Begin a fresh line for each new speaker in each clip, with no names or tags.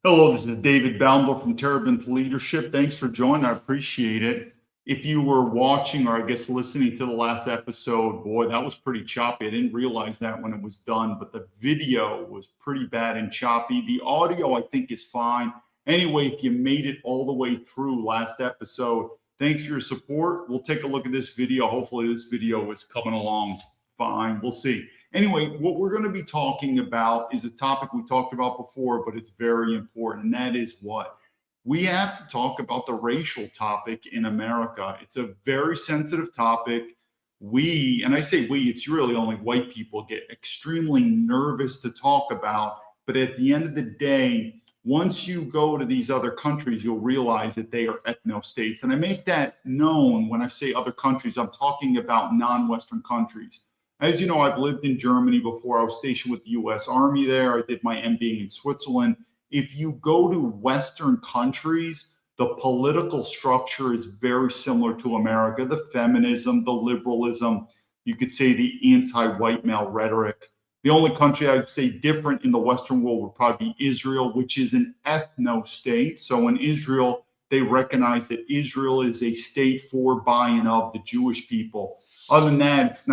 Hello, this is David Baumblatt from Terabint Leadership. Thanks for joining. I appreciate it. If you were watching or I guess listening to the last episode, boy, that was pretty choppy. I didn't realize that when it was done, but the video was pretty bad and choppy. The audio, I think, is fine. Anyway, if you made it all the way through last episode, thanks for your support. We'll take a look at this video. Hopefully this video is coming along fine. We'll see. Anyway, what we're going to be talking about is a topic we talked about before, but it's very important. And that is what? We have to talk about the racial topic in America. It's a very sensitive topic. We, and I say we, it's really only white people get extremely nervous to talk about. But at the end of the day, once you go to these other countries, you'll realize that they are ethno-states. And I make that known when I say other countries. I'm talking about non-Western countries. As you know, I've lived in Germany before. I was stationed with the U.S. Army there. I did my MBA in Switzerland. If you go to Western countries, the political structure is very similar to America. The feminism, the liberalism, you could say the anti-white male rhetoric. The only country I'd say different in the Western world would probably be Israel, which is an ethno-state. So in Israel, they recognize that Israel is a state for, by, and of the Jewish people. Other than that,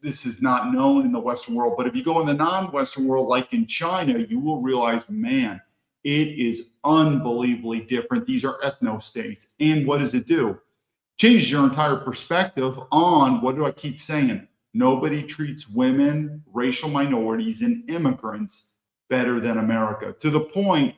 this is not known in the Western world. But if you go in the non-Western world, like in China, you will realize, man, it is unbelievably different. These are ethno-states. And what does it do? Changes your entire perspective on, what do I keep saying? Nobody treats women, racial minorities, and immigrants better than America. To the point,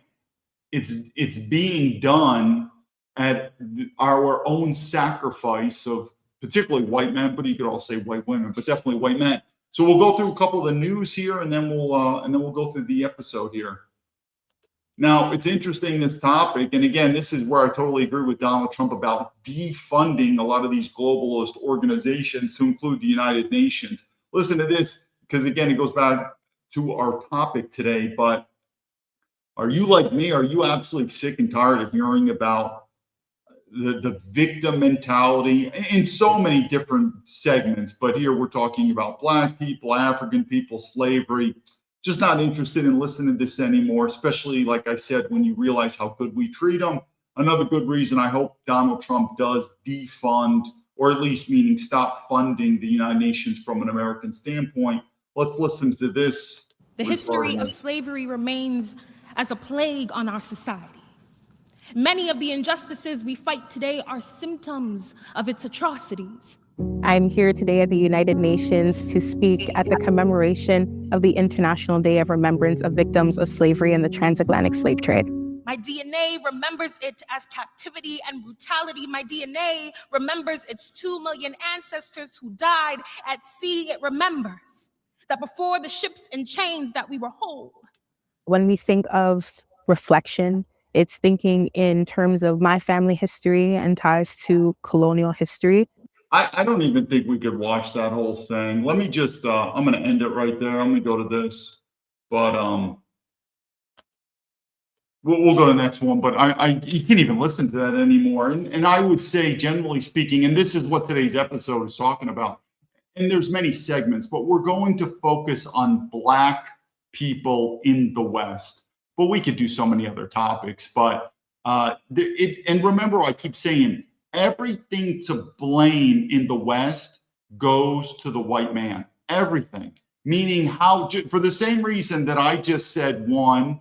it's being done at our own sacrifice of particularly white men, but you could also say white women, but definitely white men. So we'll go through a couple of the news here, and then we'll go through the episode here. Now, it's interesting, this topic, and again, this is where I totally agree with Donald Trump about defunding a lot of these globalist organizations, to include the United Nations. Listen to this, because again, it goes back to our topic today. But are you like me? Are you absolutely sick and tired of hearing about the victim mentality in so many different segments? But here we're talking about Black people, African people, slavery. Just not interested in listening to this anymore, especially, like I said, when you realize how good we treat them. Another good reason I hope Donald Trump does defund, or at least meaning stop funding the United Nations from an American standpoint. Let's listen to this.
The history of slavery remains as a plague on our society. Many of the injustices we fight today are symptoms of its atrocities.
I'm here today at the United Nations to speak at the commemoration of the International Day of Remembrance of Victims of Slavery and the Transatlantic Slave Trade.
My DNA remembers it as captivity and brutality. My DNA remembers its 2 million ancestors who died at sea. It remembers that before the ships and chains that we were whole.
When we think of reflection, it's thinking in terms of my family history and ties to colonial history.
I don't even think we could watch that whole thing. Let me just, I'm going to end it right there. I'm going to go to this, but we'll go to the next one. But you can't even listen to that anymore. And I would say, generally speaking, and this is what today's episode is talking about, and there's many segments, but we're going to focus on Black people in the West. But we could do so many other topics. But and remember, I keep saying, everything to blame in the West goes to the white man. Everything. Meaning, how, for the same reason that I just said, one,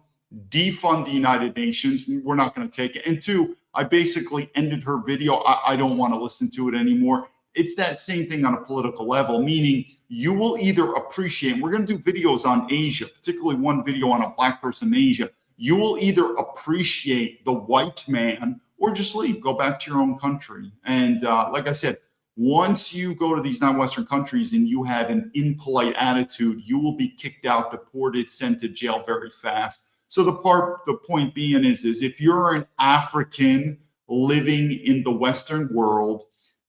defund the United Nations, we're not going to take it. And two, I basically ended her video. I don't want to listen to it anymore. It's that same thing on a political level, meaning you will either appreciate, we're going to do videos on Asia, particularly one video on a Black person in Asia. You will either appreciate the white man or just leave, go back to your own country. And like I said, once you go to these non-Western countries and you have an impolite attitude, you will be kicked out, deported, sent to jail very fast. So the point being is if you're an African living in the Western world,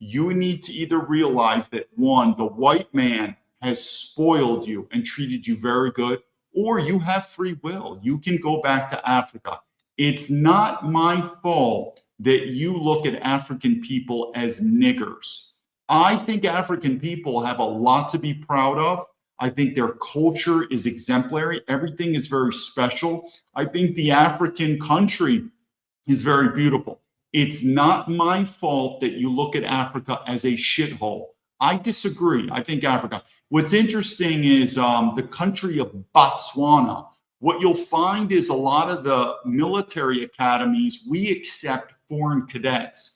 you need to either realize that, one, the white man has spoiled you and treated you very good, or you have free will. You can go back to Africa. It's not my fault that you look at African people as niggers. I think African people have a lot to be proud of. I think their culture is exemplary. Everything is very special. I think the African country is very beautiful. It's not my fault that you look at Africa as a shithole. I disagree. I think Africa. What's interesting is the country of Botswana. What you'll find is a lot of the military academies, we accept foreign cadets.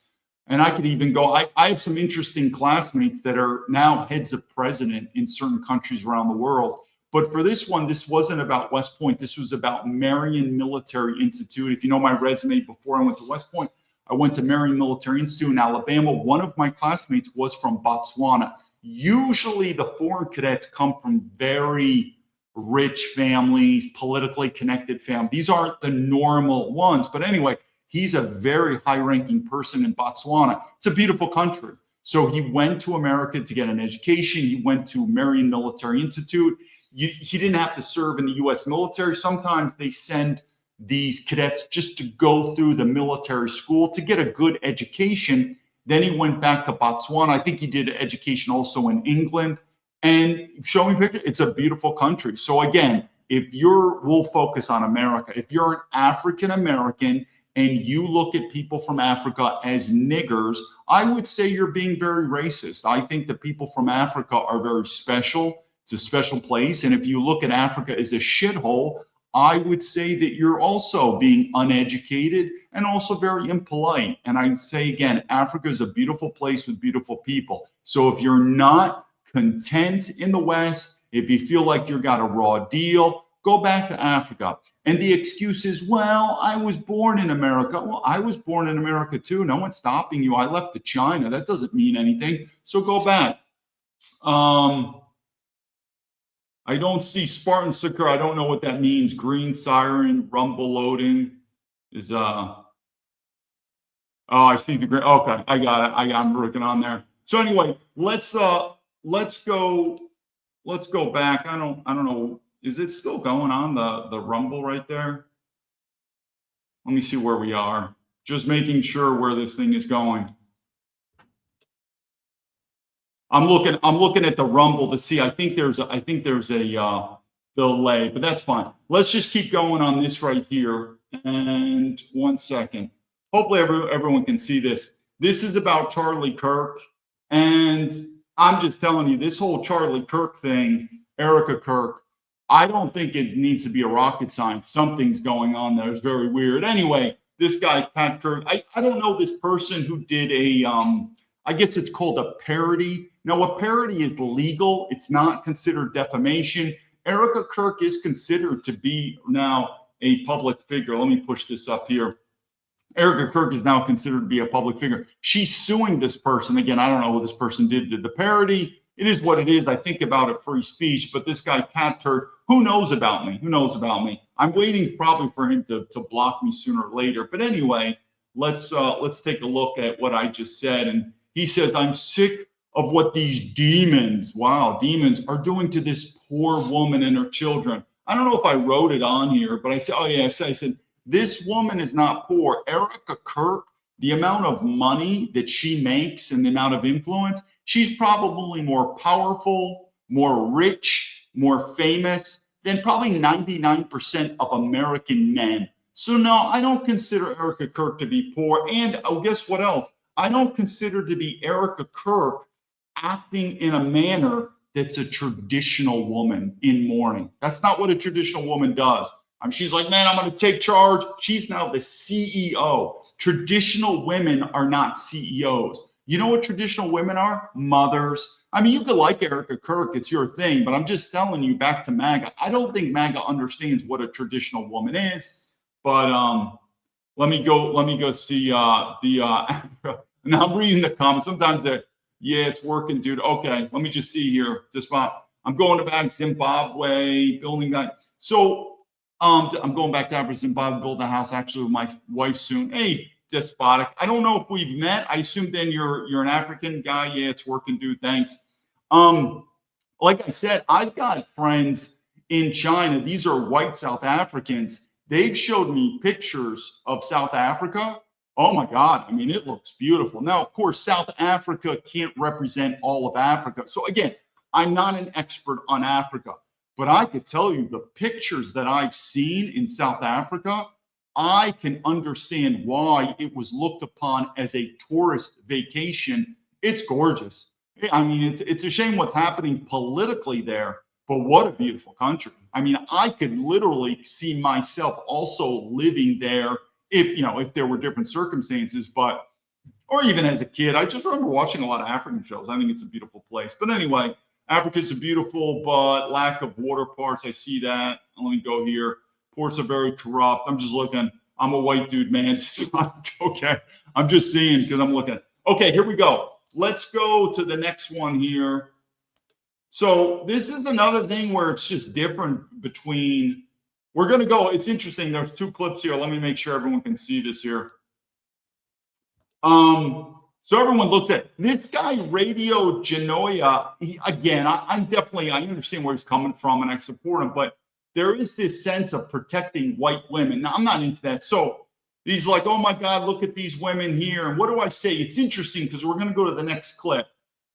And I could even go, I have some interesting classmates that are now heads of president in certain countries around the world. But for this one, this wasn't about West Point. This was about Marion Military Institute. If you know my resume, before I went to West Point, I went to Marion Military Institute in Alabama. One of my classmates was from Botswana. Usually the foreign cadets come from very rich families, politically connected families. These aren't the normal ones. But anyway, he's a very high-ranking person in Botswana. It's a beautiful country. So he went to America to get an education. He went to Marion Military Institute. He didn't have to serve in the U.S. military. Sometimes they send these cadets just to go through the military school to get a good education. Then he went back to Botswana. I think he did education also in England. And show me pictures. It's a beautiful country. So again, we'll focus on America. If you're an African American and you look at people from Africa as niggers, I would say you're being very racist. I think the people from Africa are very special. It's a special place. And if you look at Africa as a shithole, I would say that you're also being uneducated and also very impolite. And I'd say again, Africa is a beautiful place with beautiful people. So if you're not content in the West, if you feel like you got a raw deal, go back to Africa. And the excuse is, well, I was born in America. Well, I was born in America too. No one's stopping you. I left to China. That doesn't mean anything. So go back. I don't see Spartan Seeker. I don't know what that means. Green siren, rumble loading is oh, I see the green. Okay, I got it. I'm working on there. So anyway, let's go back. I don't know. Is it still going on the rumble right there? Let me see where we are. Just making sure where this thing is going. I'm looking at the rumble to see. I think there's a delay, but that's fine. Let's just keep going on this right here. And 1 second. Hopefully everyone can see this. This is about Charlie Kirk. And I'm just telling you, this whole Charlie Kirk thing, Erica Kirk, I don't think it needs to be a rocket science. Something's going on there. It's very weird. Anyway, this guy, Pat Kirk, I don't know this person who did I guess it's called a parody. Now, a parody is legal. It's not considered defamation. Erica Kirk is considered to be now a public figure. Let me push this up here. Erica Kirk is now considered to be a public figure. She's suing this person. Again, I don't know what this person did the parody. It is what it is. I think about it, free speech. But this guy, Pat Kirk, who knows about me? Who knows about me? I'm waiting probably for him to block me sooner or later. But anyway, let's take a look at what I just said. And he says, I'm sick of what these demons are doing to this poor woman and her children. I don't know if I wrote it on here, but I said, oh yeah, I said, this woman is not poor. Erica Kirk, the amount of money that she makes and the amount of influence, she's probably more powerful, more rich, more famous than probably 99% of American men. So no, I don't consider Erica Kirk to be poor. And oh, guess what else? I don't consider to be Erica Kirk acting in a manner that's a traditional woman in mourning. That's not what a traditional woman does. She's like, man, I'm going to take charge. She's now the CEO. Traditional women are not CEOs. You know what traditional women are? Mothers. I mean, you could like Erica Kirk. It's your thing. But I'm just telling you, back to MAGA. I don't think MAGA understands what a traditional woman is. But let me go see now I'm reading the comments. Sometimes they're, yeah, it's working, dude. Okay, let me just see here. I'm going to back Zimbabwe, building that. So I'm going back to Zimbabwe, building a house actually with my wife soon. Hey, Despotic. I don't know if we've met. I assume then you're an African guy. Yeah, it's working, dude. Thanks. Like I said, I've got friends in China. These are white South Africans. They've showed me pictures of South Africa. Oh my God. I mean, it looks beautiful. Now, of course, South Africa can't represent all of Africa. So again, I'm not an expert on Africa, but I could tell you the pictures that I've seen in South Africa, I can understand why it was looked upon as a tourist vacation. It's gorgeous. I mean, it's a shame what's happening politically there, but what a beautiful country. I mean, I could literally see myself also living there if there were different circumstances, or even as a kid. I just remember watching a lot of African shows. I think it's a beautiful place. But anyway, Africa's beautiful, but lack of water parts. I see that. Let me go here. Ports are very corrupt. I'm just looking. I'm a white dude, man. Okay. I'm just seeing because I'm looking. Okay, here we go. Let's go to the next one here. So this is another thing where it's just different between, we're going to go, it's interesting. There's two clips here. Let me make sure everyone can see this here. So everyone looks at this guy, Radio Genoya. I understand where he's coming from and I support him, but there is this sense of protecting white women. Now, I'm not into that. So he's like, oh my God, look at these women here. And what do I say? It's interesting because we're going to go to the next clip.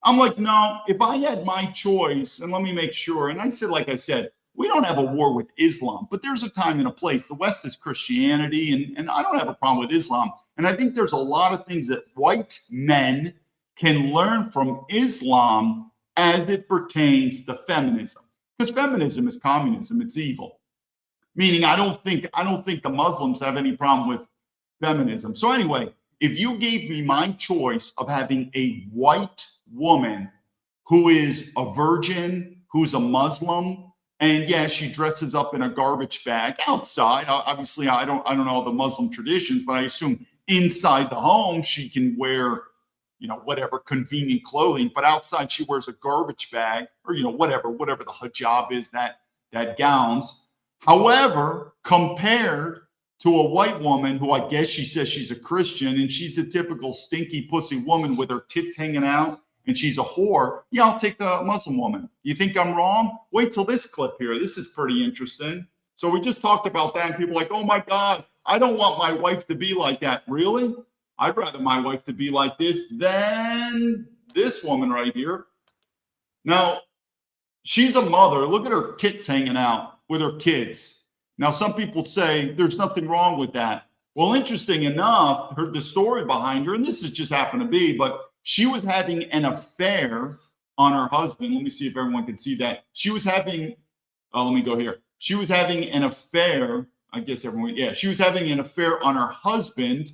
I'm like, no, if I had my choice, and let me make sure. And I said, like I said, we don't have a war with Islam, but there's a time and a place. The West is Christianity, and I don't have a problem with Islam. And I think there's a lot of things that white men can learn from Islam as it pertains to feminism. Because feminism is communism, it's evil. Meaning I don't think the Muslims have any problem with feminism. So anyway, if you gave me my choice of having a white woman who is a virgin, who's a Muslim, and yeah, she dresses up in a garbage bag outside. Obviously, I don't know the Muslim traditions, but I assume inside the home she can wear, whatever convenient clothing. But outside she wears a garbage bag, or whatever the hijab is, that gowns. However, compared to a white woman who I guess she says she's a Christian and she's a typical stinky pussy woman with her tits hanging out and she's a whore, yeah, I'll take the Muslim woman. You think I'm wrong? Wait till this clip here. This is pretty interesting. So we just talked about that and people are like, oh my God, I don't want my wife to be like that. Really? I'd rather my wife to be like this than this woman right here. Now, she's a mother. Look at her tits hanging out with her kids. Now, some people say there's nothing wrong with that. Well, interesting enough, the story behind her, and this has just happened to be, but she was having an affair on her husband. Let me see if everyone can see that. She was having, let me go here. She was having an affair. I guess everyone, yeah, she was having an affair on her husband.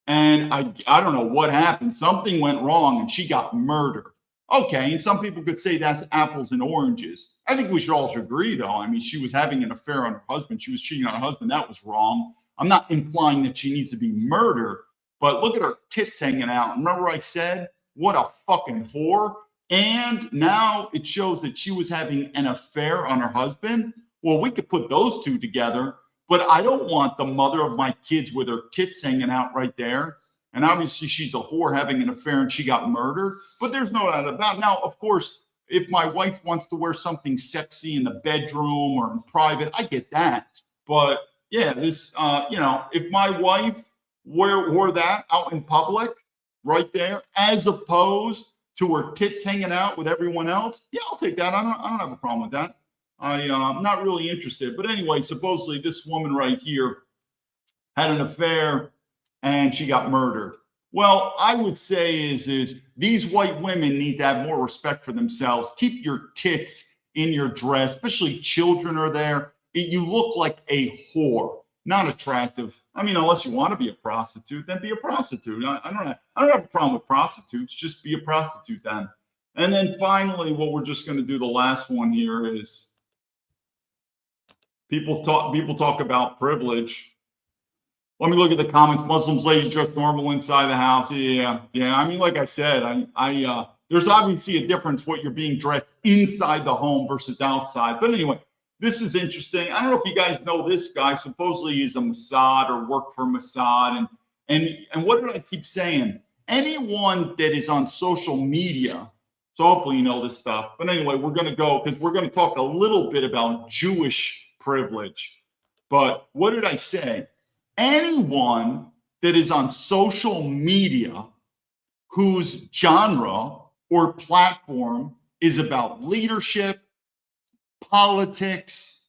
And I don't know what happened. Something went wrong and she got murdered. Okay, and some people could say that's apples and oranges. I think we should all agree, though. I mean, she was having an affair on her husband. She was cheating on her husband. That was wrong. I'm not implying that she needs to be murdered, but look at her tits hanging out. Remember I said, what a fucking whore. And now it shows that she was having an affair on her husband. Well, we could put those two together, but I don't want the mother of my kids with her tits hanging out right there. And obviously she's a whore having an affair and she got murdered, but there's no doubt about it. Now, of course, if my wife wants to wear something sexy in the bedroom or in private, I get that. But yeah, this, if my wife wore that out in public right there, as opposed to her tits hanging out with everyone else, yeah, I'll take that. I don't have a problem with that. I'm not really interested. But anyway, supposedly this woman right here had an affair and she got murdered. Well, I would say is these white women need to have more respect for themselves. Keep your tits in your dress, especially children are there. You look like a whore, not attractive. I mean, unless you want to be a prostitute, then be a prostitute. I don't have a problem with prostitutes. Just be a prostitute then. And then finally, what we're just going to do, the last one here is people talk about privilege. Let me look at the comments. Muslims, ladies dress normal inside the house. Yeah. I mean, like I said, there's obviously a difference what you're being dressed inside the home versus outside. But anyway, this is interesting. I don't know if you guys know this guy. Supposedly he's a Mossad or worked for Mossad. And what did I keep saying? Anyone that is on social media, so hopefully you know this stuff. But anyway, we're going to go because we're going to talk a little bit about Jewish privilege. But what did I say? Anyone that is on social media whose genre or platform is about leadership, politics,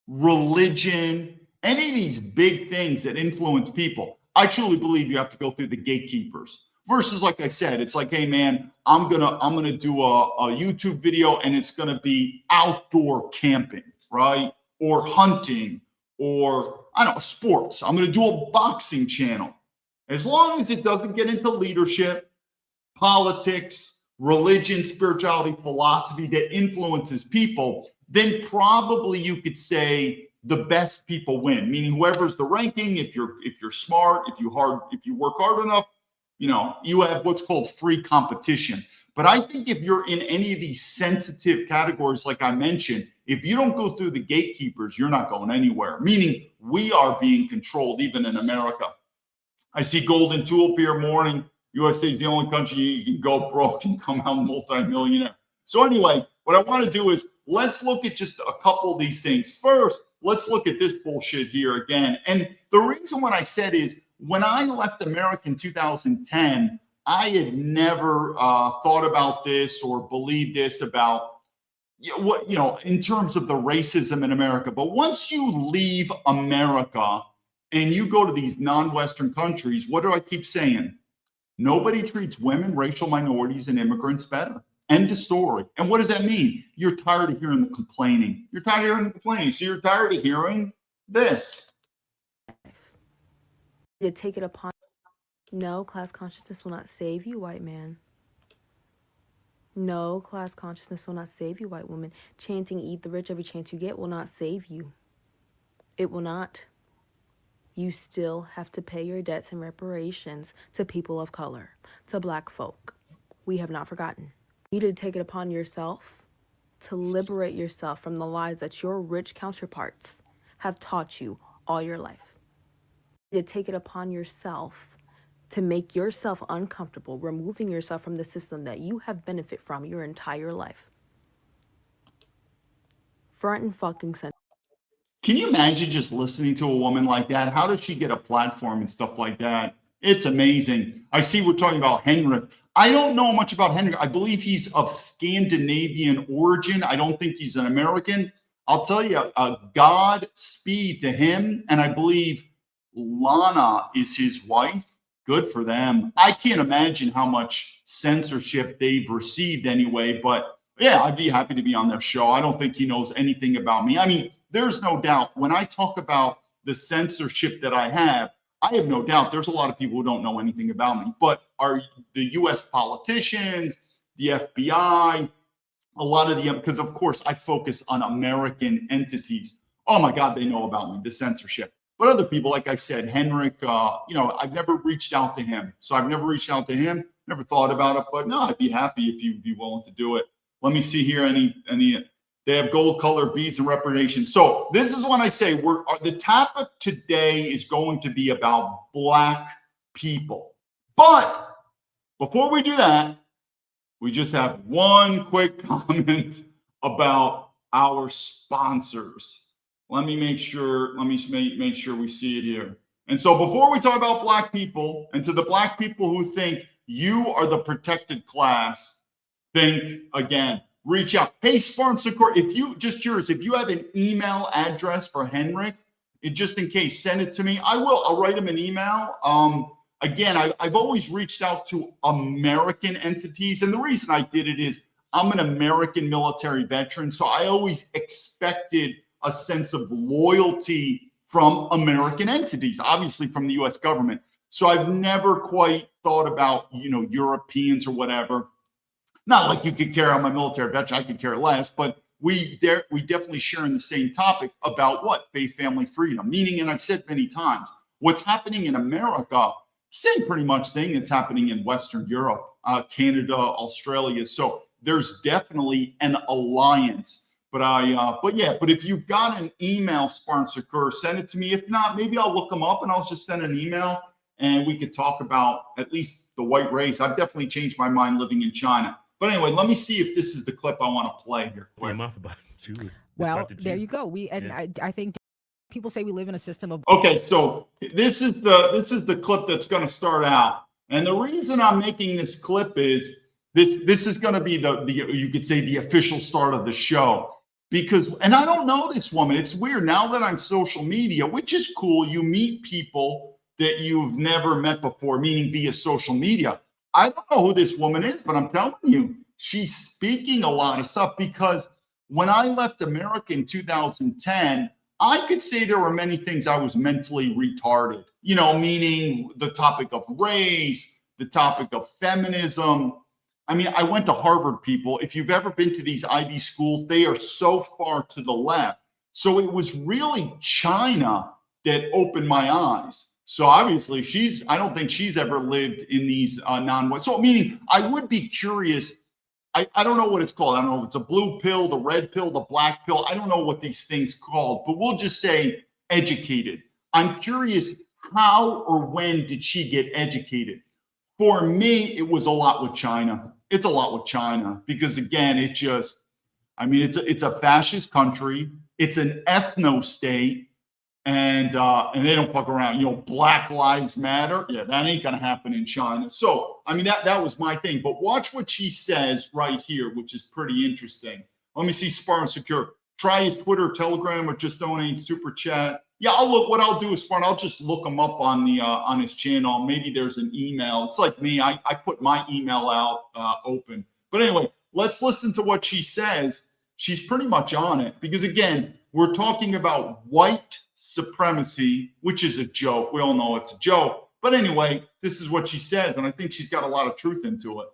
religion, any of these big things that influence people. I truly believe you have to go through the gatekeepers. Versus, like I said, it's like, hey man, I'm gonna do a YouTube video and it's gonna be outdoor camping, right? Or hunting, or I don't know, sports. I'm gonna do a boxing channel. As long as it doesn't get into leadership, politics, religion, spirituality, philosophy that influences people, then probably you could say the best people win. Meaning whoever's the ranking, if you're smart, if you work hard enough, you have what's called free competition. But I think if you're in any of these sensitive categories, like I mentioned, if you don't go through the gatekeepers, you're not going anywhere. Meaning we are being controlled even in America. I see Golden Tulip here morning. USA is the only country you can go broke and come out multimillionaire. So anyway, what I want to do is let's look at just a couple of these things. First, let's look at this bullshit here again. And the reason what I said is when I left America in 2010, I had never thought about this or believed this about in terms of the racism in America. But once you leave America and you go to these non-Western countries, what do I keep saying? Nobody treats women, racial minorities, and immigrants better. End of story. And what does that mean? You're tired of hearing the complaining. You're tired of hearing the complaining. So you're tired of hearing this.
To take it upon. No, class consciousness will not save you, white man. No, class consciousness will not save you, white woman. Chanting eat the rich every chance you get will not save you. It will not. You still have to pay your debts and reparations to people of color, to black folk. We have not forgotten. You need to take it upon yourself to liberate yourself from the lies that your rich counterparts have taught you all your life. You need to take it upon yourself to make yourself uncomfortable, removing yourself from the system that you have benefited from your entire life. Front and fucking center.
Can you imagine just listening to a woman like that? How does she get a platform and stuff like that? It's amazing. I see we're talking about Henrik. I don't know much about Henrik. I believe he's of Scandinavian origin. I don't think he's an American. I'll tell you, Godspeed to him. And I believe Lana is his wife. Good for them. I can't imagine how much censorship they've received anyway. But yeah, I'd be happy to be on their show. I don't think he knows anything about me. I mean, there's no doubt when I talk about the censorship that I have no doubt there's a lot of people who don't know anything about me. But are the US politicians, the FBI, a lot of them, because of course I focus on American entities. Oh my God, they know about me, the censorship. But other people, like I said, Henrik, I've never reached out to him. So I've never reached out to him, never thought about it. But no, I'd be happy if you'd be willing to do it. Let me see here any. They have gold colored beads and reparation. So this is when I say the topic today is going to be about Black people. But before we do that, we just have one quick comment about our sponsors. Let me make sure we see it here. And so before we talk about Black people, and to the Black people who think you are the protected class, think again. Reach out. Hey, sponsor, if you have an email address for Henrik, just in case, send it to me. I will. I'll write him an email. Again, I've always reached out to American entities. And the reason I did it is I'm an American military veteran. So I always expected a sense of loyalty from American entities, obviously from the US government. So I've never quite thought about, Europeans or whatever. Not like you could care, I'm a military veteran, I could care less, but we definitely share in the same topic about what? Faith, family, freedom. Meaning, and I've said many times, what's happening in America, same pretty much thing that's happening in Western Europe, Canada, Australia. So there's definitely an alliance. But if you've got an email sponsor, send it to me. If not, maybe I'll look them up and I'll just send an email and we could talk about at least the white race. I've definitely changed my mind living in China. But anyway, let me see if this is the clip I want to play here.
Well, there you go. I think people say we live in a system of.
Okay, so this is the clip that's going to start out, and the reason I'm making this clip is This is going to be the you could say the official start of the show, because, and I don't know this woman. It's weird now that I'm social media, which is cool. You meet people that you've never met before, meaning via social media. I don't know who this woman is, but I'm telling you, she's speaking a lot of stuff, because when I left America in 2010, I could say there were many things I was mentally retarded, meaning the topic of race, the topic of feminism. I mean, I went to Harvard, people. If you've ever been to these Ivy schools, they are so far to the left. So it was really China that opened my eyes. So obviously I don't think she's ever lived in these non-white. So meaning I would be curious. I don't know what it's called. I don't know if it's a blue pill, the red pill, the black pill. I don't know what these things called, but we'll just say educated. I'm curious, how or when did she get educated? For me, it was a lot with China. It's a lot with China because, again, it's a fascist country. It's an ethno state. And they don't fuck around. Black Lives Matter. Yeah, that ain't gonna happen in China. So I mean, that was my thing. But watch what she says right here, which is pretty interesting. Let me see. Spartan Secure. Try his Twitter, Telegram, or just donate super chat. Yeah, what I'll do is, Spartan, I'll just look him up on his channel. Maybe there's an email. It's like me. I put my email out open. But anyway, let's listen to what she says. She's pretty much on it because, again, we're talking about white supremacy, which is a joke. We all know it's a joke. But anyway, this is what she says, and I think she's got a lot of truth into it.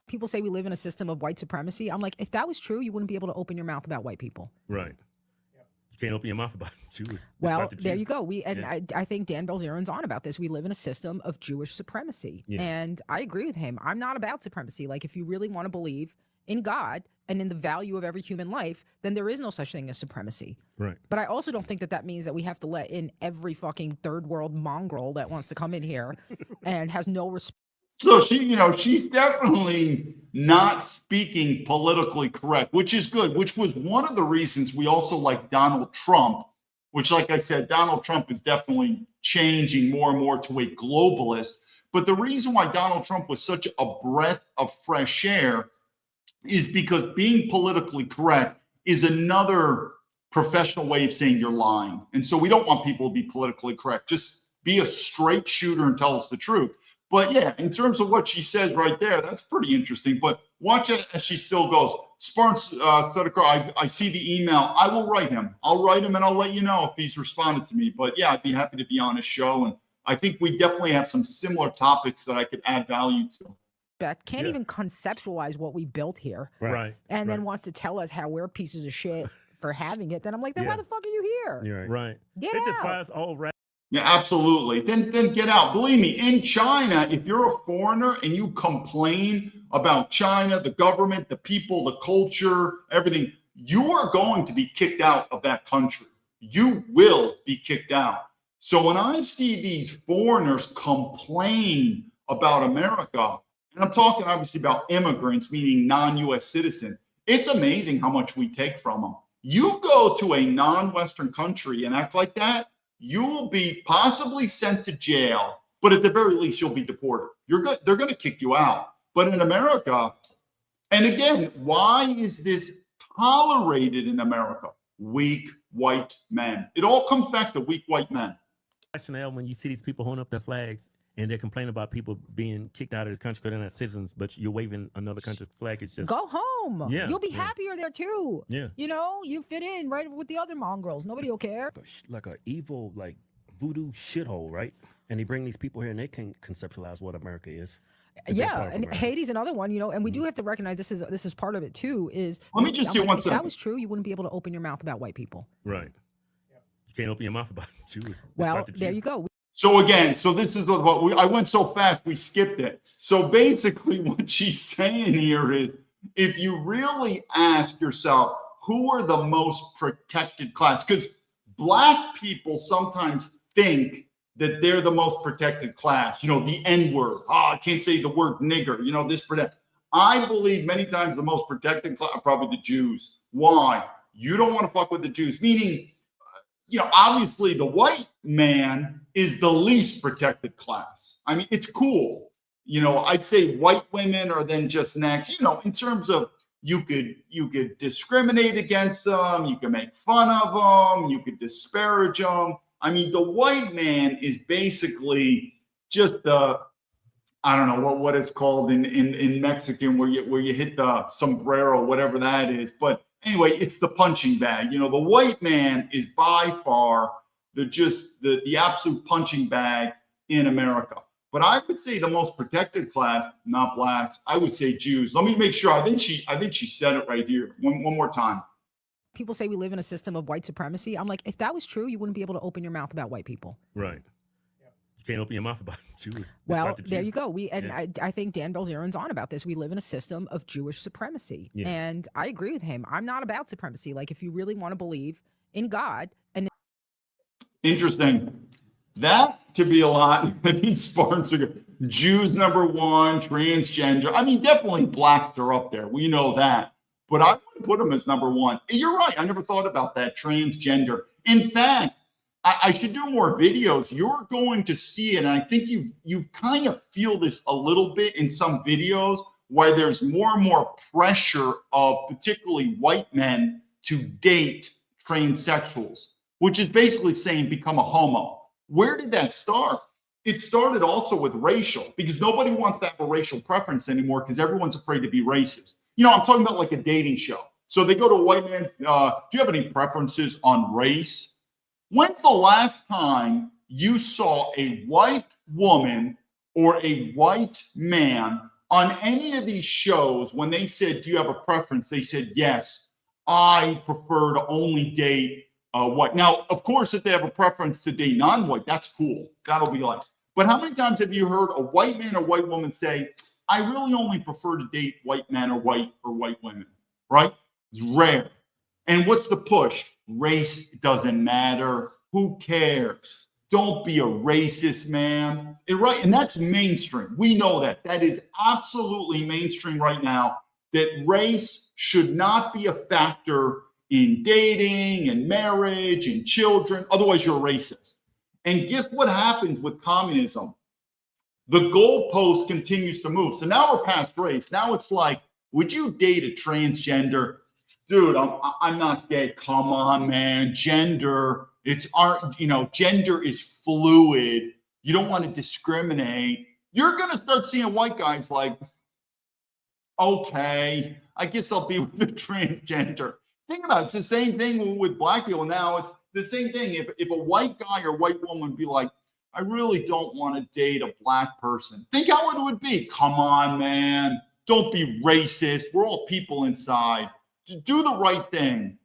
People say we live in a system of white supremacy. I'm like, if that was true, you wouldn't be able to open your mouth about white people.
Right. You can't open your mouth about Jews.
Well, there you go. I think Dan Bilzerian's on about this. We live in a system of Jewish supremacy. Yeah. And I agree with him. I'm not about supremacy. Like, if you really want to believe in God and in the value of every human life, then there is no such thing as supremacy.
Right.
But I also don't think that means that we have to let in every fucking third world mongrel that wants to come in here and has no respect.
So she's definitely not speaking politically correct, which is good, which was one of the reasons we also like Donald Trump, which, like I said, Donald Trump is definitely changing more and more to a globalist. But the reason why Donald Trump was such a breath of fresh air is because being politically correct is another professional way of saying you're lying. And so we don't want people to be politically correct. Just be a straight shooter and tell us the truth. But yeah, in terms of what she says right there, that's pretty interesting. But watch it as she still goes. Spartan Sedekar, I see the email. I will write him. I'll write him and I'll let you know if he's responded to me. But yeah, I'd be happy to be on his show. And I think we definitely have some similar topics that I could add value to.
Can't even conceptualize what we built here.
Right.
And then wants to tell us how we're pieces of shit for having it. Then I'm like, then why the fuck are you here?
You're right.
Get
it
out.
defies all right.
Yeah, absolutely. Then get out. Believe me, in China, if you're a foreigner and you complain about China, the government, the people, the culture, everything, you are going to be kicked out of that country. You will be kicked out. So when I see these foreigners complain about America, and I'm talking obviously about immigrants, meaning non-U.S. citizens, it's amazing how much we take from them. You go to a non-Western country and act like that, you will be possibly sent to jail, but at the very least, you'll be deported. They're going to kick you out. But in America, and again, why is this tolerated in America? Weak white men. It all comes back to weak white men.
Rationale when you see these people holding up their flags and they're complaining about people being kicked out of this country because they're not citizens, but you're waving another country's flag. It's just
go home.
Yeah,
you'll be happier there too.
Yeah,
you fit in right with the other mongrels. Nobody will care.
Like an evil, like voodoo shithole, right? And they bring these people here and they can conceptualize what America is.
Yeah, and Haiti's another one, and we do have to recognize this is part of it too.
Let me just say one
second. If that was true, you wouldn't be able to open your mouth about white people.
Right. You can't open your mouth about Jews.
Well, there you go.
So again, this is what I went so fast we skipped it. So basically what she's saying here is, if you really ask yourself, who are the most protected class? Because Black people sometimes think that they're the most protected class, the N-word. I can't say the word nigger, this protect. I believe many times the most protected class are probably the Jews. Why? You don't want to fuck with the Jews, meaning, obviously the white man is the least protected class. I mean, it's cool. I'd say white women are then just next, in terms of you could discriminate against them, you can make fun of them, you could disparage them. I mean, the white man is basically just I don't know what it's called in Mexican where you hit the sombrero, whatever that is. But anyway, it's the punching bag. The white man is by far the absolute punching bag in America. But I would say the most protected class, not blacks, I would say Jews. Let me make sure. I think she said it right here. One more time.
People say we live in a system of white supremacy. I'm like, if that was true, you wouldn't be able to open your mouth about white people.
Right. You can't open your mouth about Jews.
Well, there you go. I think Dan Bilzerian's on about this. We live in a system of Jewish supremacy. Yeah. And I agree with him. I'm not about supremacy. Like, if you really want to believe in God and
interesting. That to be a lot. I mean, Spartans are Jews number one, transgender. I mean, definitely blacks are up there. We know that. But I wouldn't put them as number one. You're right. I never thought about that. Transgender. In fact, I should do more videos. You're going to see it, and I think you've kind of feel this a little bit in some videos where there's more and more pressure of particularly white men to date transsexuals, which is basically saying become a homo. Where did that start? It started also with racial, because nobody wants to have a racial preference anymore because everyone's afraid to be racist. I'm talking about like a dating show. So they go to a white man. Do you have any preferences on race? When's the last time you saw a white woman or a white man on any of these shows when they said, do you have a preference? They said, yes, I prefer to only date white. Now, of course, if they have a preference to date non-white, that's cool. That'll be like, but how many times have you heard a white man or white woman say, I really only prefer to date white men or white women, right? It's rare. And what's the push? Race doesn't matter. Who cares? Don't be a racist, man. Right? And that's mainstream. We know that. That is absolutely mainstream right now, that race should not be a factor in dating and marriage and children. Otherwise, you're a racist. And guess what happens with communism? The goalpost continues to move. So now we're past race. Now it's like, would you date a transgender? Dude, I'm not gay. Come on, man. Gender, gender is fluid. You don't want to discriminate. You're going to start seeing white guys like, okay, I guess I'll be with the transgender. Think about it. It's the same thing with black people now. It's the same thing. If a white guy or white woman would be like, I really don't want to date a black person. Think how it would be. Come on, man. Don't be racist. We're all people inside. Do the right thing.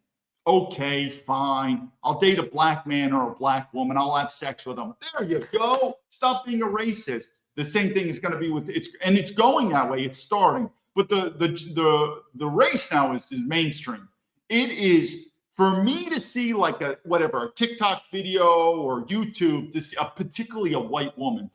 Okay, fine. I'll date a black man or a black woman. I'll have sex with them. There you go. Stop being a racist. The same thing is going to be with and it's going that way. It's starting. But the race now is mainstream. It is for me to see like a TikTok video or YouTube, to see particularly a white woman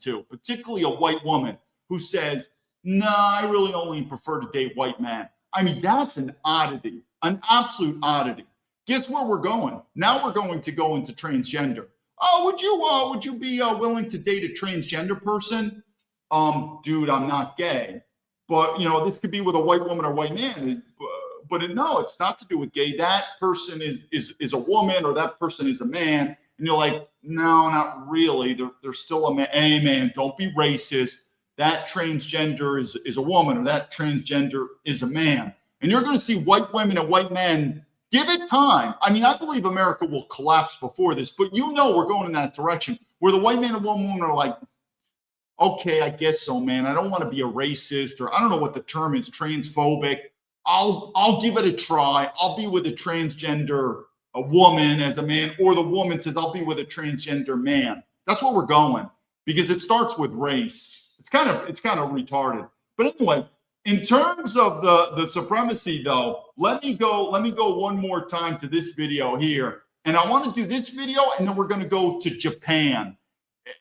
who says, "Nah, I really only prefer to date white men." I mean, that's an oddity, an absolute oddity. Guess where we're going? Now we're going to go into transgender. Oh, would you be willing to date a transgender person? Dude, I'm not gay, but this could be with a white woman or white man. But no, it's not to do with gay. That person is a woman, or that person is a man, and you're like, no, not really. They're still a man. Hey, man, don't be racist. That transgender is a woman, or that transgender is a man. And you're going to see white women and white men. Give it time. I mean, I believe America will collapse before this, but we're going in that direction where the white man and woman are like, okay, I guess so, man. I don't want to be a racist, or I don't know what the term is, transphobic. I'll give it a try. I'll be with a woman as a man, or the woman says, I'll be with a transgender man. That's where we're going, because it starts with race. It's kind of retarded. But anyway, in terms of the supremacy, though, let me go one more time to this video here. And I want to do this video, and then we're going to go to Japan.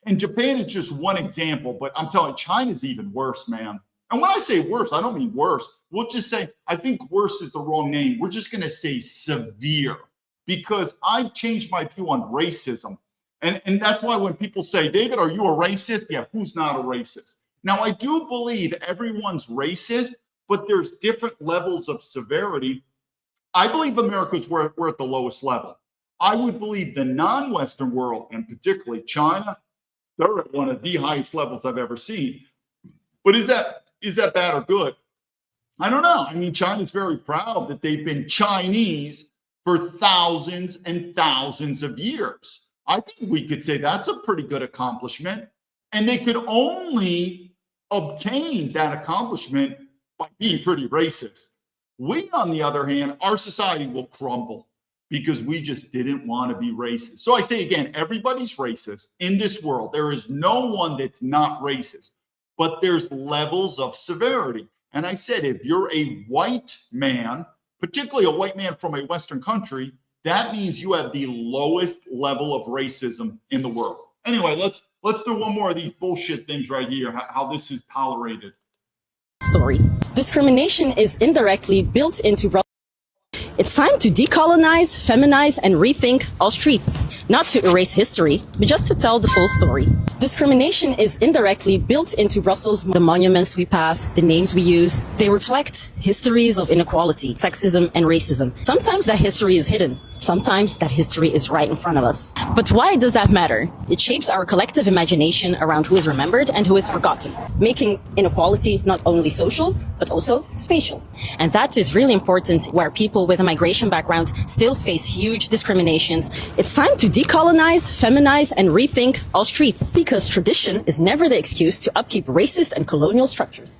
And Japan is just one example, but I'm telling you, China's even worse, man. And when I say worse, I don't mean worse. We'll just say, I think worse is the wrong name. We're just going to say severe, because I've changed my view on racism. And that's why when people say, David, are you a racist? Yeah, who's not a racist? Now, I do believe everyone's racist, but there's different levels of severity. I believe America's we're at the lowest level. I would believe the non-Western world, and particularly China, they're at one of the highest levels I've ever seen. But is that bad or good? I don't know. I mean, China's very proud that they've been Chinese for thousands and thousands of years. I think we could say that's a pretty good accomplishment. And they could only obtain that accomplishment by being pretty racist. We, on the other hand, our society will crumble because we just didn't want to be racist. So I say again, everybody's racist in this world. There is no one that's not racist, but there's levels of severity. And I said, if you're a white man, particularly a white man from a Western country, that means you have the lowest level of racism in the world. Anyway, let's do one more of these bullshit things right here, how this is tolerated.
Story. Discrimination is indirectly built into. It's time to decolonize, feminize, and rethink all streets. Not to erase history, but just to tell the full story. Discrimination is indirectly built into Brussels. The monuments we pass, the names we use, they reflect histories of inequality, sexism, and racism. Sometimes that history is hidden. Sometimes that history is right in front of us. But why does that matter? It shapes our collective imagination around who is remembered and who is forgotten, making inequality not only social, but also spatial. And that is really important where people with a migration background still face huge discriminations. It's time to decolonize, feminize, and rethink all streets, because tradition is never the excuse to upkeep racist and colonial structures.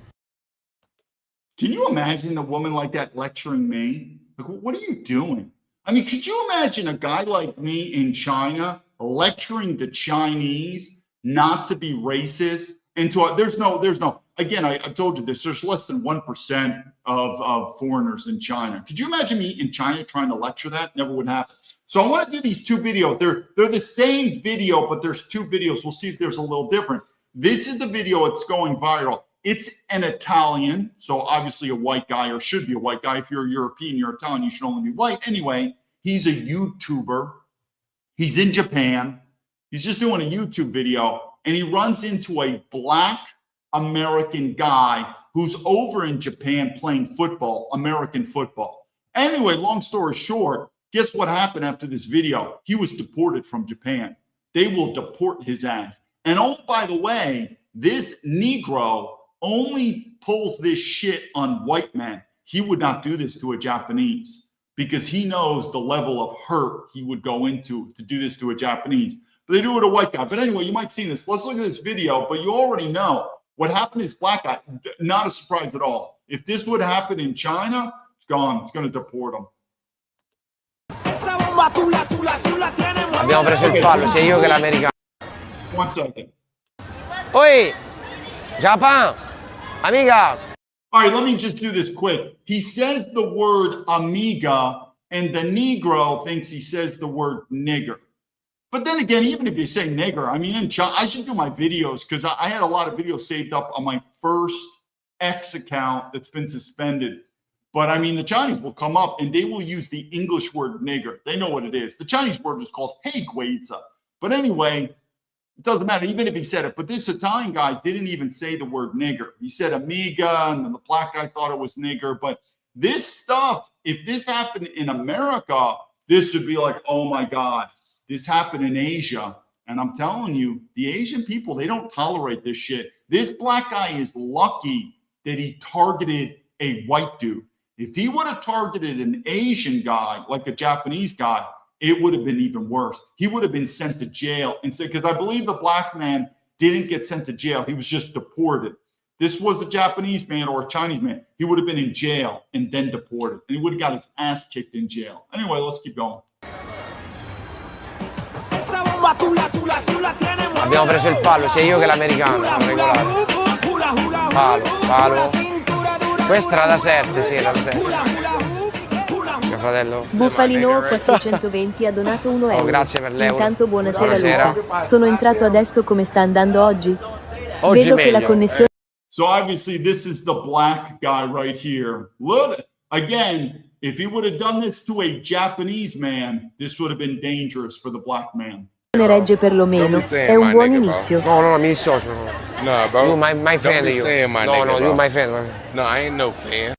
Can you imagine a woman like that lecturing me? Like, what are you doing? I mean, could you imagine a guy like me in China lecturing the Chinese not to be racist? And there's no, again, I told you this, there's less than 1% of foreigners in China. Could you imagine me in China trying to lecture that? Never would happen. So I want to do these two videos. They're the same video, but there's two videos. We'll see if there's a little different. This is the video that's going viral. It's an Italian, so obviously a white guy, or should be a white guy. If you're European, you're Italian, you should only be white. Anyway, he's a YouTuber. He's in Japan. He's just doing a YouTube video, and he runs into a Black American guy who's over in Japan playing football, American football. Anyway, long story short, guess what happened after this video? He was deported from Japan. They will deport his ass. And oh, by the way, this Negro only pulls this shit on white men. He would not do this to a Japanese because he knows the level of hurt he would go into to do this to a Japanese. But they do it to a white guy. But anyway, you might see this. Let's look at this video, but you already know what happened to this black guy. Not a surprise at all. If this would happen in China, it's gone. It's going to deport him.
Abbiamo preso il fallo, sia io che l'americano.
1 second.
Oi! Japan! Amiga!
All right, let me just do this quick. He says the word amiga, and the Negro thinks he says the word nigger. But then again, even if you say nigger, I mean, in China, I should do my videos because I had a lot of videos saved up on my first X account that's been suspended. But I mean, the Chinese will come up and they will use the English word nigger. They know what it is. The Chinese word is called heiguiza. But anyway, it doesn't matter, even if he said it. But this Italian guy didn't even say the word nigger. He said amiga, and then the black guy thought it was nigger. But this stuff, if this happened in America, this would be like, oh my God, this happened in Asia. And I'm telling you, the Asian people, they don't tolerate this shit. This black guy is lucky that he targeted a white dude. If he would have targeted an Asian guy, like a Japanese guy, it would have been even worse. He would have been sent to jail. And so, because I believe the black man didn't get sent to jail. He was just deported. This was a Japanese man or a Chinese man. He would have been in jail and then deported. And he would have got his ass kicked in jail. Anyway, let's keep going.
Abbiamo preso il fallo, sia io che l'americano, regolare. Palo. Questa era da 7, sì, era da 7. Mio fratello.
Bufalino 420 ha donato 1 euro.
Oh, grazie per l'euro.
Intanto buonasera Luca. Sono entrato adesso, come sta andando oggi? Vedo che la connessione.
So obviously this is the black guy right here. Look, again, if he would have done this to a Japanese man, this would have been dangerous for the black man.
Ne regge perlomeno, è un buon inizio.
No, mi dissocio.
No, bro.
You my friend, you. No, you my friend.
No, I ain't no fan.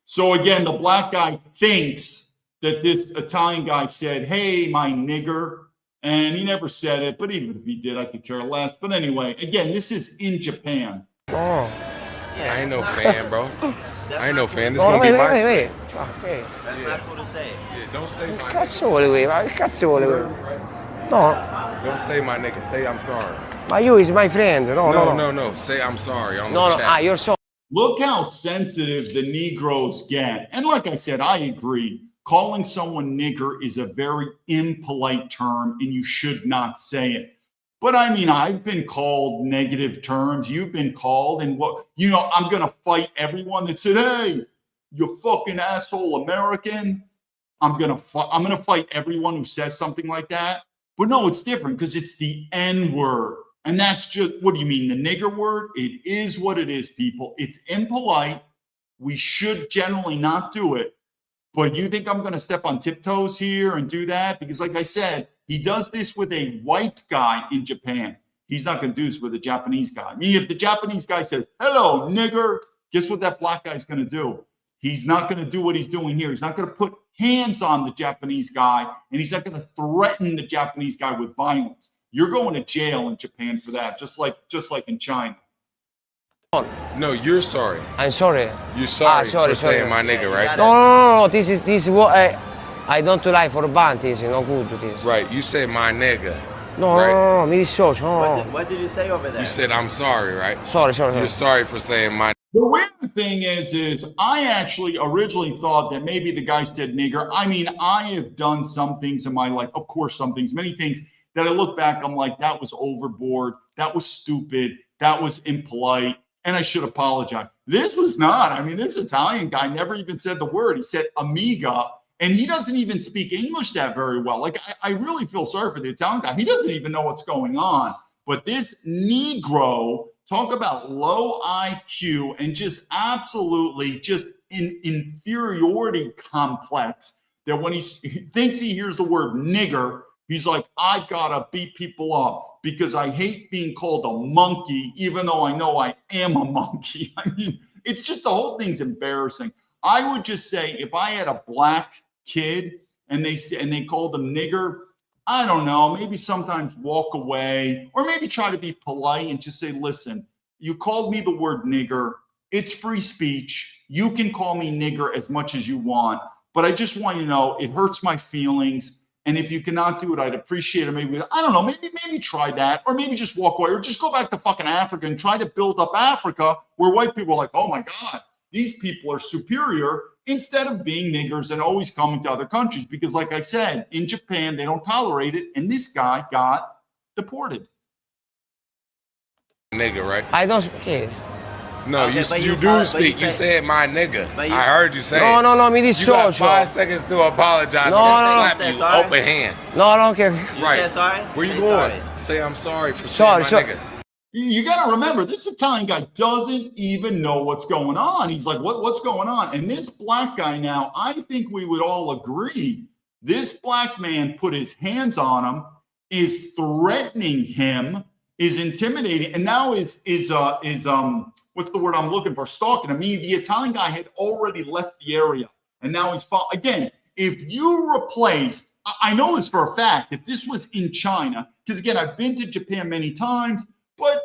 So again, the black guy thinks that this Italian guy said, "Hey, my nigger," and he never said it. But even if he did, I could care less. But anyway, again, this is in Japan.
Oh.
I ain't no fan, bro. I ain't no fan. This gonna be my
wait.
That's not cool to say.
Yeah, don't say my
Che cazzo vuole lui? Ma che cazzo vuole lui? No,
Don't say my nigga. Say I'm sorry.
ma you is my friend. No.
Say I'm sorry on
No,
the
no.
chat.
Ah, you're sorry.
Look how sensitive the Negroes get. And like I said, I agree. Calling someone nigger is a very impolite term, and you should not say it. But I mean, I've been called negative terms. You've been called, and I'm going to fight everyone that said, "Hey, you fucking asshole American." I'm going to fight everyone who says something like that. But no, it's different because it's the N word. And that's just, what do you mean? The nigger word? It is what it is, people. It's impolite. We should generally not do it. But you think I'm going to step on tiptoes here and do that? Because like I said, he does this with a white guy in Japan. He's not going to do this with a Japanese guy. I mean, if the Japanese guy says, "Hello, nigger," guess what that black guy's going to do? He's not going to do what he's doing here. He's not going to put hands on the Japanese guy, and he's not going to threaten the Japanese guy with violence. You're going to jail in Japan for that, just like in China.
No, you're sorry.
I'm sorry.
You're sorry,
sorry.
for saying my nigga, right?
No. This is what I don't like for band. This is no good. This.
Right. You said my nigga.
No,
right?
no, mi dissocio. No.
What did you say over there?
You said I'm sorry, right?
Sorry.
You're sorry for saying my.
The weird thing is I actually originally thought that maybe the guy said nigger. I mean, I have done some things in my life, of course, many things that I look back, I'm like, that was overboard, that was stupid, that was impolite, and I should apologize. This was not. I mean, this Italian guy never even said the word. He said amiga, and he doesn't even speak English that very well. Like, I really feel sorry for the Italian guy. He doesn't even know what's going on. But this Negro, talk about low IQ and just absolutely just inferiority complex, that when he thinks he hears the word nigger, he's like, I gotta beat people up because I hate being called a monkey, even though I know I am a monkey. I mean, it's just, the whole thing's embarrassing. I would just say, if I had a black kid and they called him nigger, I don't know, maybe sometimes walk away, or maybe try to be polite and just say, "Listen, you called me the word nigger. It's free speech. You can call me nigger as much as you want, but I just want you to know it hurts my feelings. And if you cannot do it, I'd appreciate it. Maybe, I don't know, maybe try that, or maybe just walk away, or just go back to fucking Africa and try to build up Africa, where white people are like, oh my God, these people are superior, instead of being niggers and always coming to other countries. Because like I said, in Japan, they don't tolerate it. And this guy got deported.
Nigga, right?
I don't speak.
No,
Okay,
you do speak. You said my nigga. I heard you say it.
No, mi
You got
dissocio.
5 seconds to apologize.
No,
I'm
no,
gonna
no.
slap you open hand.
No, okay.
You
Right.
said sorry?
Where you
Say
going?
sorry.
Say I'm sorry for saying
Sorry.
my nigga.
You got to remember, this Italian guy doesn't even know what's going on. He's like, what's going on? And this black guy now, I think we would all agree, this black man put his hands on him, is threatening him, is intimidating, and now is what's the word I'm looking for? Stalking him. I mean, the Italian guy had already left the area, and now he's again. If you replaced, I know this for a fact, if this was in China, because again, I've been to Japan many times. But,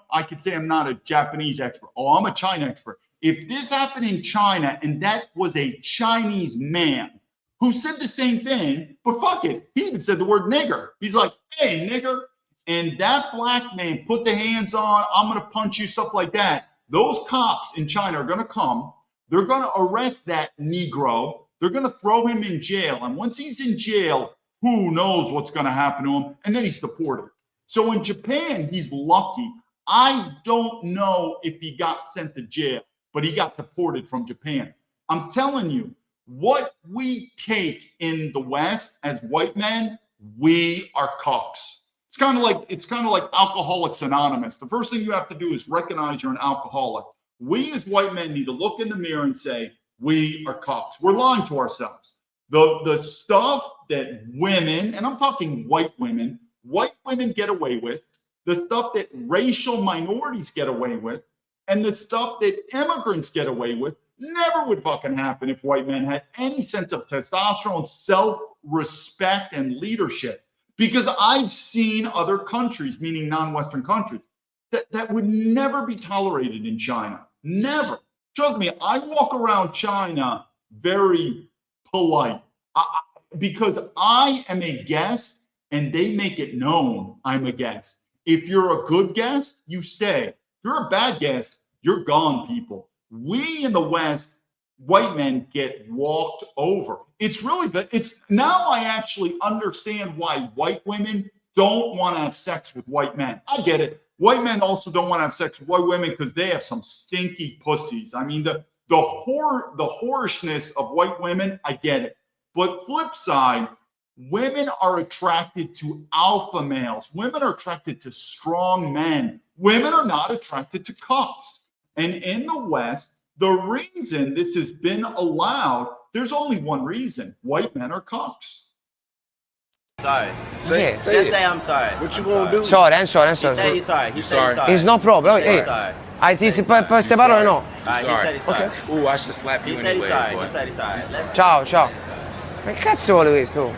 I could say I'm not a Japanese expert. Oh, I'm a China expert. If this happened in China and that was a Chinese man who said the same thing, but fuck it, he even said the word nigger. He's like, hey, nigger. And that black man put the hands on, I'm going to punch you, stuff like that. Those cops in China are going to come. They're going to arrest that Negro. They're going to throw him in jail. And once he's in jail, who knows what's going to happen to him? And then he's deported. So in Japan, he's lucky. I don't know if he got sent to jail, but he got deported from Japan. I'm telling you, what we take in the West as white men, we are cucks. It's kind of like Alcoholics Anonymous. The first thing you have to do is recognize you're an alcoholic. We as white men need to look in the mirror and say, we are cucks. We're lying to ourselves. The stuff that women, and I'm talking white women, white women get away with, the stuff that racial minorities get away with, and the stuff that immigrants get away with never would fucking happen if white men had any sense of testosterone, self-respect, and leadership. Because I've seen other countries, meaning non-Western countries, that would never be tolerated in China. Never. Trust me, I walk around China very polite because I am a guest and they make it known I'm a guest. If you're a good guest, you stay. If you're a bad guest, you're gone, people. We in the West, white men get walked over. It's really, but it's now I actually understand why white women don't want to have sex with white men. I get it. White men also don't want to have sex with white women because they have some stinky pussies. I mean, the whorishness of white women, I get it. But flip side, women are attracted to alpha males. Women are attracted to strong men. Women are not attracted to cucks. And in the West, the reason this has been allowed, there's only one reason. White men are cucks.
Sorry.
Say
Just
it.
say I'm sorry.
What you
I'm
gonna
sorry.
do? Sorry, I'm sorry.
He said he's sorry. He said he's sorry.
It's no problem.
He said he's sorry.
Queste parole no.
He said he's sorry.
Ooh, I should slap you
He said he's
anyway.
sorry.
boy.
He said he's sorry.
Ciao, ciao. Ma che cazzo vuole questo?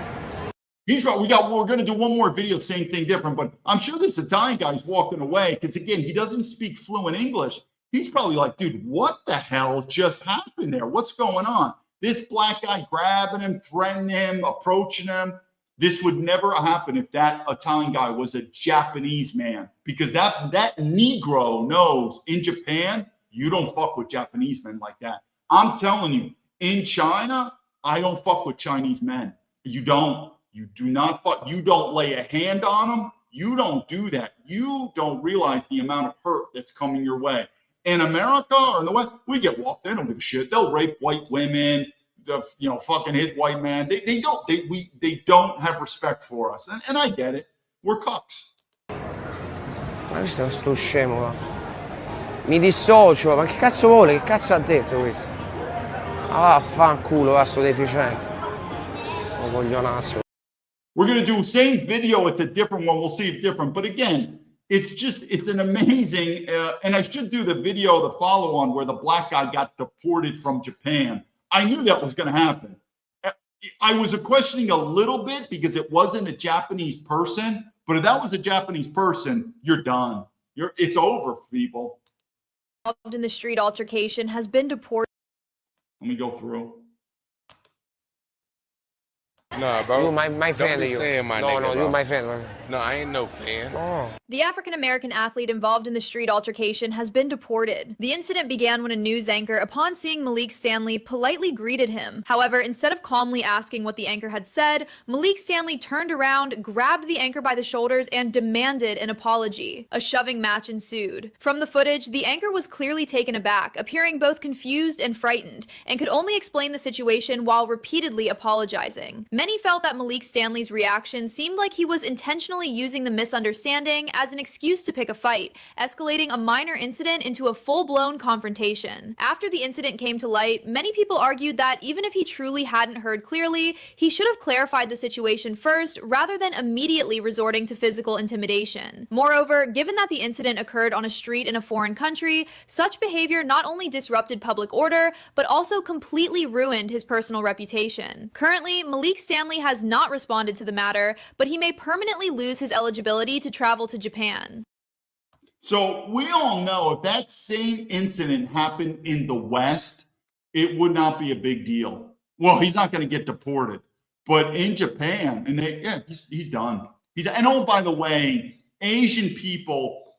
We're going to do one more video, same thing, different, but I'm sure this Italian guy's walking away because, again, he doesn't speak fluent English. He's probably like, dude, what the hell just happened there? What's going on? This black guy grabbing him, threatening him, approaching him. This would never happen if that Italian guy was a Japanese man, because that Negro knows in Japan, you don't fuck with Japanese men like that. I'm telling you, in China, I don't fuck with Chinese men. You don't. You do not fuck. You don't lay a hand on them. You don't do that. You don't realize the amount of hurt that's coming your way. In America or in the West, we get walked. They don't give a shit. They'll rape white women. Fucking hit white man. They don't have respect for us. And I get it. We're cucks.
Ma questo è sto scemo qua. Mi dissocio, ma che cazzo vuole? Che cazzo ha detto questo? Ah, vaffanculo, va sto deficiente. Sto coglionazzo.
We're going to do same video. It's a different one. We'll see if different. But again, it's an amazing, and I should do the video, the follow on where the black guy got deported from Japan. I knew that was going to happen. I was questioning a little bit because it wasn't a Japanese person, but if that was a Japanese person, you're done. It's over, people.
Involved in the street altercation has been deported.
Let me go through.
Nah, bro.
You my friend, you. No, you my friend.
No, I ain't no fan.
Oh.
The African-American athlete involved in the street altercation has been deported. The incident began when a news anchor, upon seeing Malik Stanley, politely greeted him. However, instead of calmly asking what the anchor had said, Malik Stanley turned around, grabbed the anchor by the shoulders, and demanded an apology. A shoving match ensued. From the footage, the anchor was clearly taken aback, appearing both confused and frightened, and could only explain the situation while repeatedly apologizing. Many felt that Malik Stanley's reaction seemed like he was intentionally using the misunderstanding as an excuse to pick a fight, escalating a minor incident into a full-blown confrontation. After the incident came to light, many people argued that even if he truly hadn't heard clearly, he should have clarified the situation first rather than immediately resorting to physical intimidation. Moreover, given that the incident occurred on a street in a foreign country, such behavior not only disrupted public order, but also completely ruined his personal reputation. Currently, Malik Stanley has not responded to the matter, but he may permanently lose his eligibility to travel to Japan.
So we all know if that same incident happened in the West, it would not be a big deal. Well, he's not going to get deported, but in Japan, and he's done. And oh, by the way, Asian people,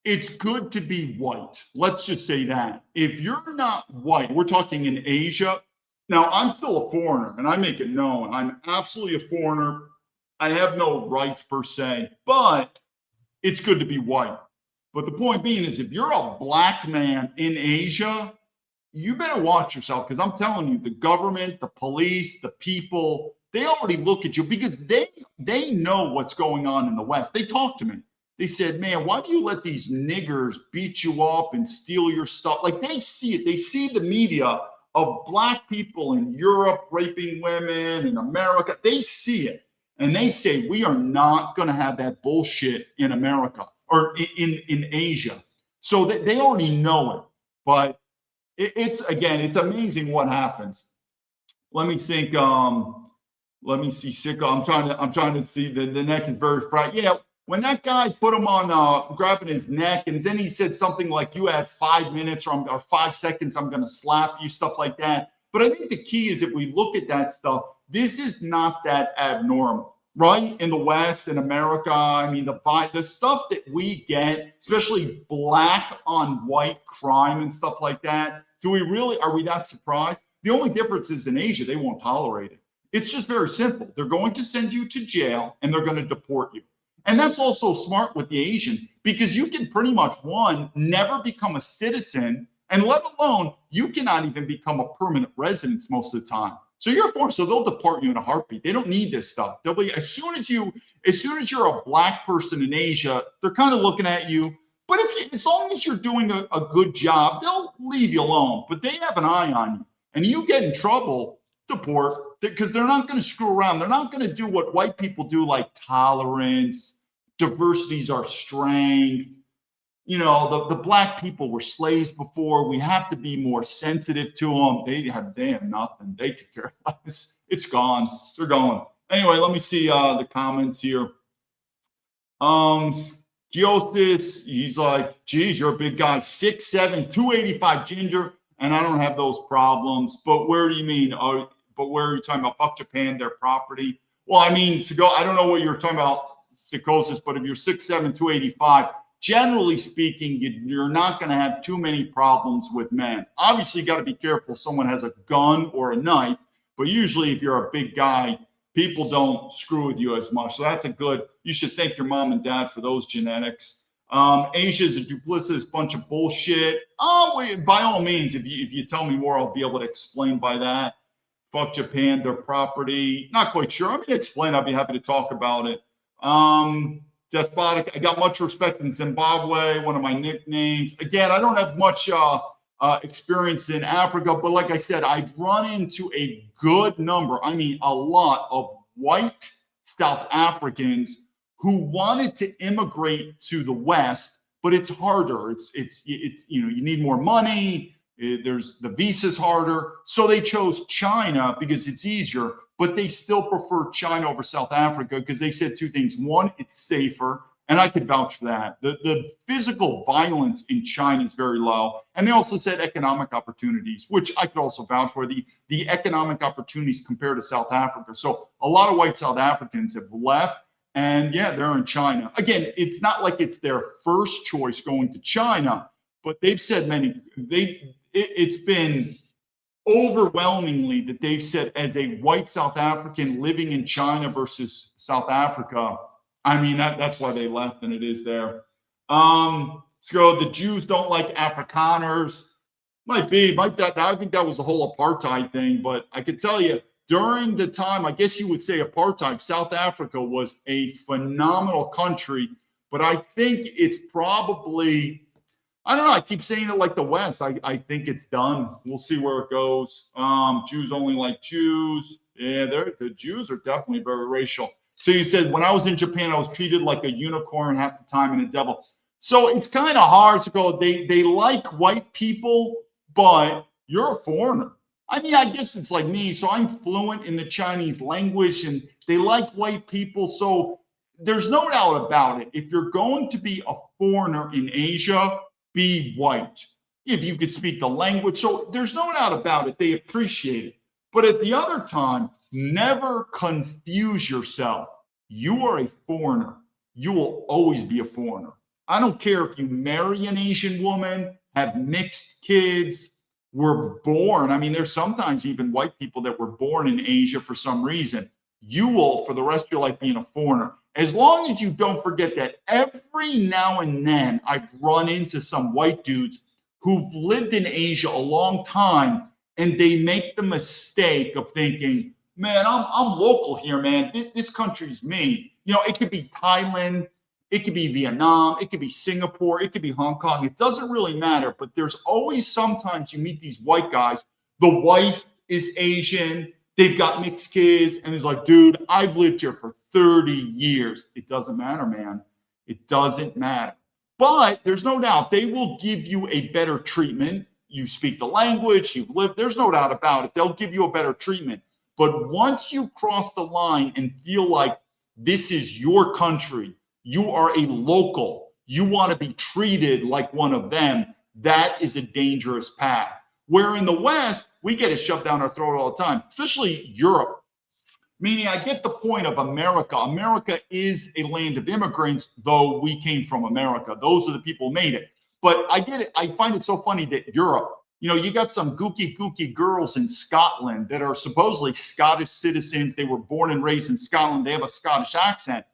it's good to be white. Let's just say that. If you're not white, we're talking in Asia. Now, I'm still a foreigner, and I make it known. I'm absolutely a foreigner. I have no rights per se, but it's good to be white. But the point being is if you're a black man in Asia, you better watch yourself, because I'm telling you, the government, the police, the people, they already look at you because they know what's going on in the West. They talk to me. They said, man, why do you let these niggers beat you up and steal your stuff? Like, they see it. They see the media of black people in Europe raping women, in America. They see it. And they say, we are not going to have that bullshit in America or in Asia. So they already know it. But it's amazing what happens. Let me think. Let me see. Sicko. I'm trying to see. The neck is very fried. Yeah. When that guy put him on, grabbing his neck, and then he said something like, "You have 5 minutes or 5 seconds. I'm going to slap you," stuff like that. But I think the key is if we look at that stuff, this is not that abnormal, right? In the West, in America, I mean, the stuff that we get, especially black on white crime and stuff like that. Are we that surprised? The only difference is in Asia, they won't tolerate it. It's just very simple. They're going to send you to jail and they're going to deport you. And that's also smart with the Asian because you can pretty much, one, never become a citizen, and let alone you cannot even become a permanent resident most of the time. So you're forced, so they'll deport you in a heartbeat. They don't need this stuff. They'll be as soon as you're a black person in Asia, they're kind of looking at you. But as long as you're doing a good job, they'll leave you alone. But they have an eye on you. And you get in trouble, deport, because they're not going to screw around. They're not going to do what white people do, like tolerance, diversity's our strength. You know, the black people were slaves before. We have to be more sensitive to them. They have nothing. They could care less. It's gone. They're going. Anyway, let me see the comments here. Giotis, he's like, geez, you're a big guy. 6'7", 285 ginger, and I don't have those problems. But where do you mean? But where are you talking about? Fuck Japan, their property. Well, I mean, I don't know what you're talking about, psychosis, but if you're 6'7", 285, generally speaking, you're not going to have too many problems with men. Obviously, you got to be careful if someone has a gun or a knife, but usually if you're a big guy, people don't screw with you as much. So that's you should thank your mom and dad for those genetics. Asia is a duplicitous bunch of bullshit. By all means, if you tell me more, I'll be able to explain by that. Fuck Japan, their property. Not quite sure. I'm going to explain. I'll be happy to talk about it. Despotic. I got much respect in Zimbabwe, one of my nicknames. Again, I don't have much experience in Africa, but like I said, I've run into a good number, I mean a lot, of white South Africans who wanted to immigrate to the West, but it's harder. It's you need more money. The visa's harder. So they chose China because it's easier, but they still prefer China over South Africa because they said two things. One, it's safer, and I could vouch for that. The physical violence in China is very low. And they also said economic opportunities, which I could also vouch for, the economic opportunities compared to South Africa. So a lot of white South Africans have left, and yeah, they're in China. Again, it's not like it's their first choice going to China, but they've said it's been overwhelmingly that they've said, as a white South African living in China versus South Africa, I mean, that's why they left, and it is there. So the Jews don't like Afrikaners. Might be. I think that was the whole apartheid thing, but I could tell you, during the time, I guess you would say apartheid, South Africa was a phenomenal country, but I think it's probably, I don't know. I keep saying it like the West. I think it's done. We'll see where it goes. Jews only like Jews. Yeah, the Jews are definitely very racial. So you said, when I was in Japan, I was treated like a unicorn half the time and a devil. So it's kind of hard to go. They like white people, but you're a foreigner. I mean, I guess it's like me. So I'm fluent in the Chinese language, and they like white people. So there's no doubt about it. If you're going to be a foreigner in Asia, be white, if you could speak the language. So there's no doubt about it. They appreciate it. But at the other time, never confuse yourself. You are a foreigner. You will always be a foreigner. I don't care if you marry an Asian woman, have mixed kids, were born. I mean, there's sometimes even white people that were born in Asia for some reason. You will, for the rest of your life, being a foreigner. As long as you don't forget that every now and then I've run into some white dudes who've lived in Asia a long time, and they make the mistake of thinking, man, I'm local here, man. This country's me. You know, it could be Thailand, it could be Vietnam, it could be Singapore, it could be Hong Kong. It doesn't really matter, but there's always sometimes you meet these white guys. The wife is Asian, they've got mixed kids, and it's like, dude, I've lived here for 30 years. It doesn't matter, man. It doesn't matter. But there's no doubt they will give you a better treatment. You speak the language, you've lived, there's no doubt about it. They'll give you a better treatment. But once you cross the line and feel like this is your country, you are a local, you want to be treated like one of them, that is a dangerous path. Where in the West, we get it shoved down our throat all the time, especially Europe. Meaning, I get the point of America. America is a land of immigrants, though we came from America. Those are the people who made it. But I get it. I find it so funny that Europe, you got some gooky girls in Scotland that are supposedly Scottish citizens. They were born and raised in Scotland. They have a Scottish accent.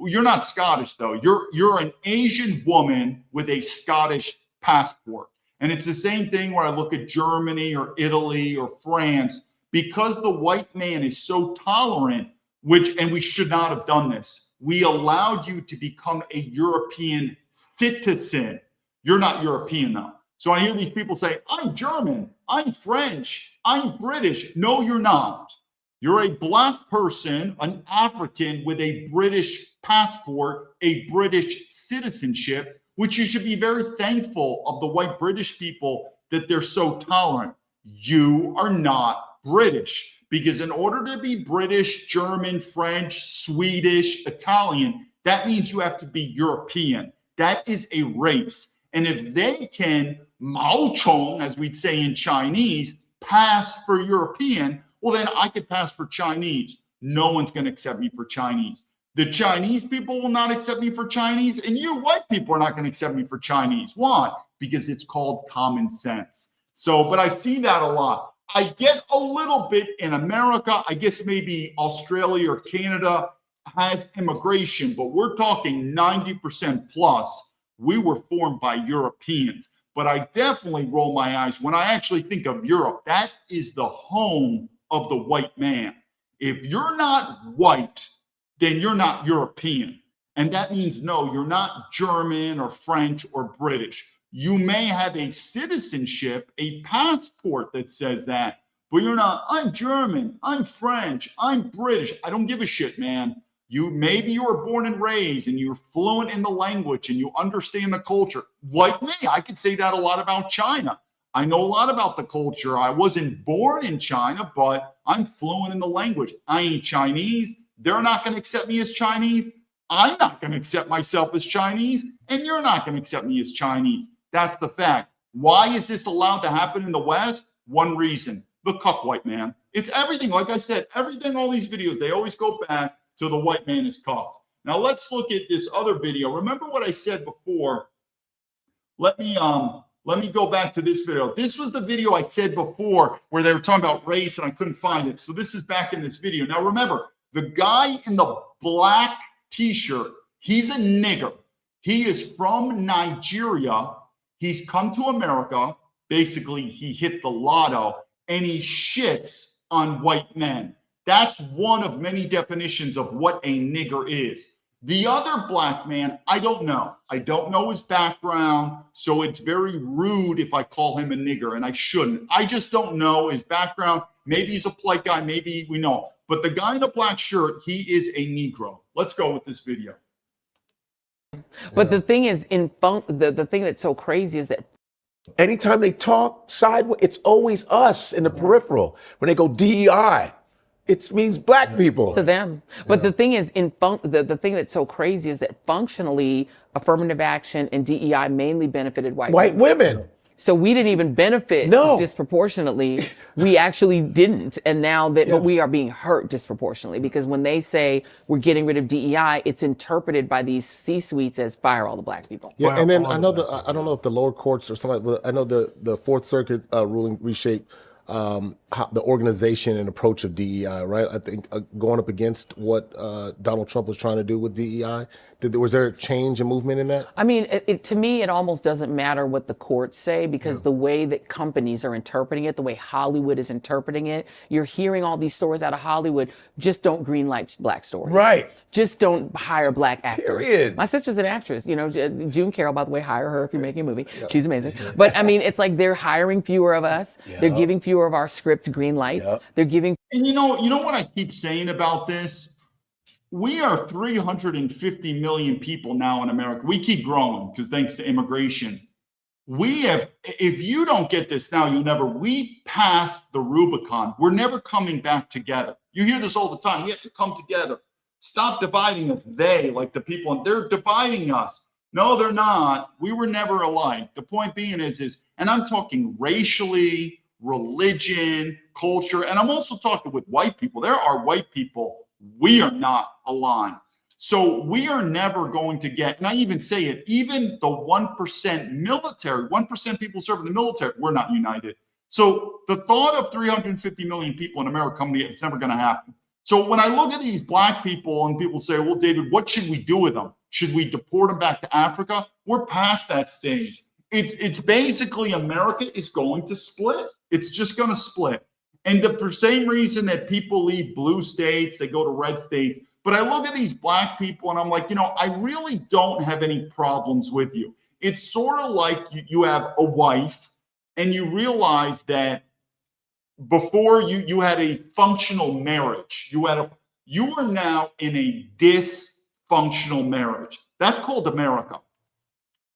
You're not Scottish, though. You're an Asian woman with a Scottish passport. And it's the same thing where I look at Germany or Italy or France. Because the white man is so tolerant, and we should not have done this, we allowed you to become a European citizen. You're not European though. So I hear these people say, I'm German, I'm French, I'm British. No, you're not. You're a black person, an African with a British passport, a British citizenship, which you should be very thankful of the white British people that they're so tolerant. You are not British, because in order to be British, German, French, Swedish, Italian, that means you have to be European. That is a race. And if they can Mao Chong, as we'd say in Chinese, pass for European, well, then I could pass for Chinese. No one's going to accept me for Chinese. The Chinese people will not accept me for Chinese, and you white people are not going to accept me for Chinese. Why? Because it's called common sense. So, but I see that a lot. I get a little bit in America. I guess maybe Australia or Canada has immigration, but we're talking 90% plus. We were formed by Europeans. But I definitely roll my eyes when I actually think of Europe. That is the home of the white man. If you're not white, then you're not European. And that means, no, you're not German or French or British. You may have a citizenship, a passport that says that, but you're not, I'm German, I'm French, I'm British. I don't give a shit, man. Maybe you were born and raised and you're fluent in the language and you understand the culture. Like me, I could say that a lot about China. I know a lot about the culture. I wasn't born in China, but I'm fluent in the language. I ain't Chinese. They're not going to accept me as Chinese. I'm not going to accept myself as Chinese, and you're not going to accept me as Chinese. That's the fact. Why is this allowed to happen in the West? One reason, the cuck white man. It's everything. Like I said, everything, all these videos, they always go back to the white man is cucked. Now let's look at this other video. Remember what I said before. Let me go back to this video. This was the video I said before where they were talking about race and I couldn't find it. So this is back in this video. Now remember, the guy in the black t-shirt, he's a nigger. He is from Nigeria. He's come to America. Basically, he hit the lotto and he shits on white men. That's one of many definitions of what a nigger is. The other black man, I don't know. I don't know his background, so it's very rude if I call him a nigger, and I shouldn't. I just don't know his background. Maybe he's a polite guy, maybe we know. But the guy in the black shirt, he is a Negro. Let's go with this video.
But the thing is, the thing that's so crazy is that
anytime they talk sideways, it's always us in the peripheral. When they go DEI, it means black people.
To them. But the thing is, the thing that's so crazy is that functionally, affirmative action and DEI mainly benefited white
women.
So we didn't even benefit disproportionately. We actually didn't. And now but we are being hurt disproportionately because when they say we're getting rid of DEI, it's interpreted by these C-suites as fire all the black people.
Yeah, and then I know I don't know if the lower courts or something, but I know the Fourth Circuit ruling reshaped the organization and approach of DEI, right? I think going up against what Donald Trump was trying to do with DEI, was there a change and movement in that?
I mean, to me, it almost doesn't matter what the courts say because the way that companies are interpreting it, the way Hollywood is interpreting it, you're hearing all these stories out of Hollywood, just don't greenlight black stories.
Right.
Just don't hire black actors.
Period.
My sister's an actress, June Carroll, by the way, hire her if you're making a movie. She's amazing. But I mean, it's like they're hiring fewer of us. They're giving fewer of our scripts green lights. They're giving.
And you know what I keep saying about this? We are 350 million people now in America. We keep growing because thanks to immigration. We have, if you don't get this now, you'll never, we passed the Rubicon. We're never coming back together. You hear this all the time. We have to come together. Stop dividing us. They, like the people, they're dividing us. No, they're not. We were never alike. The point being is, and I'm talking racially, religion, culture, and I'm also talking with white people. There are white people. We are not aligned. So we are never going to get, and I even say it, even the 1% military, 1% people serve in the military, we're not united. So the thought of 350 million people in America coming together, it's never going to happen. So when I look at these black people and people say, well, David, what should we do with them? Should we deport them back to Africa? We're past that stage. It's basically America is going to split. It's just going to split. And for the same reason that people leave blue states, they go to red states. But I look at these black people and I'm like, you know, I really don't have any problems with you. It's sort of like you have a wife and you realize that before you had a functional marriage. You are now in a dysfunctional marriage. That's called America.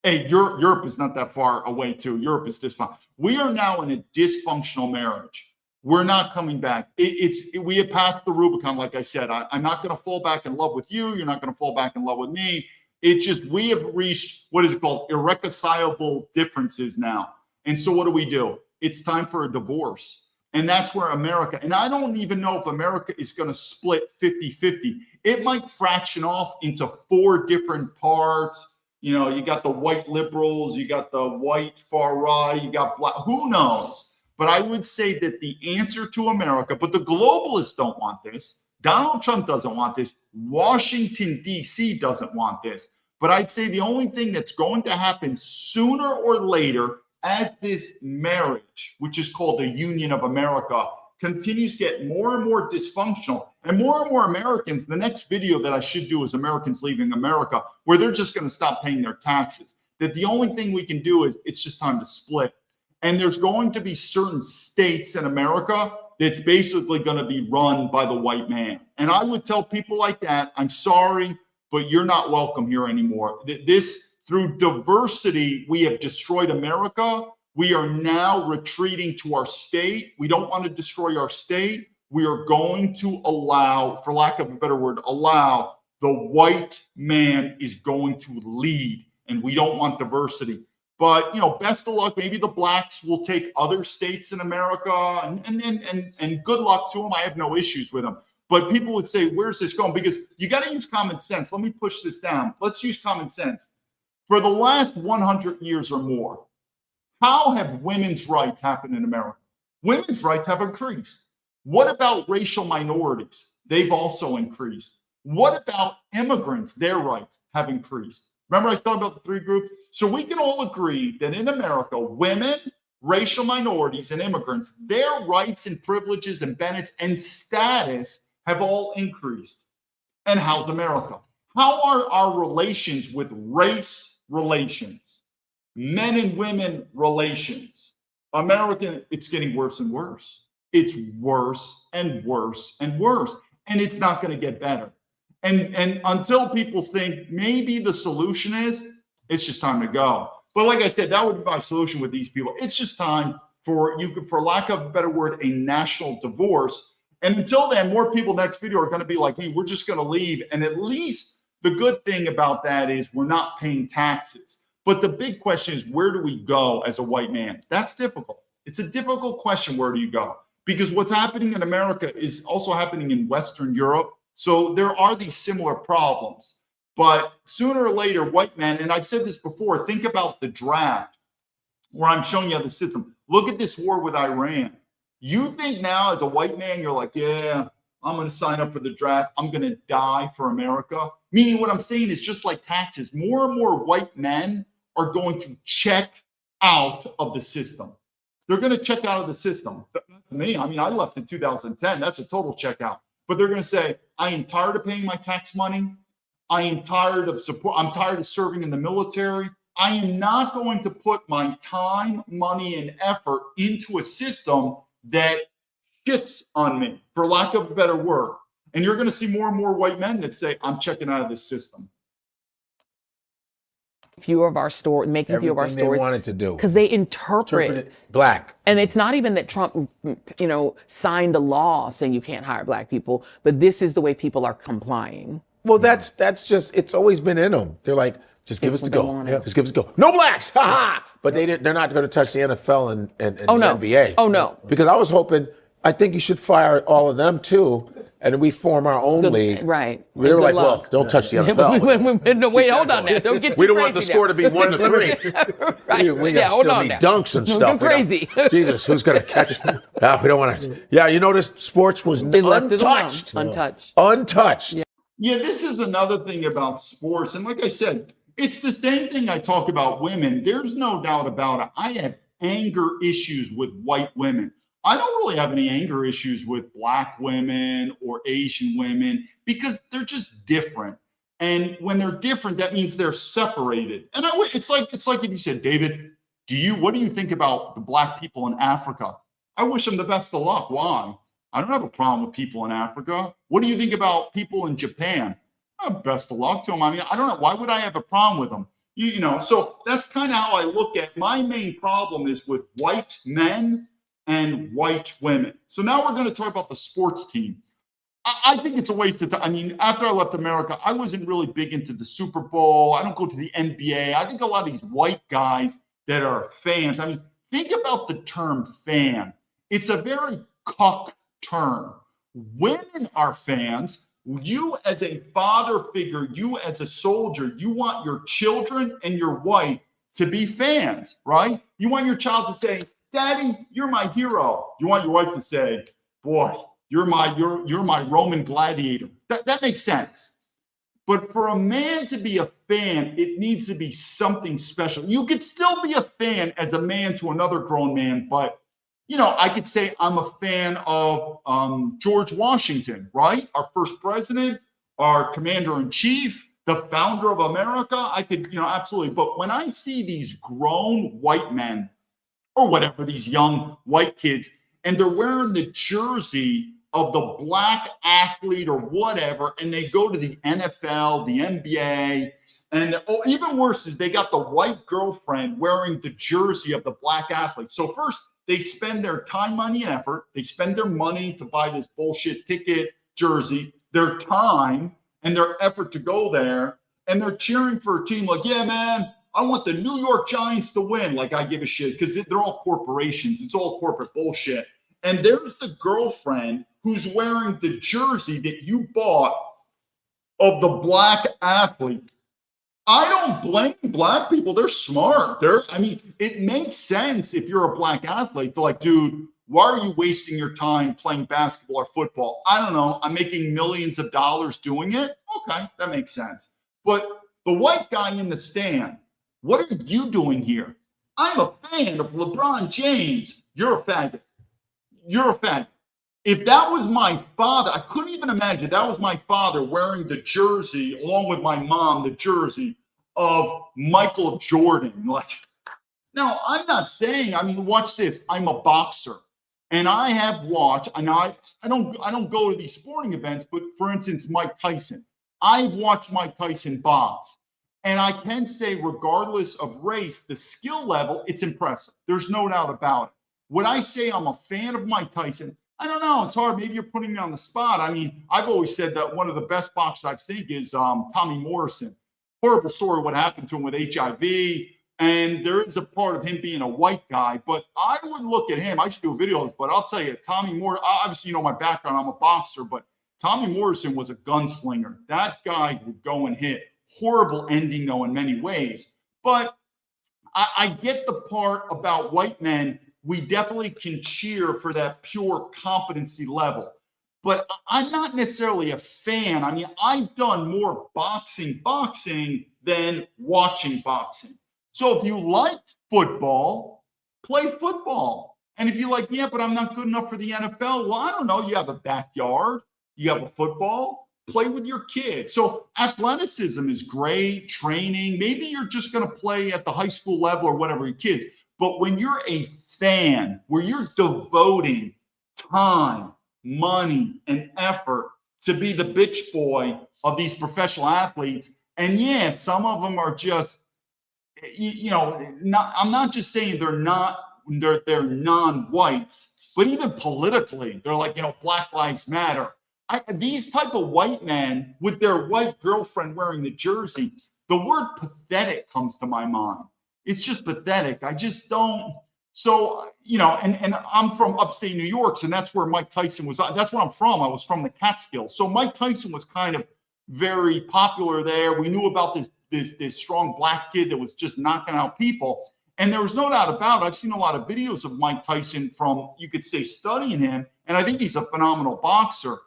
Hey, Europe is not that far away too. Europe is dysfunctional. We are now in a dysfunctional marriage. We're not coming back. We have passed the Rubicon, like I said. I'm not going to fall back in love with you. You're not going to fall back in love with me. It's just we have reached what is called irreconcilable differences now. And so what do? It's time for a divorce. And that's where America, and I don't even know if America is going to split 50-50. It might fraction off into 4 different parts. You know, you got the white liberals, you got the white far right, you got black, who knows? But I would say that the answer to America, but the globalists don't want this. Donald Trump doesn't want this. Washington, D.C. doesn't want this. But I'd say the only thing that's going to happen sooner or later as this marriage, which is called the Union of America, continues to get more and more dysfunctional and more Americans, the next video that I should do is Americans leaving America, where they're just going to stop paying their taxes. That the only thing we can do is it's just time to split. And there's going to be certain states in America that's basically going to be run by the white man. And I would tell people like that, I'm sorry, but you're not welcome here anymore. This, through diversity, we have destroyed America. We are now retreating to our state. We don't want to destroy our state. We are going to allow, for lack of a better word, allow the white man is going to lead. And we don't want diversity. But, you know, best of luck. Maybe the blacks will take other states in America and good luck to them. I have no issues with them. But people would say, where's this going? Because you got to use common sense. Let me push this down. Let's use common sense. For the last 100 years or more, how have women's rights happened in America? Women's rights have increased. What about racial minorities? They've also increased. What about immigrants? Their rights have increased. Remember I was talking about the 3 groups? So we can all agree that in America, women, racial minorities, and immigrants, their rights and privileges and benefits and status have all increased. And how's America? How are our relations with race relations, men and women relations? American, it's getting worse and worse. It's worse and worse and worse. And it's not going to get better. And until people think maybe the solution is, it's just time to go. But like I said, that would be my solution with these people. It's just time for lack of a better word, a national divorce. And until then, more people next video are going to be like, hey, we're just going to leave. And at least the good thing about that is we're not paying taxes. But the big question is, where do we go as a white man? That's difficult. It's a difficult question. Where do you go? Because what's happening in America is also happening in Western Europe. So there are these similar problems. But sooner or later, white men, and I've said this before, think about the draft where I'm showing you the system. Look at this war with Iran. You think now as a white man, you're like, yeah, I'm going to sign up for the draft. I'm going to die for America. Meaning what I'm saying is just like taxes, more and more white men are going to check out of the system. They're going to check out of the system. For me, I mean, I left in 2010. That's a total checkout. But they're going to say, I am tired of paying my tax money. I am tired of support. I'm tired of serving in the military. I am not going to put my time, money, and effort into a system that shits on me, for lack of a better word. And you're going to see more and more white men that say, I'm checking out of this system.
Few of our stories, making few of our
Everything they
stories,
wanted to do.
because they interpret
black.
And it's not even that Trump, signed a law saying you can't hire black people, but this is the way people are complying.
Well, that's just, it's always been in them. They're like, just give us the go. Just give us the go. No blacks, ha ha. But they're not going to touch the NFL and the NBA.
Oh no.
Because I think you should fire all of them too, and then we form our own league.
Right.
They were like, well, don't touch the NFL.
No, wait, hold on now. Don't get too
We don't
crazy
want the score to be 1-3.
Right.
We got still need dunks and
Don't
stuff.
go crazy.
Jesus, who's going to catch? No, we don't want to. Yeah, you notice sports was untouched. Untouched.
Yeah, this is another thing about sports. And like I said, it's the same thing I talk about women. There's no doubt about it. I have anger issues with white women. I don't really have any anger issues with black women or Asian women because they're just different. And when they're different, that means they're separated. And it's like if you said, David, what do you think about the black people in Africa? I wish them the best of luck. Why? I don't have a problem with people in Africa. What do you think about people in Japan? Best of luck to them. I mean, I don't know. Why would I have a problem with them? So that's kind of how I look at my main problem is with white men and white women. So now we're going to talk about the sports team. I think it's a waste of time. I mean, after I left America, I wasn't really big into the Super Bowl. I don't go to the NBA. I think a lot of these white guys that are fans, I mean, think about the term fan. It's a very cuck term. Women are fans. You as a father figure, you as a soldier, you want your children and your wife to be fans, right? You want your child to say, Daddy, you're my hero. You want your wife to say, boy, you're my Roman gladiator. That makes sense. But for a man to be a fan, it needs to be something special. You could still be a fan as a man to another grown man, but I could say I'm a fan of George Washington, right? Our first president, our commander-in-chief, the founder of America. I could, absolutely. But when I see these grown white men or whatever, these young white kids, and they're wearing the jersey of the black athlete or whatever, and they go to the NFL, the NBA, and even worse is they got the white girlfriend wearing the jersey of the black athlete. So first, they spend their time, money, and effort. They spend their money to buy this bullshit ticket, jersey, their time, and their effort to go there, and they're cheering for a team like, yeah, man, I want the New York Giants to win. Like, I give a shit because they're all corporations. It's all corporate bullshit. And there's the girlfriend who's wearing the jersey that you bought of the black athlete. I don't blame black people. They're smart. It makes sense if you're a black athlete. They're like, dude, why are you wasting your time playing basketball or football? I don't know. I'm making millions of dollars doing it. Okay, that makes sense. But the white guy in the stand, what are you doing here? I'm a fan of LeBron James. You're a faggot. You're a faggot. If that was my father, I couldn't even imagine that was my father wearing the jersey, along with my mom, the jersey of Michael Jordan. Like, now I'm not saying, watch this. I'm a boxer. And I have watched, and I don't go to these sporting events, but for instance, Mike Tyson. I've watched Mike Tyson box. And I can say, regardless of race, the skill level, it's impressive. There's no doubt about it. Would I say I'm a fan of Mike Tyson? I don't know. It's hard. Maybe you're putting me on the spot. I've always said that one of the best boxers I've seen is Tommy Morrison. Horrible story what happened to him with HIV. And there is a part of him being a white guy. But I would look at him. I should do a video of this, but I'll tell you, Tommy Morrison, obviously, my background. I'm a boxer. But Tommy Morrison was a gunslinger. That guy would go and hit. Horrible ending, though, in many ways. But I get the part about white men. We definitely can cheer for that pure competency level. But I'm not necessarily a fan. I've done more boxing than watching boxing. So if you like football, play football. And if you're like, yeah, but I'm not good enough for the NFL, well, I don't know. You have a backyard. You have a football. Play with your kids. So athleticism is great, training. Maybe you're just going to play at the high school level or whatever, your kids. But when you're a fan, where you're devoting time, money, and effort to be the bitch boy of these professional athletes. And yeah, some of them are just, I'm not just saying they're non-whites, but even politically, they're like, Black Lives Matter. These type of white men with their white girlfriend wearing the jersey, the word pathetic comes to my mind. It's just pathetic. I just don't. So, and I'm from upstate New York, so that's where Mike Tyson was. That's where I'm from. I was from the Catskills. So Mike Tyson was kind of very popular there. We knew about this strong black kid that was just knocking out people. And there was no doubt about it. I've seen a lot of videos of Mike Tyson from, you could say, studying him. And I think he's a phenomenal boxer.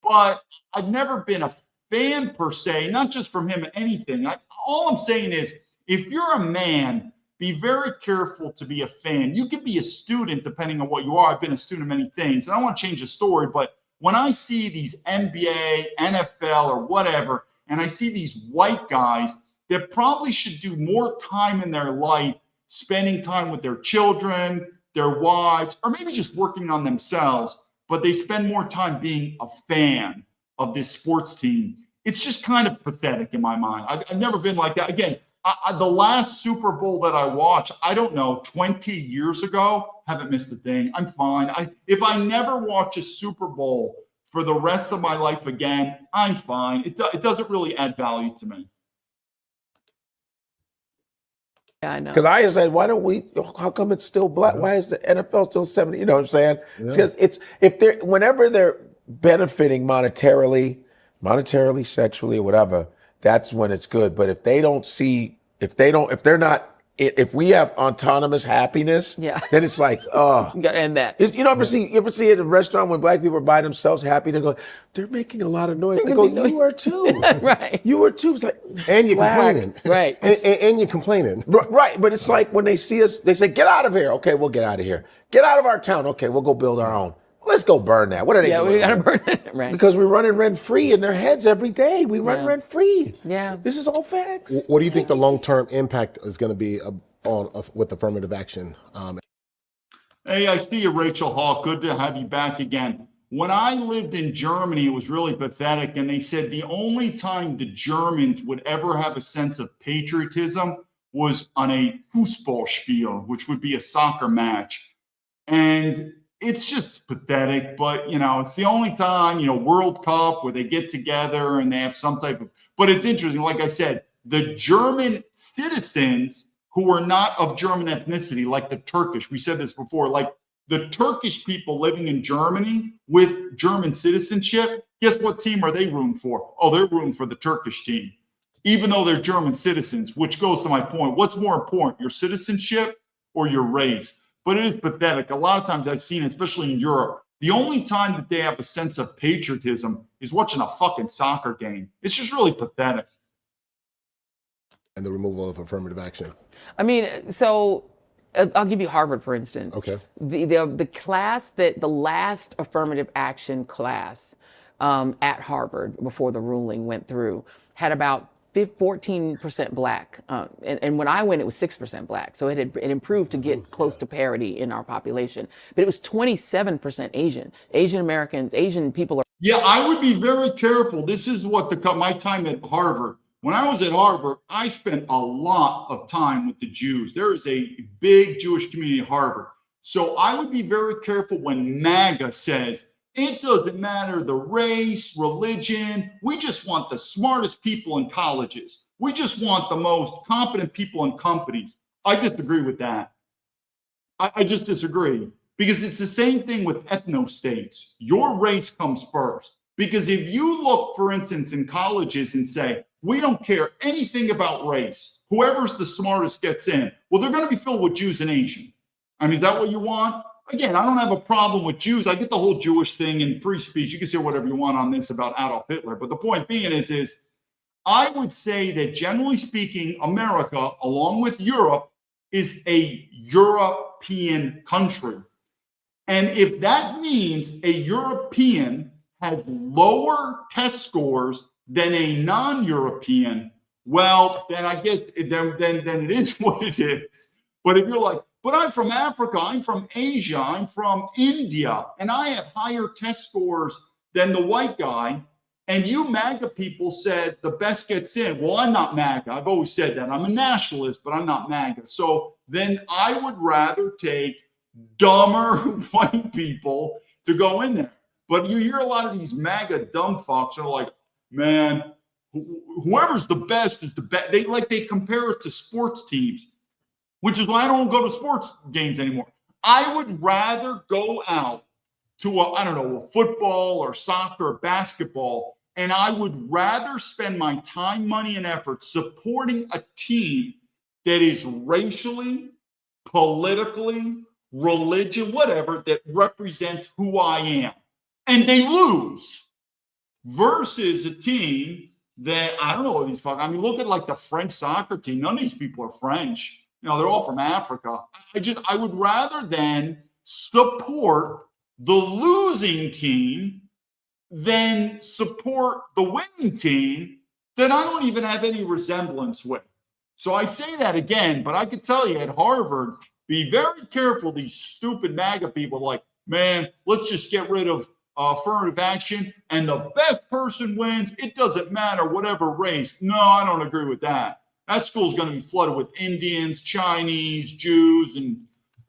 But I've never been a fan per se, not just from him, anything. All I'm saying is, if you're a man, be very careful to be a fan. You could be a student depending on what you are. I've been a student of many things. And I want to change the story, but when I see these NBA, NFL, or whatever, and I see these white guys that probably should do more time in their life spending time with their children, their wives, or maybe just working on themselves, but they spend more time being a fan of this sports team. It's just kind of pathetic in my mind. I've never been like that. Again, the last Super Bowl that I watched, I don't know, 20 years ago, haven't missed a thing. I'm fine. If I never watch a Super Bowl for the rest of my life again, I'm fine. It doesn't really add value to me.
Yeah, I know.
Because I said, why don't we? How come it's still black? Why is the NFL still 70? You know what I'm saying? Because whenever they're benefiting monetarily, sexually, or whatever, that's when it's good. But if we have autonomous happiness, then it's like, oh,
you gotta end that.
You ever see it in a restaurant when black people are by themselves happy? They go, they're making a lot of noise. They go, you are too.
Right.
You were too. It's like,
and you're complaining.
Right.
And you're complaining.
Right. But it's like when they see us, they say, get out of here. Okay, we'll get out of here. Get out of our town. Okay, we'll go build our own. Let's go burn that. What are they doing?
We gotta burn it. Right.
Because we're running rent free in their heads every day. We run rent free.
Yeah.
This is all facts.
What do you think the long-term impact is going to be with affirmative action?
Hey, I see you, Rachel Hawk. Good to have you back again. When I lived in Germany, it was really pathetic. And they said the only time the Germans would ever have a sense of patriotism was on a Fußballspiel, which would be a soccer match. And it's just pathetic, but, it's the only time, World Cup where they get together and they have some type of, but it's interesting. Like I said, the German citizens who are not of German ethnicity, like the Turkish, we said this before, like the Turkish people living in Germany with German citizenship, guess what team are they rooting for? Oh, they're rooting for the Turkish team, even though they're German citizens, which goes to my point. What's more important, your citizenship or your race? But it is pathetic. A lot of times I've seen, especially in Europe, the only time that they have a sense of patriotism is watching a fucking soccer game. It's just really pathetic.
And the removal of affirmative action.
I mean, so I'll give you Harvard, for instance.
Okay.
The class the last affirmative action class at Harvard before the ruling went through had about 14% black, and when I went, it was 6% black. So it improved to get close to parity in our population. But it was 27% Asian. Asian Americans, Asian people are.
Yeah, I would be very careful. This is what my time at Harvard. When I was at Harvard, I spent a lot of time with the Jews. There is a big Jewish community at Harvard. So I would be very careful when MAGA says, it doesn't matter the race, religion. We just want the smartest people in colleges. We just want the most competent people in companies. I disagree with that. I just disagree, because it's the same thing with ethno-states. Your race comes first. Because if you look, for instance, in colleges and say, we don't care anything about race, whoever's the smartest gets in, well, they're going to be filled with Jews and Asian. I mean, is that what you want? Again, I don't have a problem with Jews. I get the whole Jewish thing and free speech. You can say whatever you want on this about Adolf Hitler. But the point being is I would say that generally speaking, America, along with Europe, is a European country. And if that means a European has lower test scores than a non-European, well, then I guess then it is what it is. But if you're like, but I'm from Africa, I'm from Asia, I'm from India, and I have higher test scores than the white guy, And you MAGA people said the best gets in. Well, I'm not MAGA. I've always said that. I'm a nationalist, but I'm not MAGA. So then I would rather take dumber white people to go in there. But you hear a lot of these MAGA dumb fucks are like, man, whoever's the best is the best. They compare it to sports teams, which is why I don't go to sports games anymore. I would rather go out to a football or soccer or basketball, and I would rather spend my time, money, and effort supporting a team that is racially, politically, religion, whatever, that represents who I am. And they lose versus a team that, I don't know what these fuck. I mean, look at like the French soccer team. None of these people are French. They're all from Africa. I would rather than support the losing team than support the winning team that I don't even have any resemblance with. So I say that again, but I could tell you at Harvard, be very careful. These stupid MAGA people like, man, let's just get rid of affirmative action and the best person wins. It doesn't matter whatever race. No, I don't agree with that. That school's going to be flooded with Indians, Chinese, Jews, and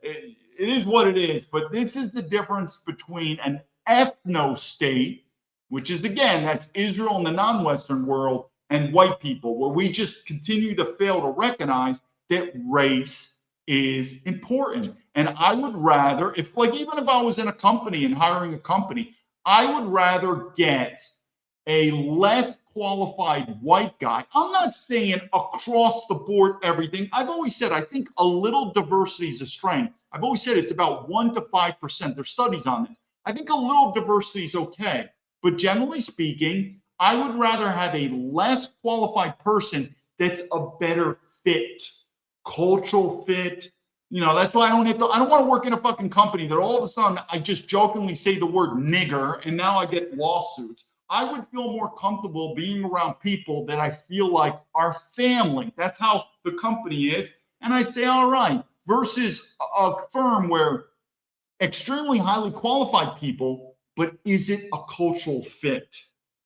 it is what it is. But this is the difference between an ethno-state, which is, again, that's Israel and the non-Western world, and white people, where we just continue to fail to recognize that race is important. And I would rather, even if I was in a company and hiring a company, I would rather get a less qualified white guy. I'm not saying across the board everything. I've always said I think a little diversity is a strength. I've always said it's about 1 to 5%. There's studies on this. I think a little diversity is okay. But generally speaking, I would rather have a less qualified person that's a better fit, cultural fit. That's why I don't want to work in a fucking company that all of a sudden I just jokingly say the word nigger and now I get lawsuits. I would feel more comfortable being around people that I feel like are family. That's how the company is. And I'd say, all right, versus a firm where extremely highly qualified people, but is it a cultural fit?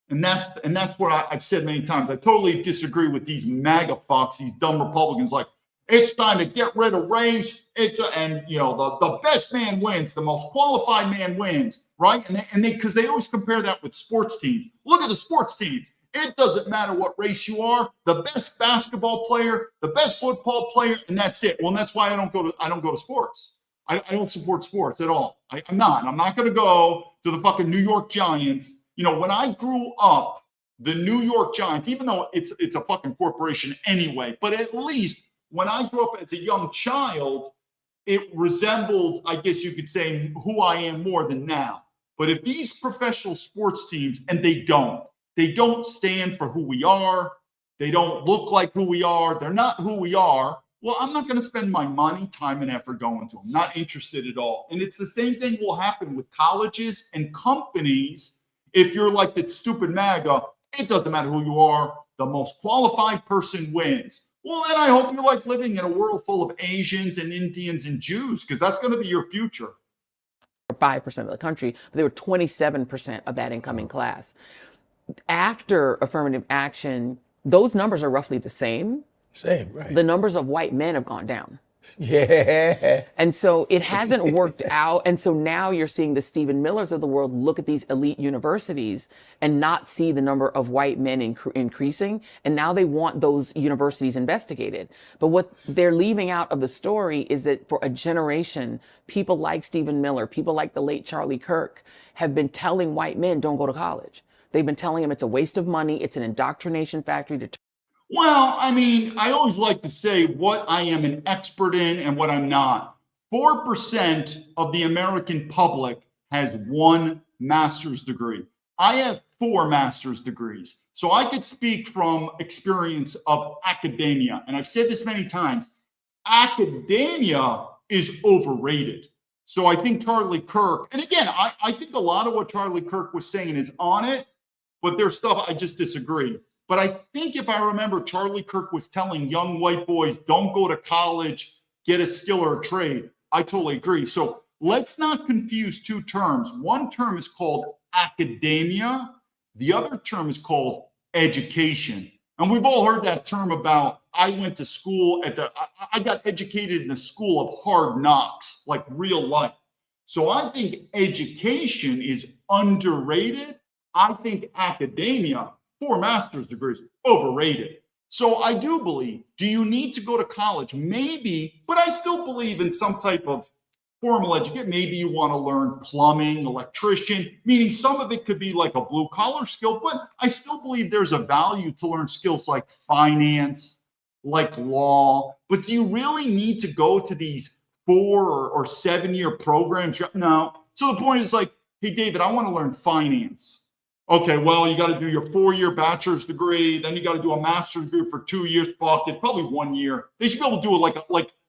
And that's what I've said many times. I totally disagree with these MAGA fucks, these dumb Republicans. Like, it's time to get rid of race. The best man wins, the most qualified man wins, right? And because they always compare that with sports teams. Look at the sports teams. It doesn't matter what race you are. The best basketball player, the best football player, and that's it. Well, and that's why I don't go to sports. I don't support sports at all. I'm not going to go to the fucking New York Giants. When I grew up, the New York Giants, even though it's a fucking corporation anyway, but at least when I grew up as a young child, it resembled, I guess you could say, who I am more than now. But if these professional sports teams, and they don't stand for who we are, they don't look like who we are, they're not who we are, well, I'm not going to spend my money, time, and effort going to them. Not interested at all. And it's the same thing will happen with colleges and companies. If you're like the stupid MAGA, it doesn't matter who you are. The most qualified person wins. Well, then I hope you like living in a world full of Asians and Indians and Jews, because that's going to be your future.
5% of the country, but they were 27% of that incoming class. After affirmative action, those numbers are roughly the same.
Same, right.
The numbers of white men have gone down.
Yeah.
And so it hasn't worked out. And so now you're seeing the Stephen Millers of the world look at these elite universities and not see the number of white men increasing. And now they want those universities investigated. But what they're leaving out of the story is that for a generation, people like Stephen Miller, people like the late Charlie Kirk, have been telling white men, don't go to college. They've been telling them it's a waste of money. It's an indoctrination factory to
Well, I mean, I always like to say what I am an expert in and what I'm not. 4% of the American public has 1 master's degree. I have 4 master's degrees. So I could speak from experience of academia. And I've said this many times, academia is overrated. So I think Charlie Kirk, and again, I think a lot of what Charlie Kirk was saying is on it, but there's stuff I just disagree. But I think if I remember, Charlie Kirk was telling young white boys, don't go to college, get a skill or a trade. I totally agree. So let's not confuse 2 terms. One term is called academia, The other term is called education. And we've all heard that term about, I went to school I got educated in the school of hard knocks, like real life. So I think education is underrated. I think academia, 4 master's degrees, overrated. So I do believe, do you need to go to college? Maybe, but I still believe in some type of formal education. Maybe you want to learn plumbing, electrician, meaning some of it could be like a blue collar skill, but I still believe there's a value to learn skills like finance, like law. But do you really need to go to these 4 or 7 year programs? No. So the point is like, hey, David, I want to learn finance. Okay, well, you got to do your 4-year bachelor's degree, then you got to do a master's degree for 2 years. Fuck it, probably 1 year. They should be able to do it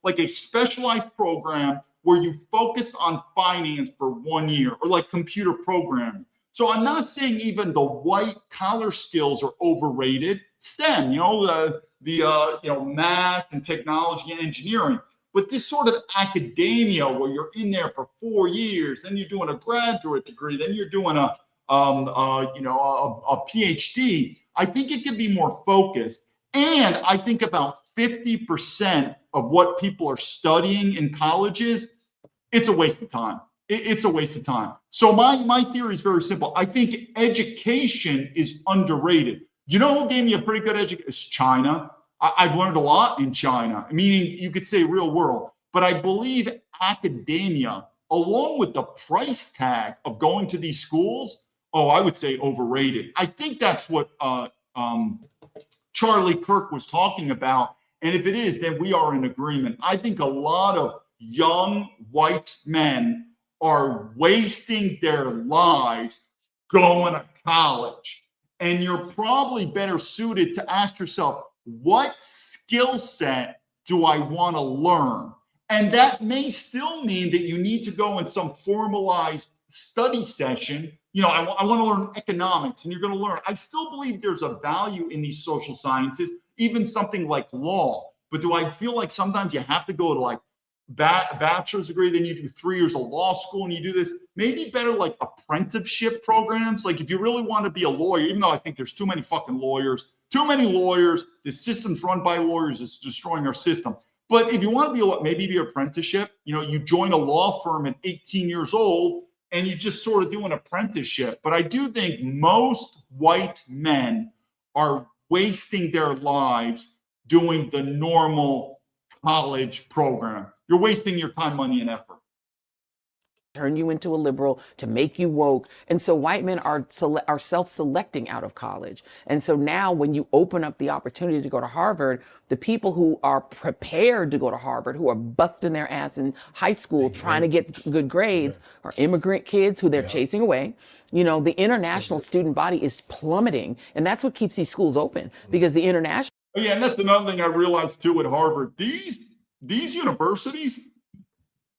like a specialized program where you focus on finance for 1 year, or like computer programming. So I'm not saying even the white collar skills are overrated. STEM, the math and technology and engineering. But this sort of academia where you're in there for 4 years, then you're doing a graduate degree, then you're doing a PhD, I think it can be more focused. And I think about 50% of what people are studying in colleges, it's a waste of time. It's a waste of time. So my theory is very simple. I think education is underrated. You know who gave me a pretty good education? It's China. I've learned a lot in China, meaning you could say real world. But I believe academia, along with the price tag of going to these schools, I would say overrated. I think that's what Charlie Kirk was talking about. And if it is, then we are in agreement. I think a lot of young white men are wasting their lives going to college. And you're probably better suited to ask yourself, what skill set do I want to learn? And that may still mean that you need to go in some formalized study session. I want to learn economics, and you're going to learn. I still believe there's a value in these social sciences, even something like law. But do I feel like sometimes you have to go to like bachelor's degree, then you do 3 years of law school and you do this? Maybe better like apprenticeship programs. Like if you really want to be a lawyer, even though I think there's too many fucking lawyers, the system's run by lawyers, is destroying our system. But if you want to be maybe be apprenticeship, you join a law firm at 18 years old and you just sort of do an apprenticeship. But I do think most white men are wasting their lives doing the normal college program. You're wasting your time, money, and effort.
Turn you into a liberal, to make you woke. And so white men are self-selecting out of college. And so now when you open up the opportunity to go to Harvard, the people who are prepared to go to Harvard, who are busting their ass in high school trying to get good grades, are immigrant kids who they're chasing away. The international student body is plummeting. And that's what keeps these schools open, because the international.
Yeah, and that's another thing I realized too at Harvard. These universities,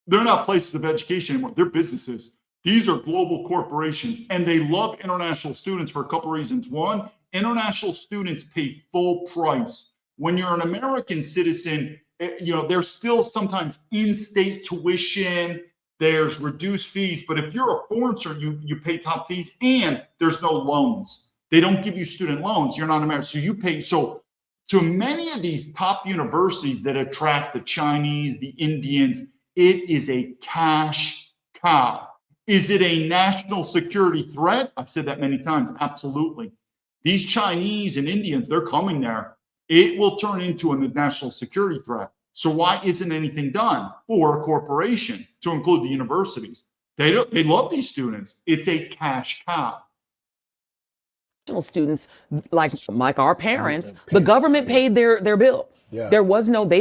they're not places of education anymore. They're businesses. These are global corporations, and they love international students for a couple reasons. One, international students pay full price. When you're an American citizen, there's still sometimes in-state tuition, there's reduced fees, but if you're a foreign student, you pay top fees, and there's no loans. They don't give you student loans. You're not American, so you pay. So to many of these top universities that attract the Chinese, the Indians, it is a cash cow. Is it a national security threat? I've said that many times. Absolutely. These Chinese and Indians, they're coming there. It will turn into a national security threat. So why isn't anything done? Or a corporation, to include the universities. They love these students. It's a cash cow.
Students like our parents, the government paid their bill. Yeah. They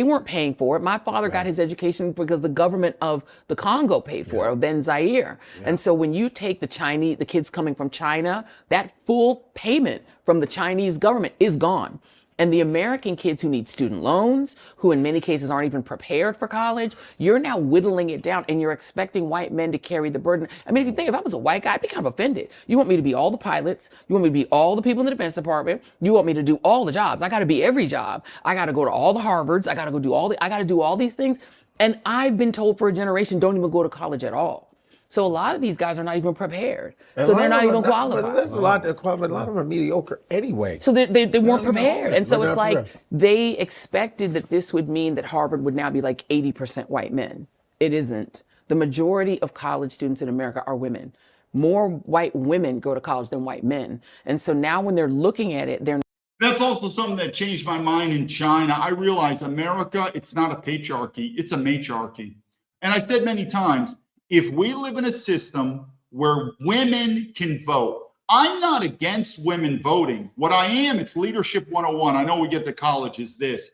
weren't paying for it. My father got his education because the government of the Congo paid for it, then Zaire. Yeah. And so when you take the kids coming from China, that full payment from the Chinese government is gone. And the American kids who need student loans, who in many cases aren't even prepared for college, you're now whittling it down and you're expecting white men to carry the burden. I mean, if I was a white guy, I'd be kind of offended. You want me to be all the pilots. You want me to be all the people in the Defense Department. You want me to do all the jobs. I got to be every job. I got to go to all the Harvards. I got to do all these things. And I've been told for a generation, don't even go to college at all. So a lot of these guys are not even prepared.
And
So they're not even
but
qualified.
there's a lot that qualified. A lot of them are mediocre anyway.
So they weren't prepared. And so
They're
it's
not
like
prepared.
they expected that this would mean that Harvard would now be like 80% white men. It isn't. The majority of college students in America are women. More white women go to college than white men. And so now when they're looking at it, they're
That's also something that changed my mind in China. I realized America, it's not a patriarchy, it's a matriarchy. And I said many times, if we live in a system where women can vote, I'm not against women voting. What I am, it's leadership 101. I know we get to college, is this.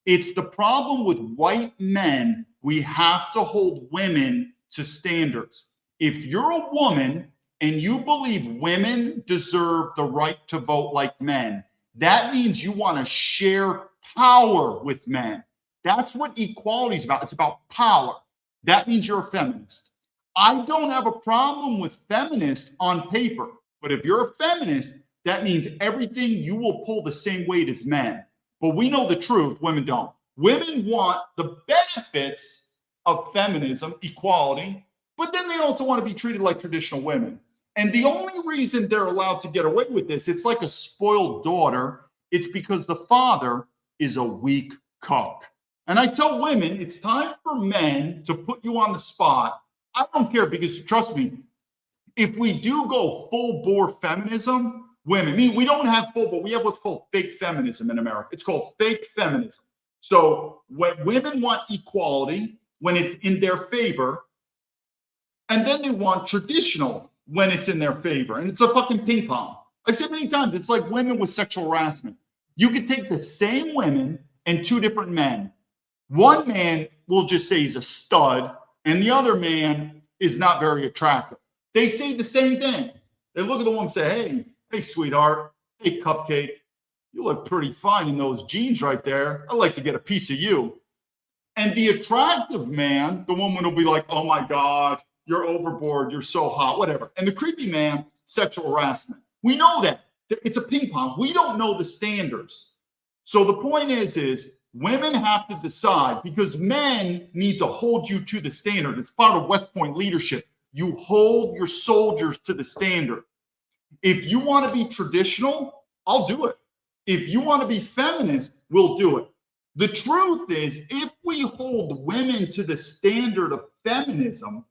It's the problem with white men. We have to hold women to standards. If you're a woman and you believe women deserve the right to vote like men, that means you want to share power with men. That's what equality is about. It's about power. That means you're a feminist. I don't have a problem with feminist on paper, but if you're a feminist, that means everything you will pull the same weight as men. But we know the truth, women don't. Women want the benefits of feminism, equality, but then they also want to be treated like traditional women. And the only reason they're allowed to get away with this, it's like a spoiled daughter. It's because the father is a weak cock. And I tell women, it's time for men to put you on the spot. I don't care, because trust me, if we do go full bore feminism, women, I mean, we don't have full, but we have what's called fake feminism in America. It's called fake feminism. So when women want equality, when it's in their favor, and then they want traditional when it's in their favor. And it's a fucking ping pong. I've said many times, it's like women with sexual harassment. You could take the same women and two different men. One man will just say he's a stud, and the other man is not very attractive. They say the same thing. They look at the woman and say, hey, sweetheart, hey, cupcake, you look pretty fine in those jeans right there. I'd like to get a piece of you. And the attractive man, the woman will be like, oh my God, you're overboard, you're so hot, whatever. And the creepy man, sexual harassment. We know that. It's a ping pong. We don't know the standards. So the point is women have to decide, because men need to hold you to the standard. It's part of West Point leadership. You hold your soldiers to the standard. If you want to be traditional, I'll do it. If you want to be feminist, we'll do it. The truth is, if we hold women to the standard of feminism,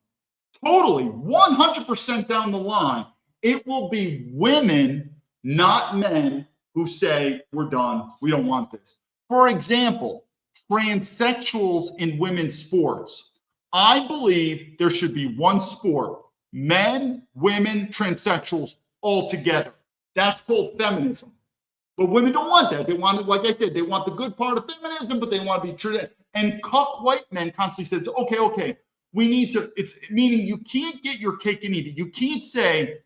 totally, 100% down the line, it will be women, not men, who say, we're done, we don't want this. For example, transsexuals in women's sports. I believe there should be one sport, men, women, transsexuals, all together. That's called feminism. But women don't want that. They want it, like I said, they want the good part of feminism, but they want to be true. And cuck white men constantly says, okay, we need to, it's meaning you can't get your cake and eat it. You can't say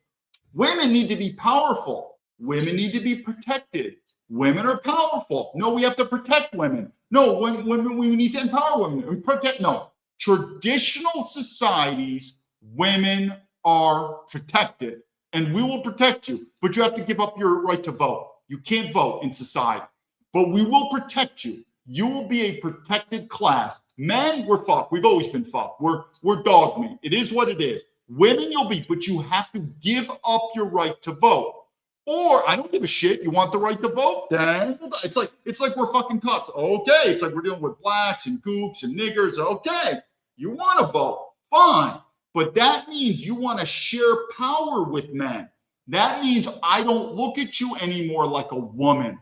women need to be powerful. Women need to be protected. Women are powerful. No, we have to protect women. No, women, we need to empower women. We protect, no. Traditional societies, women are protected, and we will protect you, but you have to give up your right to vote. You can't vote in society, but we will protect you. You will be a protected class. Men, we're fucked. We've always been fucked. We're dog meat. It is what it is. Women, you'll be, but you have to give up your right to vote. Or I don't give a shit. You want the right to vote? Then it's like we're fucking cucks. Okay, it's like we're dealing with blacks and gooks and niggers. Okay, you want to vote, fine, but that means you want to share power with men. That means I don't look at you anymore like a woman.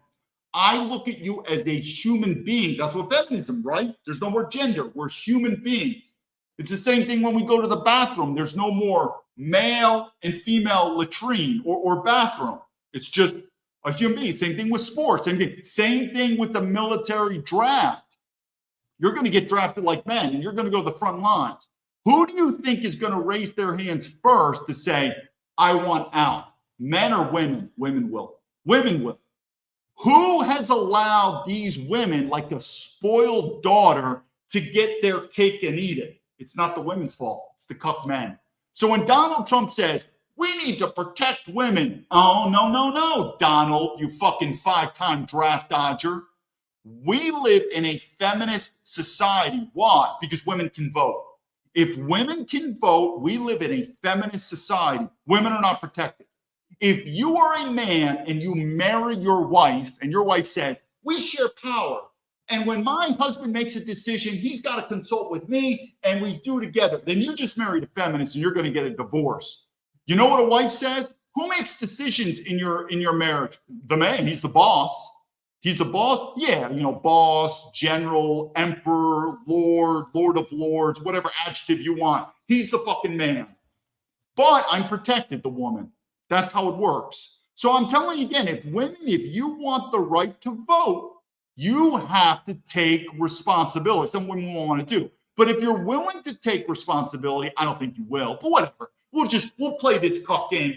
I look at you as a human being. That's what feminism, right? There's no more gender. We're human beings. It's the same thing when we go to the bathroom. There's no more male and female latrine or bathroom. It's just a human being. Same thing with sports. Same thing with the military draft. You're going to get drafted like men, and you're going to go to the front lines. Who do you think is going to raise their hands first to say, I want out? Men or women? Women will. Women will. Who has allowed these women, like a spoiled daughter, to get their cake and eat it? It's not the women's fault. It's the cuck men. So when Donald Trump says, we need to protect women. Oh, no, Donald, you fucking 5-time draft dodger. We live in a feminist society. Why? Because women can vote. If women can vote, we live in a feminist society. Women are not protected. If you are a man and you marry your wife and your wife says, we share power, and when my husband makes a decision, he's got to consult with me and we do together, then you just married a feminist and you're going to get a divorce. You know what a wife says? Who makes decisions in your marriage? The man. He's the boss. He's the boss. Yeah, boss, general, emperor, lord, lord of lords, whatever adjective you want. He's the fucking man. But I'm protected, the woman. That's how it works. So I'm telling you again, if you want the right to vote, you have to take responsibility. Some women won't want to do. But if you're willing to take responsibility, I don't think you will. But whatever. We'll play this cuck game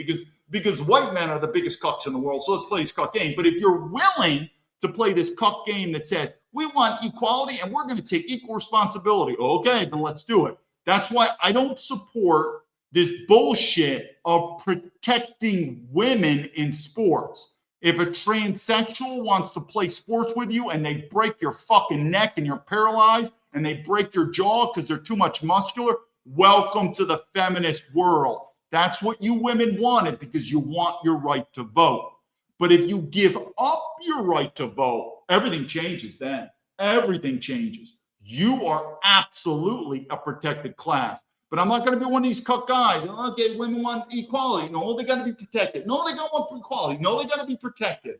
because white men are the biggest cucks in the world. So let's play this cuck game. But if you're willing to play this cuck game that says, we want equality and we're going to take equal responsibility. Okay, then let's do it. That's why I don't support this bullshit of protecting women in sports. If a transsexual wants to play sports with you and they break your fucking neck and you're paralyzed and they break your jaw because they're too much muscular, welcome to the feminist world. That's what you women wanted because you want your right to vote. But if you give up your right to vote, everything changes then. Everything changes. You are absolutely a protected class. But I'm not going to be one of these cuck guys. Okay, women want equality. No, they got to be protected. No, they don't want equality. No, they got to be protected.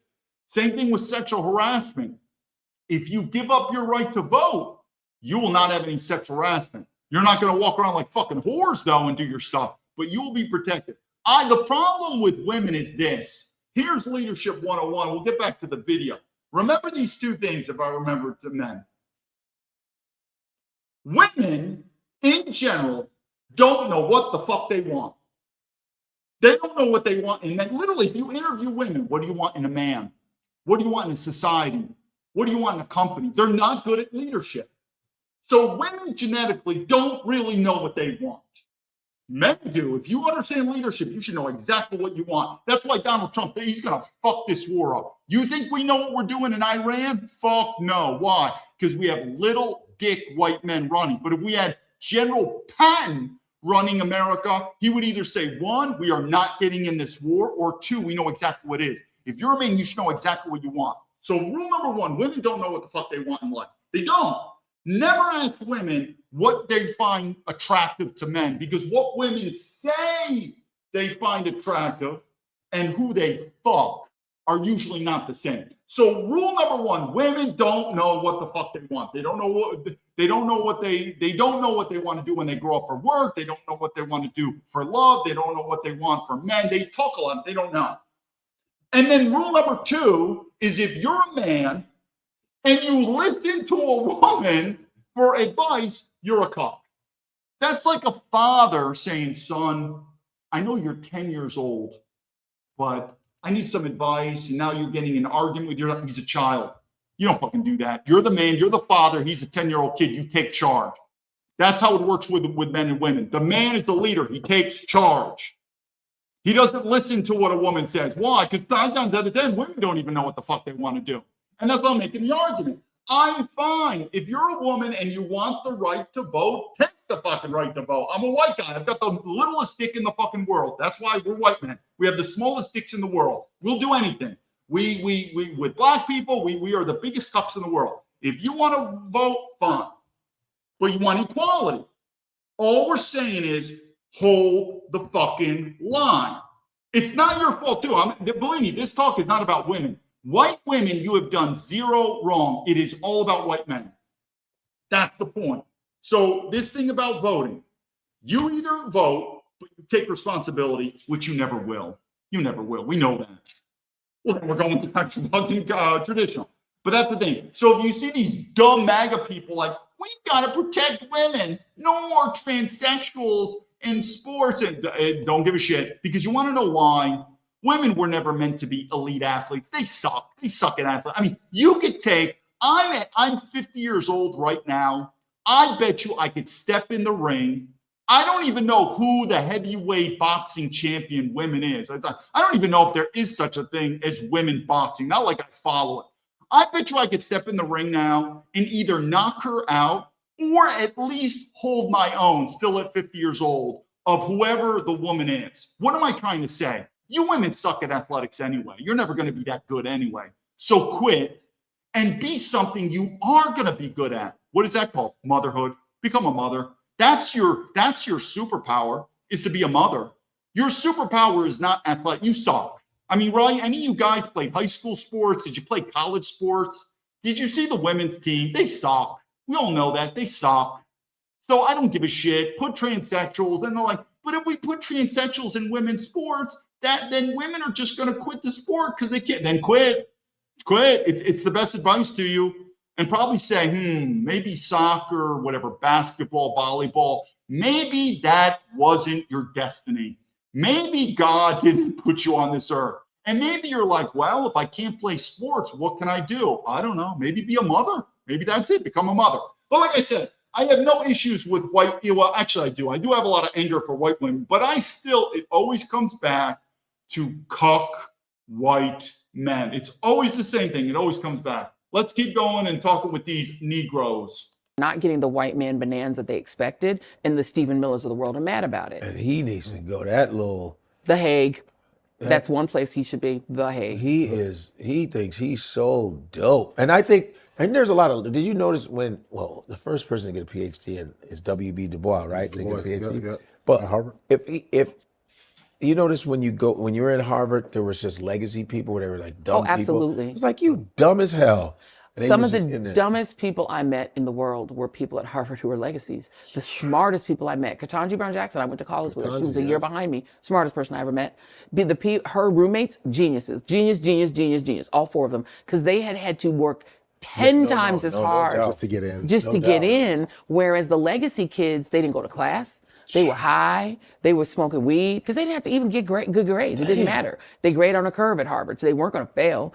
Same thing with sexual harassment. If you give up your right to vote, you will not have any sexual harassment. You're not going to walk around like fucking whores, though, and do your stuff. But you will be protected. The problem with women is this. Here's Leadership 101. We'll get back to the video. Remember these two things, if I remember to men. Women, in general, don't know what the fuck they want. They don't know what they want. And then literally, if you interview women, what do you want in a man? What do you want in a society? What do you want in a company? They're not good at leadership. So women genetically don't really know what they want. Men do. If you understand leadership, you should know exactly what you want. That's why Donald Trump, he's going to fuck this war up. You think we know what we're doing in Iran? Fuck no. Why? Because we have little dick white men running. But if we had General Patton running America, he would either say, one, we are not getting in this war, or two, we know exactly what it is. If you're a man, you should know exactly what you want. So rule number one, women don't know what the fuck they want in life. They don't. Never ask women what they find attractive to men, because what women say they find attractive and who they fuck are usually not the same. So rule number one, women don't know what the fuck they want. They don't know what they don't know what they want to do when they grow up for work. They don't know what they want to do for love. They don't know what they want for men. They talk a lot. They don't know. And then rule number two is if you're a man and you listen to a woman for advice, you're a cuck. That's like a father saying, son, I know you're 10 years old, but I need some advice. And now you're getting an argument with he's a child. You don't fucking do that. You're the man, you're the father. He's a 10-year-old kid. You take charge. That's how it works with men and women. The man is the leader. He takes charge. He doesn't listen to what a woman says. Why? Because 9 times out of 10, women don't even know what the fuck they want to do. And that's why I'm making the argument. I'm fine. If you're a woman and you want the right to vote, take the fucking right to vote. I'm a white guy. I've got the littlest dick in the fucking world. That's why we're white men. We have the smallest dicks in the world. We'll do anything. We with black people, we are the biggest cucks in the world. If you want to vote, fine. But you want equality. All we're saying is hold the fucking line. It's not your fault, too. Believe me, this talk is not about women. White women, you have done zero wrong. It is all about white men. That's the point. So this thing about voting, you either vote, but you take responsibility, which you never will. You never will. We know that. Well, then we're going to fucking traditional. But that's the thing. So if you see these dumb MAGA people like, we've got to protect women, no more transsexuals in sports, and don't give a shit, because you want to know why? Women were never meant to be elite athletes. They suck. They suck at athletes. I mean, you could take, I'm 50 years old right now. I bet you I could step in the ring. I don't even know who the heavyweight boxing champion women is. I don't even know if there is such a thing as women boxing. Not like I follow it. I bet you I could step in the ring now and either knock her out or at least hold my own, still at 50 years old, of whoever the woman is. What am I trying to say? You women suck at athletics anyway. You're never going to be that good anyway. So quit and be something you are going to be good at. What is that called? Motherhood. Become a mother. That's your superpower, is to be a mother. Your superpower is not athletic. You suck. I mean, right? Any of you guys played high school sports? Did you play college sports? Did you see the women's team? They suck. We all know that. They suck. So I don't give a shit. Put transsexuals, and they're like, but if we put transsexuals in women's sports, then women are just going to quit the sport because they can't. Then quit. It's the best advice to you. And probably say, maybe soccer, whatever, basketball, volleyball, maybe that wasn't your destiny. Maybe God didn't put you on this earth. And maybe you're like, well, if I can't play sports, what can I do? I don't know. Maybe be a mother. Maybe that's it. Become a mother. But like I said, I have no issues with white. Well, actually, I do. I do have a lot of anger for white women, but it always comes back to cuck white men. It's always the same thing. It always comes back. Let's keep going and talking with these Negroes.
Not getting the white man bonanza they expected, and the Stephen Millers of the world are mad about it.
And he needs to go that little.
The Hague. That's one place he should be. The Hague.
He thinks he's so dope. And I think, and there's a lot of, did you notice the first person to get a PhD is W.B. Du Bois, right?
Du Bois, yeah.
But
at Harvard.
If you notice when you were in Harvard, there was just legacy people where they were like dumb people.
Absolutely.
It's like, you dumb as hell.
Some of the dumbest people I met in the world were people at Harvard who were legacies. The smartest people I met, Ketanji Brown Jackson, I went to college with her. She was a year behind me. Smartest person I ever met. Her roommates, geniuses. Genius, all four of them. Because they had to work 10 times as hard.
Just to get in.
Get in. Whereas the legacy kids, they didn't go to class. They were high. They were smoking weed because they didn't have to even get good grades. It didn't matter. They grade on a curve at Harvard, so they weren't going to fail.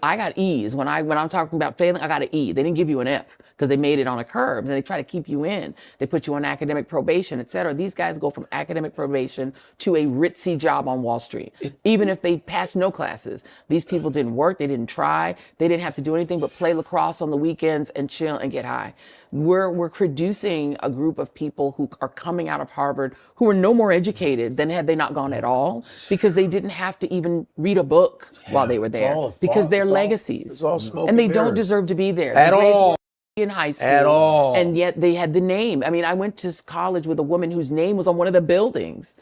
I got E's. When I'm talking about failing, I got an E. They didn't give you an F because they made it on a curve, and they try to keep you in. They put you on academic probation, et cetera. These guys go from academic probation to a ritzy job on Wall Street, even if they passed no classes. These people didn't work. They didn't try. They didn't have to do anything but play lacrosse on the weekends and chill and get high. We're producing a group of people who are coming out of Harvard who are no more educated than had they not gone at all, because they didn't have to even read a book while they were there, because they're legacies.
It's all smoke
and they
and
don't
mirrors.
deserve to be there.
At
The grades
all.
were in high school.
At all.
And yet they had the name. I mean, I went to college with a woman whose name was on one of the buildings.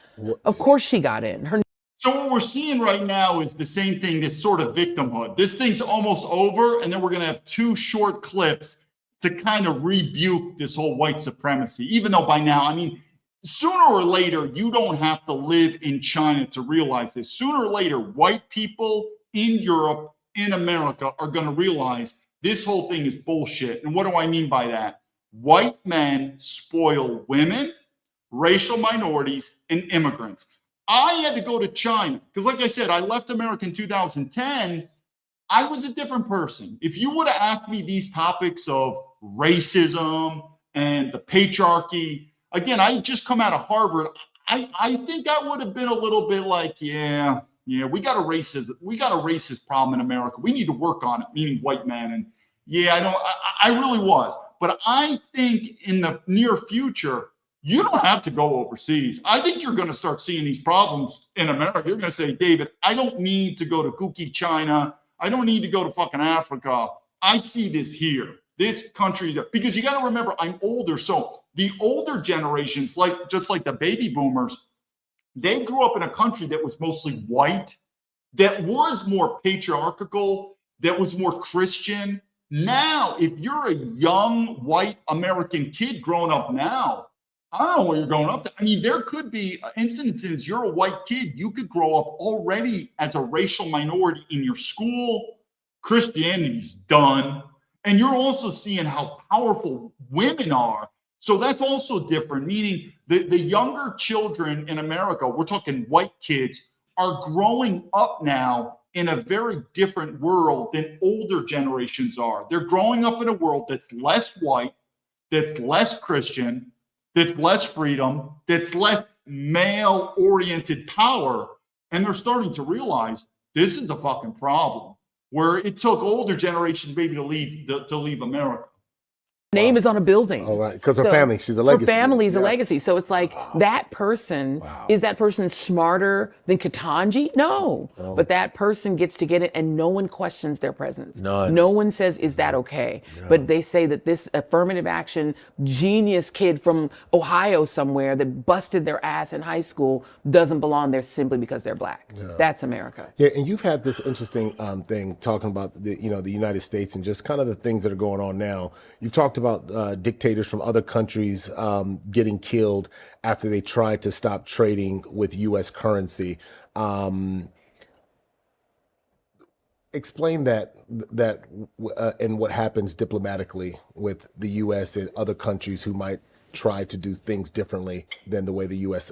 Of course she got in.
So what we're seeing right now is the same thing, this sort of victimhood. This thing's almost over, and then we're going to have two short clips to kind of rebuke this whole white supremacy, even though by now, I mean, sooner or later, you don't have to live in China to realize this. Sooner or later, white people in Europe, in America, are going to realize this whole thing is bullshit. And what do I mean by that? White men spoil women, racial minorities, and immigrants. I had to go to China because, like I said, I left America in 2010. I was a different person. If you would have asked me these topics of racism and the patriarchy, again, I just come out of Harvard. I think I would have been a little bit like, yeah, we got a racist problem in America. We need to work on it, meaning white men. And yeah, I really was. But I think in the near future, you don't have to go overseas. I think you're going to start seeing these problems in America. You're going to say, David, I don't need to go to kooky China. I don't need to go to fucking Africa. I see this here. This country, because you got to remember, I'm older. So the older generations, just like the baby boomers, they grew up in a country that was mostly white, that was more patriarchal, that was more Christian. Now, if you're a young white American kid growing up now, I don't know where you're going up to. I mean, there could be instances, you're a white kid, you could grow up already as a racial minority in your school. Christianity's done. And you're also seeing how powerful women are. So that's also different, meaning the younger children in America, we're talking white kids, are growing up now in a very different world than older generations are. They're growing up in a world that's less white, that's less Christian, that's less freedom, that's less male-oriented power. And they're starting to realize this is a fucking problem, where it took older generations maybe to leave America.
name is on a building.
Oh, right. Because her family, she's a legacy.
Her family's a legacy. So it's like that person, is that person smarter than Ketanji? No. But that person gets to get it and no one questions their presence. No one says, is that okay? But they say that this affirmative action genius kid from Ohio somewhere that busted their ass in high school doesn't belong there simply because they're black. That's America.
Yeah, and you've had this interesting thing talking about the United States and just kind of the things that are going on now. You've talked about dictators from other countries getting killed after they tried to stop trading with U.S. currency. Explain that and what happens diplomatically with the U.S. and other countries who might try to do things differently than the way the U.S.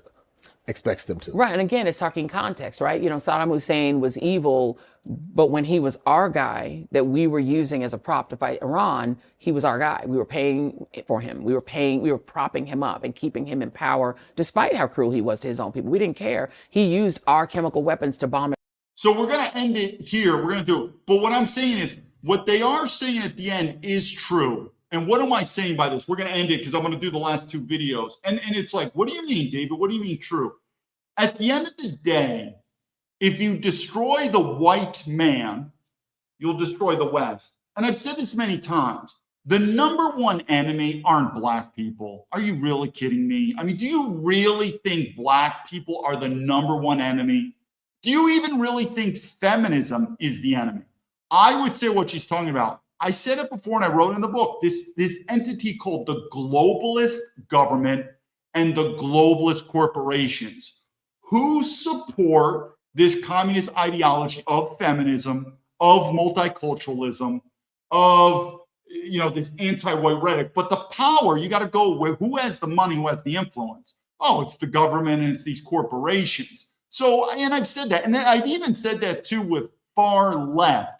expects them to.
Right, and again, it's talking context, right? Saddam Hussein was evil, but when he was our guy that we were using as a prop to fight Iran, he was our guy. We were paying for him. We were propping him up and keeping him in power, despite how cruel he was to his own people. We didn't care. He used our chemical weapons to bomb.
So we're going to end it here. We're going to do it. But what I'm saying is, what they are saying at the end is true. And what am I saying by this? We're going to end it because I'm going to do the last two videos. And it's like, what do you mean, David? What do you mean true? At the end of the day, if you destroy the white man, you'll destroy the West. And I've said this many times. The number one enemy aren't black people. Are you really kidding me? I mean, do you really think black people are the number one enemy? Do you even really think feminism is the enemy? I would say what she's talking about. I said it before and I wrote in the book, this entity called the globalist government and the globalist corporations who support this communist ideology of feminism, of multiculturalism, of this anti-white rhetoric. But the power, you got to go with who has the money, who has the influence. Oh, it's the government and it's these corporations. So, and I've said that, and then I've even said that too with far left.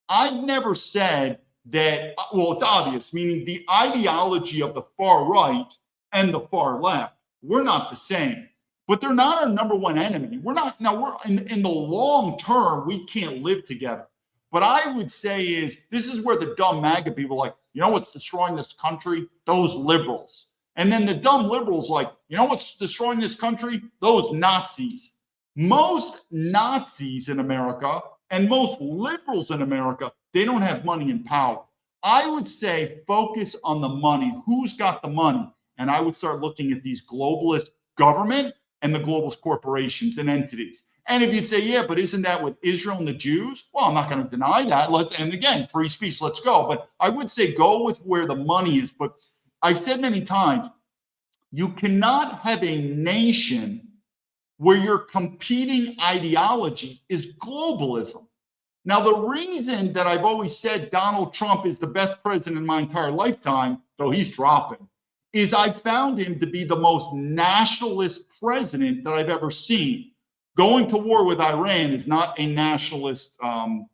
I've never said that, well, it's obvious, meaning the ideology of the far right and the far left, we're not the same, but they're not our number one enemy. We're not, now we're in the long term, we can't live together. But I would say is, this is where the dumb MAGA people are like, you know what's destroying this country? Those liberals. And then the dumb liberals like, you know what's destroying this country? Those Nazis. Most Nazis in America and most liberals in America, they don't have money and power. I would say focus on the money. Who's got the money? And I would start looking at these globalist government and the globalist corporations and entities. And if you'd say, yeah, but isn't that with Israel and the Jews? Well, I'm not going to deny that. And again, free speech, let's go. But I would say go with where the money is. But I've said many times, you cannot have a nation where your competing ideology is globalism. Now, the reason that I've always said Donald Trump is the best president in my entire lifetime, though he's dropping, is I found him to be the most nationalist president that I've ever seen. Going to war with Iran is not a nationalist thing.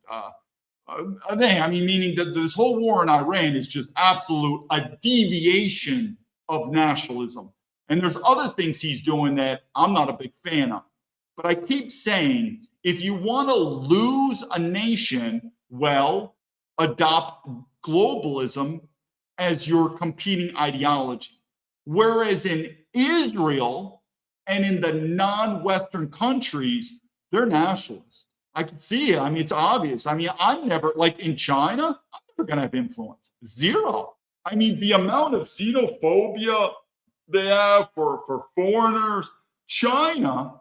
I mean, meaning that this whole war in Iran is just a deviation of nationalism. And there's other things he's doing that I'm not a big fan of. But I keep saying, if you want to lose a nation, well, adopt globalism as your competing ideology. Whereas in Israel and in the non-Western countries, they're nationalists. I can see it. I mean, it's obvious. I mean, I'm never, like in China, I'm never going to have influence. Zero. I mean, the amount of xenophobia they have for foreigners. China,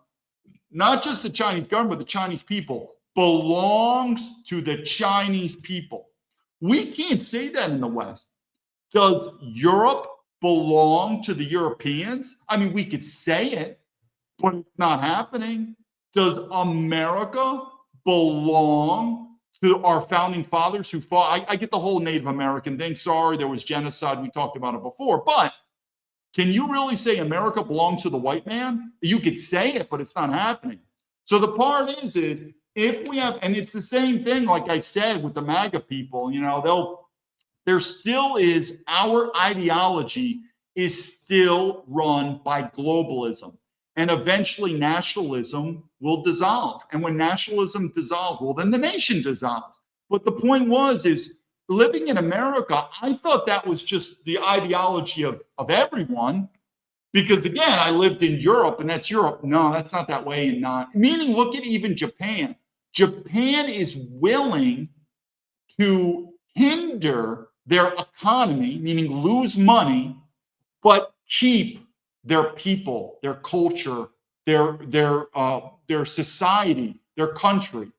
not just the Chinese government, but the Chinese people, belongs to the Chinese people. We can't say that in the West. Does Europe belong to the Europeans? I mean, we could say it, but it's not happening. Does America belong to our founding fathers who fought? I get the whole Native American thing. Sorry, there was genocide. We talked about it before, but can you really say America belongs to the white man? You could say it, but it's not happening. So the part is if we have, and it's the same thing, like I said, with the MAGA people, there still is, our ideology is still run by globalism. And eventually nationalism will dissolve. And when nationalism dissolves, well, then the nation dissolves. But the point is living in America, I thought that was just the ideology of everyone. Because again, I lived in Europe, and that's Europe. No, that's not that way. And not meaning, look at even Japan. Japan is willing to hinder their economy, meaning lose money, but keep their people, their culture, their society, their country,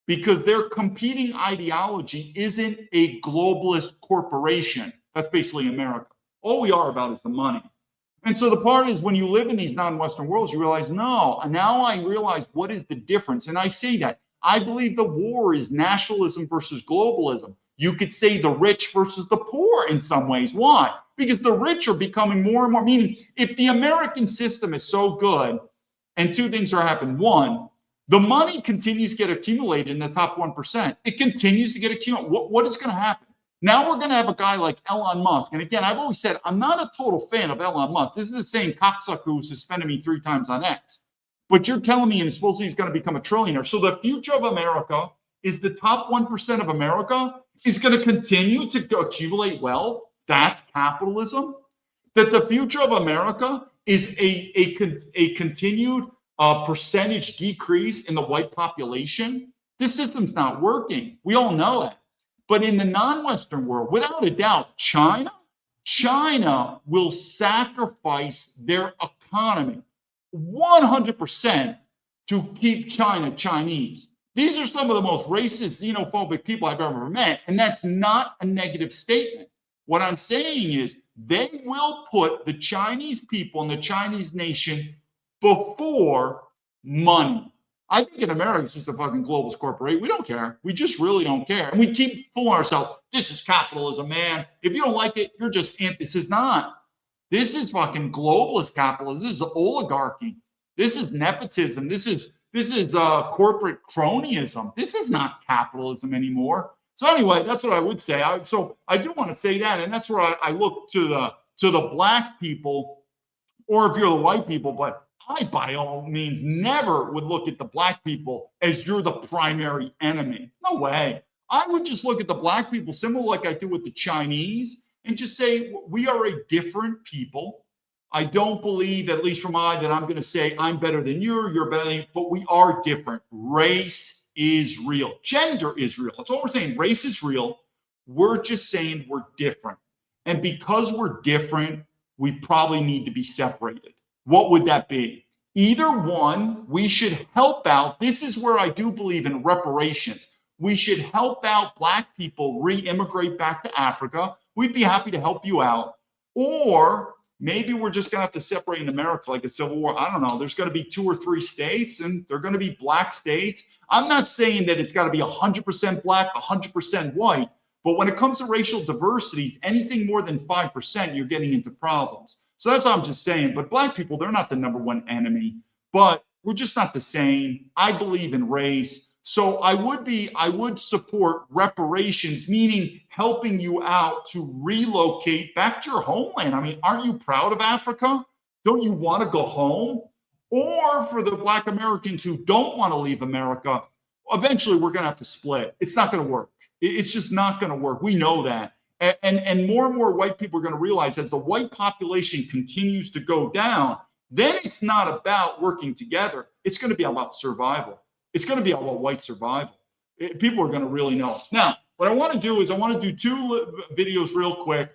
because their competing ideology isn't a globalist corporation. That's basically America. All we are about is the money. And so the part is, when you live in these non-Western worlds, you realize, no, now I realize what is the difference. And I say that. I believe the war is nationalism versus globalism. You could say the rich versus the poor in some ways. Why? Because the rich are becoming more and more, meaning if the American system is so good, and two things are happening. One, the money continues to get accumulated in the top 1%. It continues to get accumulated. What is going to happen? Now we're going to have a guy like Elon Musk. And again, I've always said, I'm not a total fan of Elon Musk. This is the same cocksucker who suspended me 3 times on X. But you're telling me and supposedly he's going to become a trillionaire. So the future of America is the top 1% of America is going to continue to accumulate wealth. That's capitalism. That the future of America is a continued percentage decrease in the white population. This system's not working. We all know it. But in the non-Western world, without a doubt, China will sacrifice their economy 100% to keep China Chinese. These are some of the most racist, xenophobic people I've ever met. And that's not a negative statement. What I'm saying is they will put the Chinese people and the Chinese nation before money. I think in America, it's just a fucking globalist corporation. We don't care. We just really don't care. And we keep fooling ourselves. This is capitalism, man. If you don't like it, you're just this is not. This is fucking globalist capitalism. This is oligarchy. This is nepotism. This is corporate cronyism. This is not capitalism anymore. So anyway, that's what I would say. So I do want to say that, and that's where I look to the black people, or if you're the white people, but I, by all means, never would look at the black people as you're the primary enemy. No way. I would just look at the black people similar like I do with the Chinese and just say, we are a different people. I don't believe, at least from that I'm going to say I'm better than you're better than you, but we are different. Race is real. Gender is real. That's all we're saying. Race is real. We're just saying we're different. And because we're different, we probably need to be separated. What would that be? Either one, we should help out. This is where I do believe in reparations. We should help out black people re-immigrate back to Africa. We'd be happy to help you out. Or maybe we're just going to have to separate in America like a civil war. I don't know. There's going to be 2 or 3 states, and they're going to be black states. I'm not saying that it's got to be 100% black, 100% white. But when it comes to racial diversities, anything more than 5%, you're getting into problems. So that's what I'm just saying. But black people, they're not the number one enemy, but we're just not the same. I believe in race. So I would support reparations, meaning helping you out to relocate back to your homeland. I mean, aren't you proud of Africa? Don't you want to go home? Or for the black Americans who don't want to leave America, eventually we're going to have to split. It's not going to work. It's just not going to work. We know that. And more white people are going to realize as the white population continues to go down, then it's not about working together. It's going to be about survival. It's going to be about white survival. People are going to really know. Now, what I want to do is I want to do 2 videos real quick.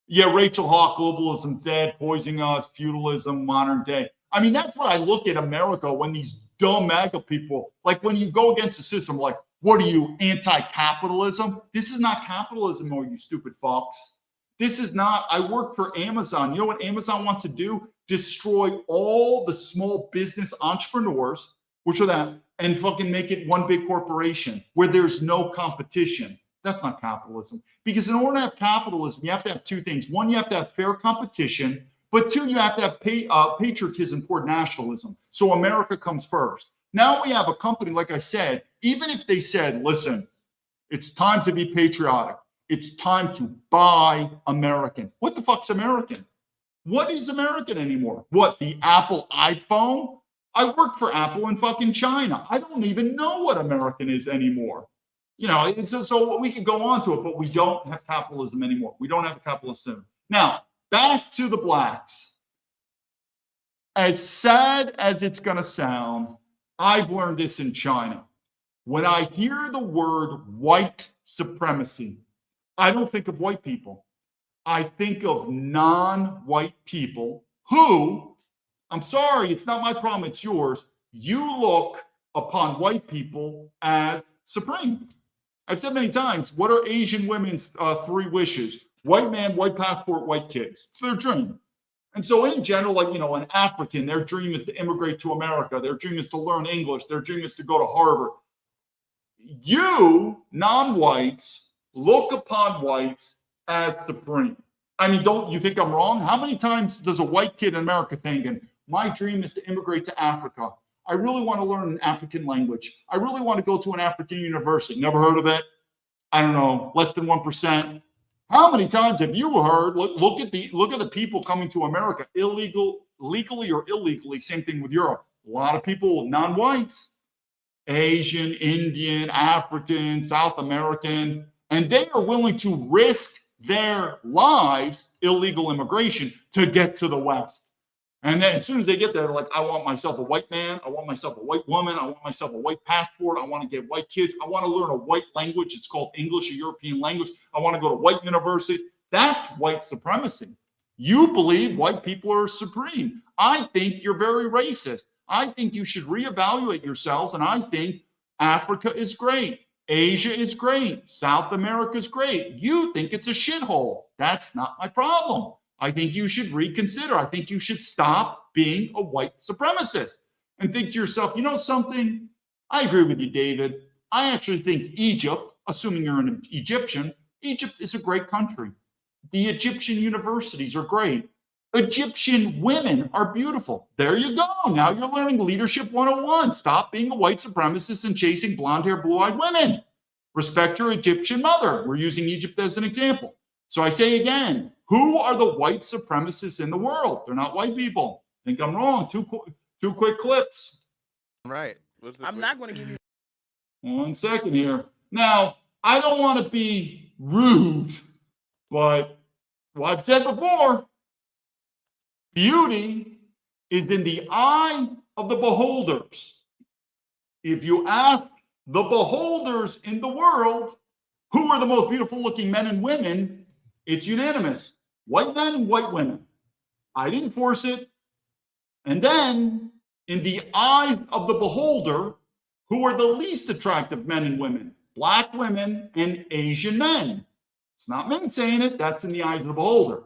Yeah, Rachel Hawk, globalism dead, poisoning us, feudalism, modern day. I mean, that's what I look at America when these dumb MAGA people, like when you go against the system, like, what are you, anti-capitalism? This is not capitalism, or you stupid fucks. This is not. I work for Amazon. You know what Amazon wants to do? Destroy all the small business entrepreneurs, which are that, and fucking make it one big corporation where there's no competition. That's not capitalism. Because in order to have capitalism, you have to have 2 things. One, you have to have fair competition. But 2, you have to have patriotism toward nationalism. So America comes first. Now we have a company, like I said, even if they said, listen, it's time to be patriotic. It's time to buy American. What the fuck's American? What is American anymore? What, the Apple iPhone? I work for Apple in fucking China. I don't even know what American is anymore. so we could go on to it, but we don't have capitalism anymore. We don't have a capitalist system. Now, back to the blacks. As sad as it's going to sound, I've learned this in China. When I hear the word white supremacy, I don't think of white people. I think of non-white people who, I'm sorry, it's not my problem, it's yours. You look upon white people as supreme. I've said many times, what are Asian women's 3 wishes? White man, white passport, white kids. It's their dream. And so in general, like, an African, their dream is to immigrate to America. Their dream is to learn English. Their dream is to go to Harvard. You, non-whites, look upon whites as supreme. I mean, don't you think I'm wrong? How many times does a white kid in America thinking, my dream is to immigrate to Africa. I really want to learn an African language. I really want to go to an African university. Never heard of it? I don't know, less than 1%. How many times have you heard, look at the people coming to America, legally or illegally, same thing with Europe. A lot of people, non-whites, Asian, Indian, African, South American, and they are willing to risk their lives, illegal immigration, to get to the West. And then as soon as they get there, they're like, I want myself a white man. I want myself a white woman. I want myself a white passport. I want to get white kids. I want to learn a white language. It's called English, a European language. I want to go to white university. That's white supremacy. You believe white people are supreme. I think you're very racist. I think you should reevaluate yourselves. And I think Africa is great. Asia is great. South America is great. You think it's a shithole. That's not my problem. I think you should reconsider. I think you should stop being a white supremacist and think to yourself, you know something? I agree with you, David. I actually think Egypt, assuming you're an Egyptian, Egypt is a great country. The Egyptian universities are great. Egyptian women are beautiful. There you go. Now you're learning leadership 101. Stop being a white supremacist and chasing blonde hair, blue-eyed women. Respect your Egyptian mother. We're using Egypt as an example. So I say again, who are the white supremacists in the world? They're not white people. I think I'm wrong. Two quick clips.
Right.
I'm not going to give you
1 second here. Now, I don't want to be rude, but I've said before, beauty is in the eye of the beholders. If you ask the beholders in the world, who are the most beautiful looking men and women, it's unanimous. White men and white women. I didn't force it. And then, in the eyes of the beholder, who are the least attractive men and women? Black women and Asian men. It's not me saying it. That's in the eyes of the beholder.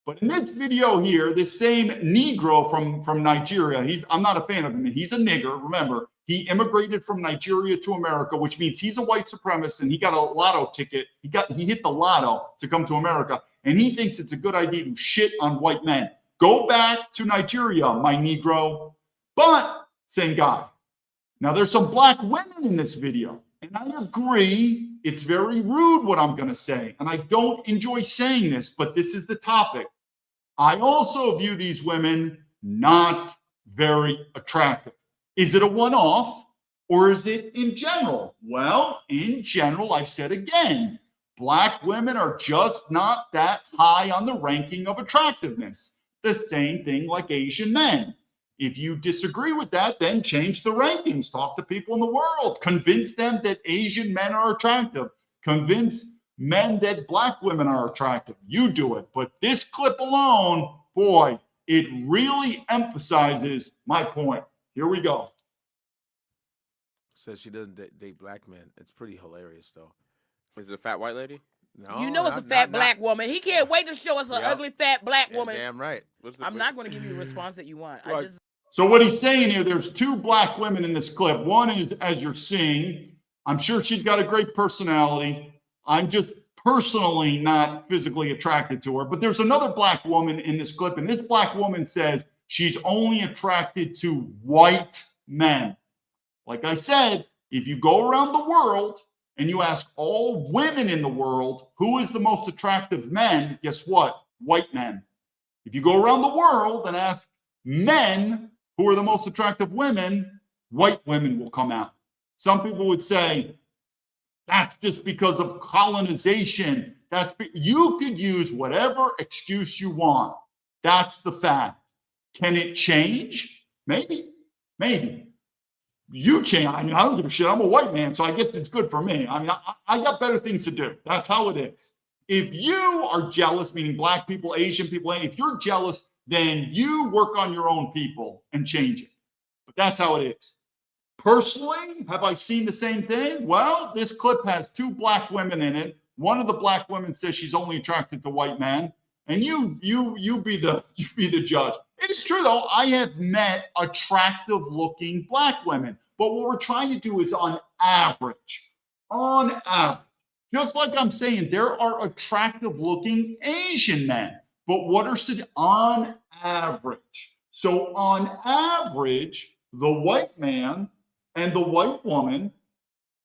But in this video here, this same Negro from Nigeria, I'm not a fan of him. He's a nigger, remember. He immigrated from Nigeria to America, which means he's a white supremacist and he got a lotto ticket. He hit the lotto to come to America. And he thinks it's a good idea to shit on white men. Go back to Nigeria, my Negro. But, same guy. Now, there's some black women in this video. And I agree, it's very rude what I'm going to say. And I don't enjoy saying this, but this is the topic. I also view these women not very attractive. Is it a one-off or is it in general? Well, in general, I've said again, black women are just not that high on the ranking of attractiveness. The same thing like Asian men. If you disagree with that, then change the rankings. Talk to people in the world. Convince them that Asian men are attractive. Convince men that black women are attractive. You do it. But this clip alone, boy, it really emphasizes my point. Here we go.
Says she doesn't date black men. It's pretty hilarious, though.
Is it a fat white lady?
No,
You know it's a fat black woman. He can't wait to show us an ugly fat black woman.
Damn right.
I'm not going to give you the response that you want.
Right. So what he's saying here, there's 2 black women in this clip. One is, as you're seeing, I'm sure she's got a great personality. I'm just personally not physically attracted to her. But there's another black woman in this clip, and this black woman says she's only attracted to white men. Like I said, if you go around the world and you ask all women in the world who is the most attractive men, guess what? White men. If you go around the world and ask men who are the most attractive women, white women will come out. Some people would say That's just because of colonization. You could use whatever excuse you want. That's the fact. Can it change? Maybe. You change. I mean, I don't give a shit. I'm a white man, so I guess it's good for me. I mean, I got better things to do. That's how it is. If you are jealous, meaning black people, Asian people, if you're jealous, then you work on your own people and change it. But that's how it is. Personally, have I seen the same thing? Well, this clip has 2 black women in it. One of the black women says she's only attracted to white men, and you be the judge. It is true though. I have met attractive-looking black women, but what we're trying to do is on average, just like I'm saying, there are attractive-looking Asian men, but what are on average? So on average, the white man and the white woman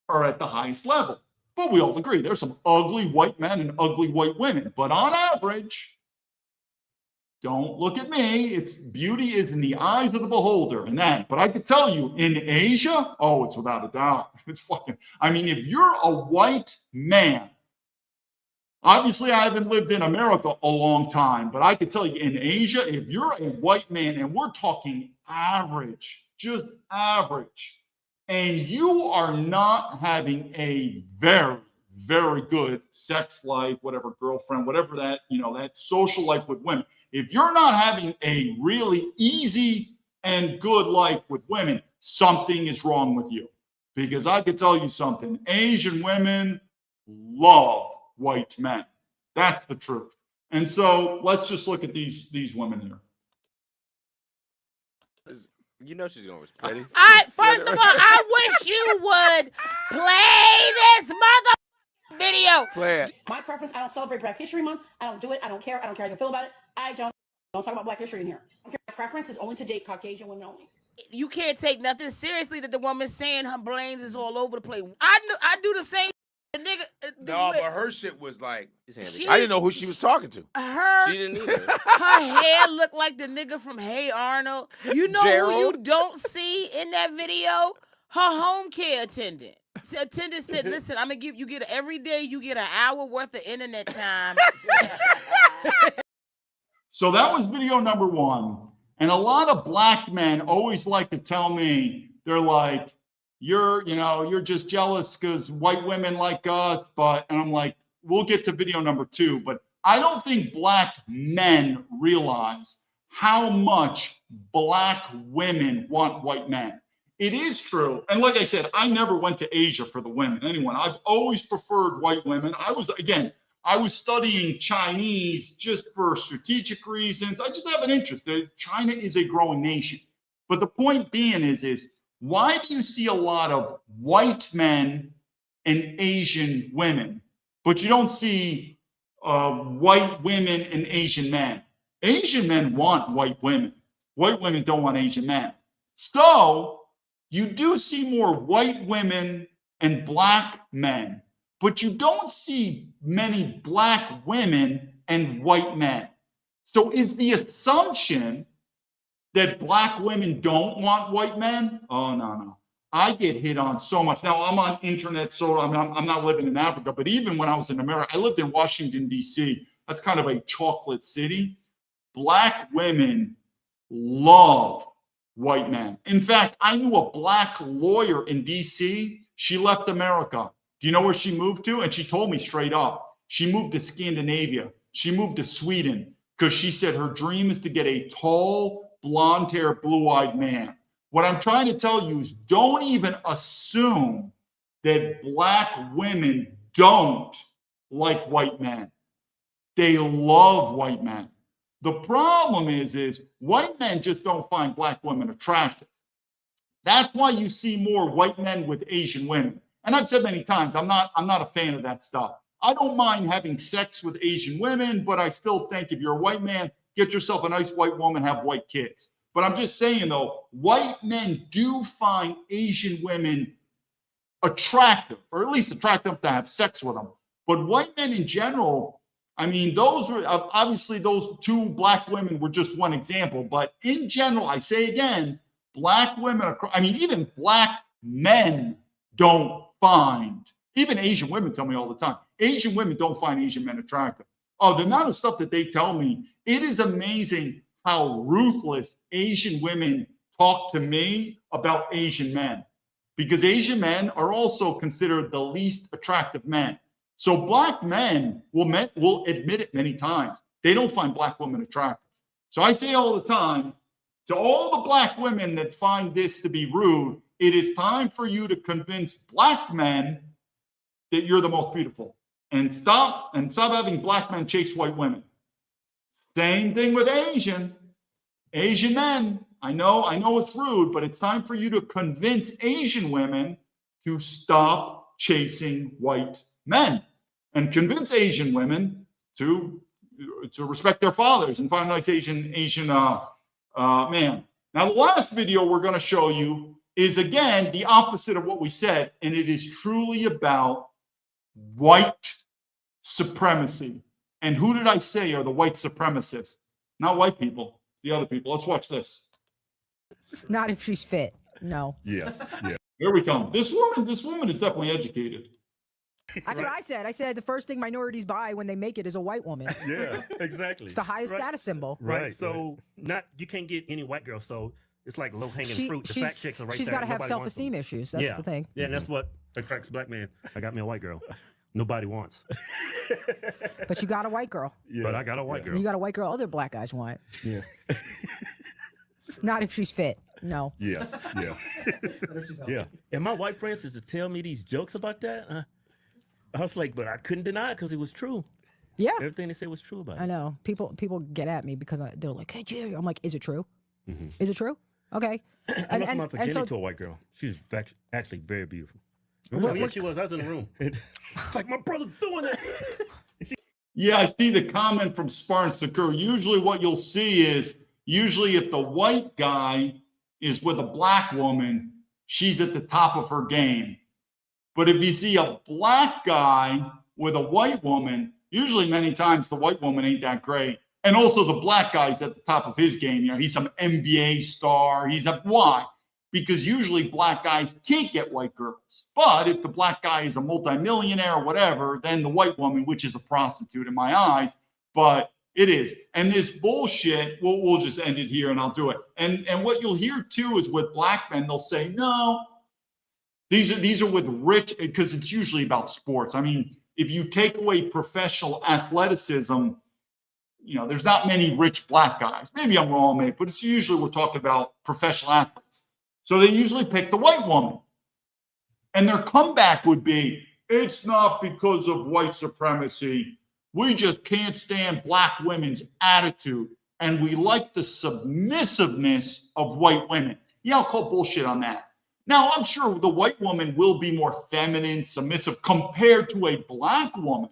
are at the highest level. But we all agree there's some ugly white men and ugly white women. But on average, don't look at me. It's beauty is in the eyes of the beholder and that. But I could tell you in Asia, oh, it's without a doubt. It's fucking, I mean, if you're a white man, obviously I haven't lived in America a long time, but I could tell you in Asia, if you're a white man and we're talking average, just average, and you are not having a very, very good sex life, whatever, girlfriend, whatever that, that social life with women, if you're not having a really easy and good life with women, something is wrong with you. Because I could tell you something, Asian women love white men. That's the truth. And so let's just look at these women here.
You know she's gonna respond.
First of all, I wish you would play this mother video.
Play it.
My preference, I don't celebrate Black History Month. I don't do it. I don't care. I don't care how you feel about it. I don't talk about Black history in here. My preference is only to date Caucasian women only.
You can't take nothing seriously that the woman's saying. Her brains is all over the place. I do the same. The nigga.
No, but her shit was like, I didn't know who she was talking to.
She
didn't either.
Her hair looked like the nigga from Hey Arnold. You know
Gerald?
who you don't see in that video? Her home care attendant. The attendant said, "Listen, I'm gonna give you every day. You get an hour worth of internet time."
So that was video number 1. And a lot of black men always like to tell me, they're like, you're just jealous because white women like us, and I'm like, we'll get to video number 2, but I don't think black men realize how much black women want white men. It is true. And like I said, I never went to Asia for the women. I've always preferred white women. I was studying Chinese just for strategic reasons. I just have an interest. China is a growing nation. But the point being is why do you see a lot of white men and Asian women, but you don't see white women and Asian men? Asian men want white women. White women don't want Asian men. So you do see more white women and black men, but you don't see many black women and white men. So is the assumption that black women don't want white men? Oh, no. I get hit on so much. Now, I'm on internet, so I'm not living in Africa, but even when I was in America, I lived in Washington, D.C. That's kind of a chocolate city. Black women love white men. In fact, I knew a black lawyer in D.C. She left America. Do you know where she moved to? And she told me straight up. She moved to Scandinavia. She moved to Sweden because she said her dream is to get a tall, blonde-haired, blue-eyed man. What I'm trying to tell you is don't even assume that black women don't like white men. They love white men. The problem is white men just don't find black women attractive. That's why you see more white men with Asian women. And I've said many times, I'm not a fan of that stuff. I don't mind having sex with Asian women, but I still think if you're a white man, get yourself a nice white woman, have white kids. But I'm just saying, though, white men do find Asian women attractive, or at least attractive to have sex with them. But white men in general, I mean, those were obviously those 2 black women were just one example. But in general, I say again, black women, even black men don't find Even Asian women tell me all the time, Asian women don't find Asian men attractive. Oh, the amount of stuff that they tell me, it is amazing how ruthless Asian women talk to me about Asian men, because Asian men are also considered the least attractive men. So black men will admit it many times. They don't find black women attractive. So I say all the time to all the black women that find this to be rude, it is time for you to convince black men that you're the most beautiful, and stop having black men chase white women. Same thing with Asian men. I know it's rude, but it's time for you to convince Asian women to stop chasing white men, and convince Asian women to respect their fathers and find a nice Asian man. Now, the last video we're going to show you is, again, the opposite of what we said, and it is truly about white supremacy. And who did I say are the white supremacists? Not white people, the other people. Let's watch this.
Not if she's fit. No.
Yeah. Here we come. This woman is definitely educated.
That's what I said. I said the first thing minorities buy when they make it is a white woman.
Yeah, exactly.
It's the highest status symbol.
Right. So you can't get any white girl. So it's like low hanging fruit. The fat chicks are right there.
She's got to have self-esteem issues. That's the thing.
Yeah, and that's what attracts black men. I got me a white girl. Nobody wants.
But you got a white girl.
Yeah. But I got a white girl.
You got a white girl other black guys want.
Yeah.
Not if she's fit. No.
Yeah. Yeah. And my white friends used to tell me these jokes about that. I was like, but I couldn't deny it because it was true.
Yeah.
Everything they said was true about it.
I know. People get at me because they're like, hey, Jerry. I'm like, is it true? Mm-hmm. Is it true? Okay.
I lost my virginity to a white girl. She was actually very beautiful. Yeah, she was. I was in the room. Like, my brother's doing it.
Yeah, I see the comment from Spartan Secure. Usually what you'll see is, if the white guy is with a black woman, she's at the top of her game. But if you see a black guy with a white woman, usually many times the white woman ain't that great. And also the black guy's at the top of his game. He's some NBA star. Why? Because usually black guys can't get white girls. But if the black guy is a multimillionaire or whatever, then the white woman, which is a prostitute in my eyes, but it is. And this bullshit, we'll just end it here and I'll do it. And what you'll hear too is with black men, they'll say, no, these are with rich, because it's usually about sports. I mean, if you take away professional athleticism, there's not many rich black guys. Maybe I'm wrong, mate, but it's usually we're talking about professional athletes. So they usually pick the white woman. And their comeback would be, it's not because of white supremacy. We just can't stand black women's attitude. And we like the submissiveness of white women. Yeah, I'll call bullshit on that. Now, I'm sure the white woman will be more feminine, submissive compared to a black woman.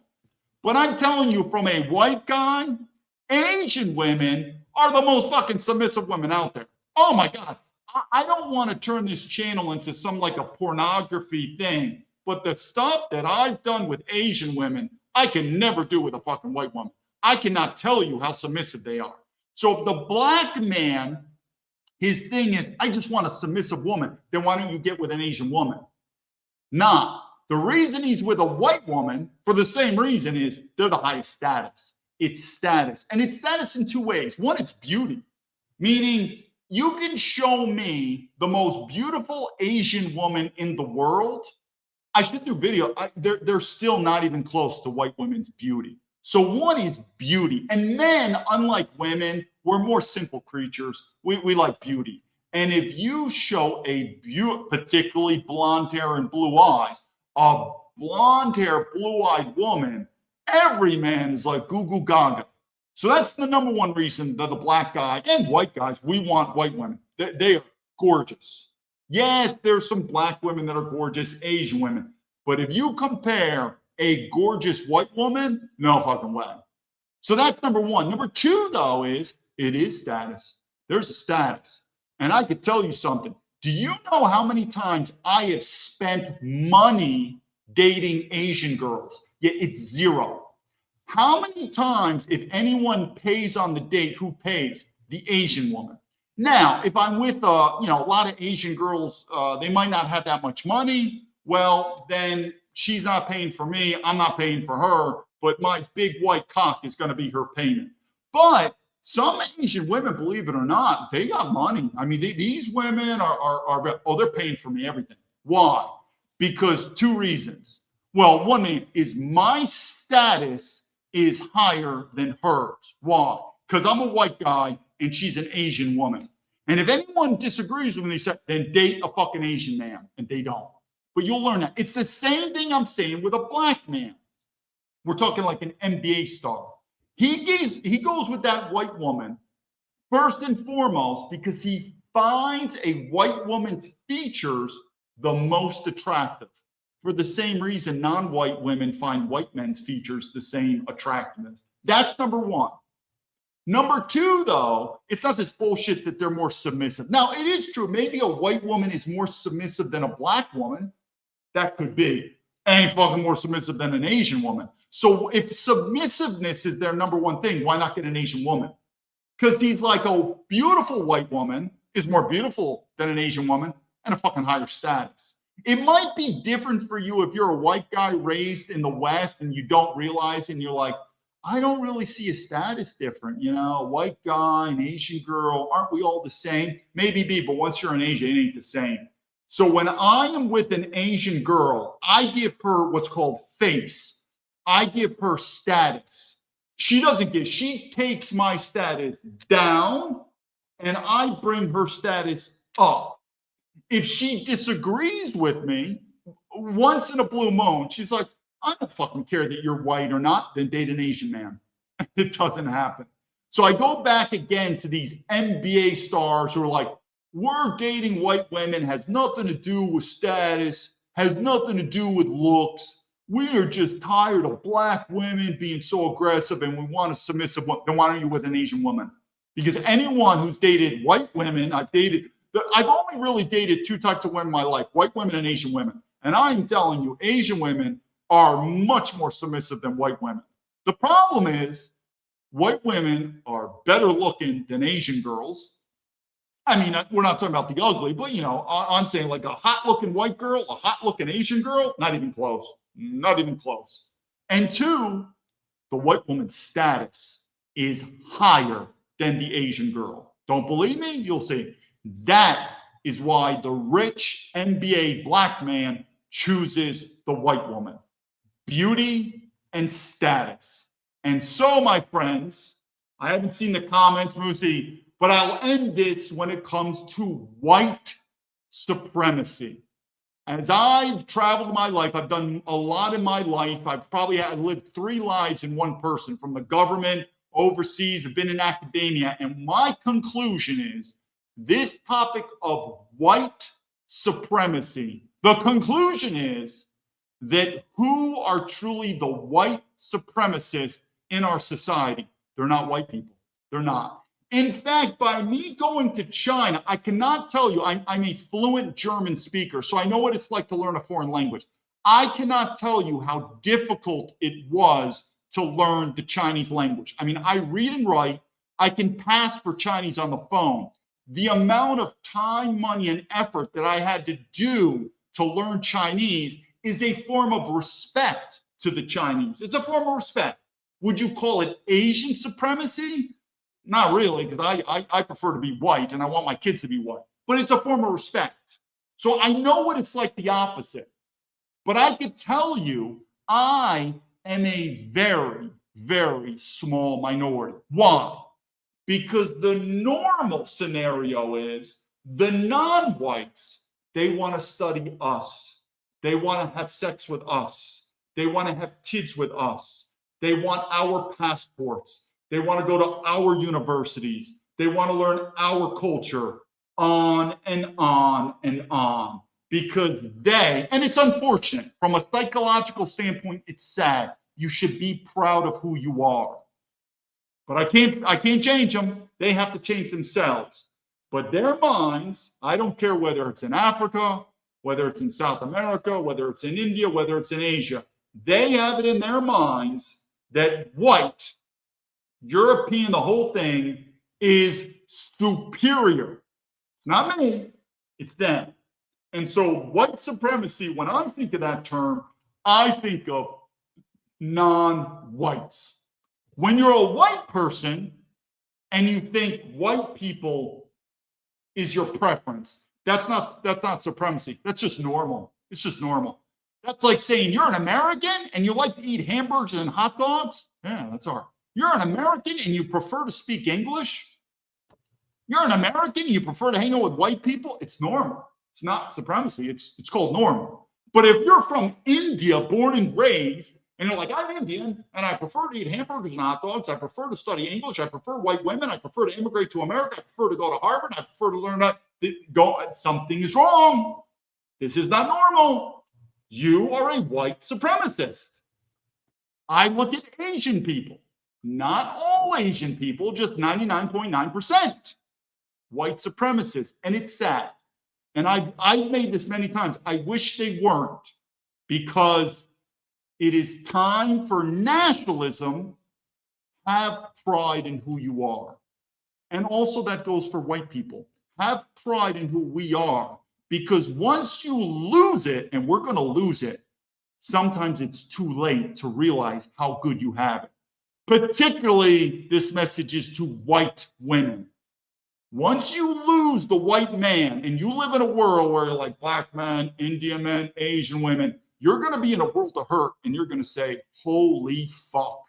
But I'm telling you, from a white guy, Asian women are the most fucking submissive women out there. Oh my God. I don't want to turn this channel into some like a pornography thing, but the stuff that I've done with Asian women, I can never do with a fucking white woman. I cannot tell you how submissive they are. So if the black man, his thing is, I just want a submissive woman, then why don't you get with an Asian woman? Nah, the reason he's with a white woman for the same reason is they're the highest status. It's status. And it's status in two ways. One, it's beauty, meaning you can show me the most beautiful Asian woman in the world. I should do video. They're still not even close to white women's beauty. So one is beauty. And men, unlike women, we're more simple creatures. We like beauty. And if you show a particularly blonde hair and blue eyes, a blonde hair, blue-eyed woman, every man is like goo goo gaga. So that's the number one reason that the black guy and white guys, we want white women. They are gorgeous. Yes, there's some black women that are gorgeous, Asian women. But if you compare a gorgeous white woman, no fucking way. So that's number one. Number two, though, is it is status. There's a status. And I could tell you something. Do you know how many times I have spent money dating Asian girls? Yeah, it's zero. How many times, if anyone pays on the date, who pays? The Asian woman. Now, if I'm with a lot of Asian girls, they might not have that much money. Well, then she's not paying for me, I'm not paying for her, but my big white cock is going to be her payment. But some Asian women, believe it or not, they got money. I mean, these women they're paying for me everything. Why? Because two reasons. Well, one is my status is higher than hers. Why? Because I'm a white guy and she's an Asian woman. And if anyone disagrees with me, they say, then date a fucking Asian man. And they don't. But you'll learn that. It's the same thing I'm saying with a black man. We're talking like an NBA star. He goes with that white woman first and foremost because he finds a white woman's features the most attractive. For the same reason non-white women find white men's features the same attractiveness. That's number one. Number two, though, it's not this bullshit that they're more submissive. Now, it is true. Maybe a white woman is more submissive than a black woman. That could be. Ain't fucking more submissive than an Asian woman. So if submissiveness is their number one thing, why not get an Asian woman? Because he's like, a beautiful white woman is more beautiful than an Asian woman and a fucking higher status. It might be different for you if you're a white guy raised in the West and you don't realize and you're like, I don't really see a status different. You know, a white guy, an Asian girl, aren't we all the same? Maybe be, but once you're an Asian, it ain't the same. So when I am with an Asian girl, I give her what's called face. I give her status. She takes my status down and I bring her status up. If she disagrees with me, once in a blue moon, she's like, I don't fucking care that you're white or not, then date an Asian man. It doesn't happen. So I go back again to these NBA stars who are like, we're dating white women, has nothing to do with status, has nothing to do with looks. We are just tired of black women being so aggressive and we want a submissive one. Then why aren't you with an Asian woman? Because anyone who's dated white women, I've only really dated two types of women in my life, white women and Asian women. And I'm telling you, Asian women are much more submissive than white women. The problem is white women are better looking than Asian girls. I mean, we're not talking about the ugly, but, you know, I'm saying like a hot-looking white girl, a hot-looking Asian girl, not even close. Not even close. And two, the white woman's status is higher than the Asian girl. Don't believe me? You'll see. That is why the rich NBA black man chooses the white woman. Beauty and status. And so, my friends, I haven't seen the comments, Moosey, but I'll end this when it comes to white supremacy. As I've traveled my life, I've done a lot in my life. I've probably lived 3 lives in one person, from the government, overseas, I've been in academia. And my conclusion is this topic of white supremacy, the conclusion is that who are truly the white supremacists in our society? They're not white people. They're not. In fact, by me going to China, I cannot tell you, I'm a fluent German speaker, so I know what it's like to learn a foreign language. I cannot tell you how difficult it was to learn the Chinese language. I mean, I read and write. I can pass for Chinese on the phone. The amount of time, money, and effort that I had to do to learn Chinese is a form of respect to the Chinese. It's a form of respect. Would you call it Asian supremacy? Not really, because I prefer to be white and I want my kids to be white. But it's a form of respect. So I know what it's like the opposite. But I could tell you, I am a very, very small minority. Why? Because the normal scenario is the non-whites, they want to study us. They want to have sex with us. They want to have kids with us. They want our passports. They want to go to our universities. They want to learn our culture, on and on and on. Because and it's unfortunate, from a psychological standpoint, it's sad. You should be proud of who you are. But I can't change them. They have to change themselves. But their minds, I don't care whether it's in Africa, whether it's in South America, whether it's in India, whether it's in Asia, they have it in their minds that white, European, the whole thing is superior. It's not me, it's them. And so white supremacy, when I think of that term, I think of non-whites. When you're a white person and you think white people is your preference, that's not supremacy. That's just normal. It's just normal. That's like saying you're an American and you like to eat hamburgers and hot dogs. Yeah, that's all right. You're an American and you prefer to speak English. You're an American and you prefer to hang out with white people. It's normal. It's not supremacy. It's called normal. But if you're from India, born and raised, and you're like, I'm Indian, and I prefer to eat hamburgers and hot dogs. I prefer to study English. I prefer white women. I prefer to immigrate to America. I prefer to go to Harvard. I prefer to learn that something is wrong. This is not normal. You are a white supremacist. I look at Asian people, not all Asian people, just 99.9% white supremacists, and it's sad. And I've made this many times. I wish they weren't, because it is time for nationalism. Have pride in who you are. And also that goes for white people. Have pride in who we are, because once you lose it, and we're going to lose it, sometimes it's too late to realize how good you have it. Particularly, this message is to white women. Once you lose the white man and you live in a world where you're like black men, Indian men, Asian women, you're going to be in a world of hurt, and you're going to say, holy fuck,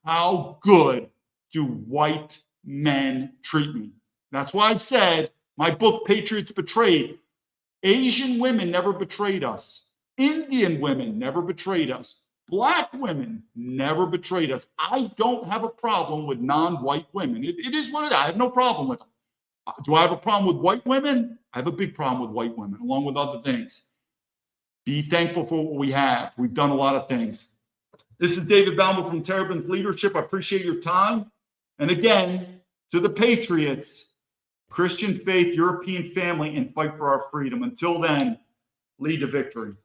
how good do white men treat me? That's why I've said my book, Patriots Betrayed. Asian women never betrayed us. Indian women never betrayed us. Black women never betrayed us. I don't have a problem with non-white women. It is what it is. I have no problem with them. Do I have a problem with white women? I have a big problem with white women, along with other things. Be thankful for what we have. We've done a lot of things. This is David Baumblatt from Terrabin's Leadership. I appreciate your time. And again, to the Patriots, Christian faith, European family, and fight for our freedom. Until then, lead to victory.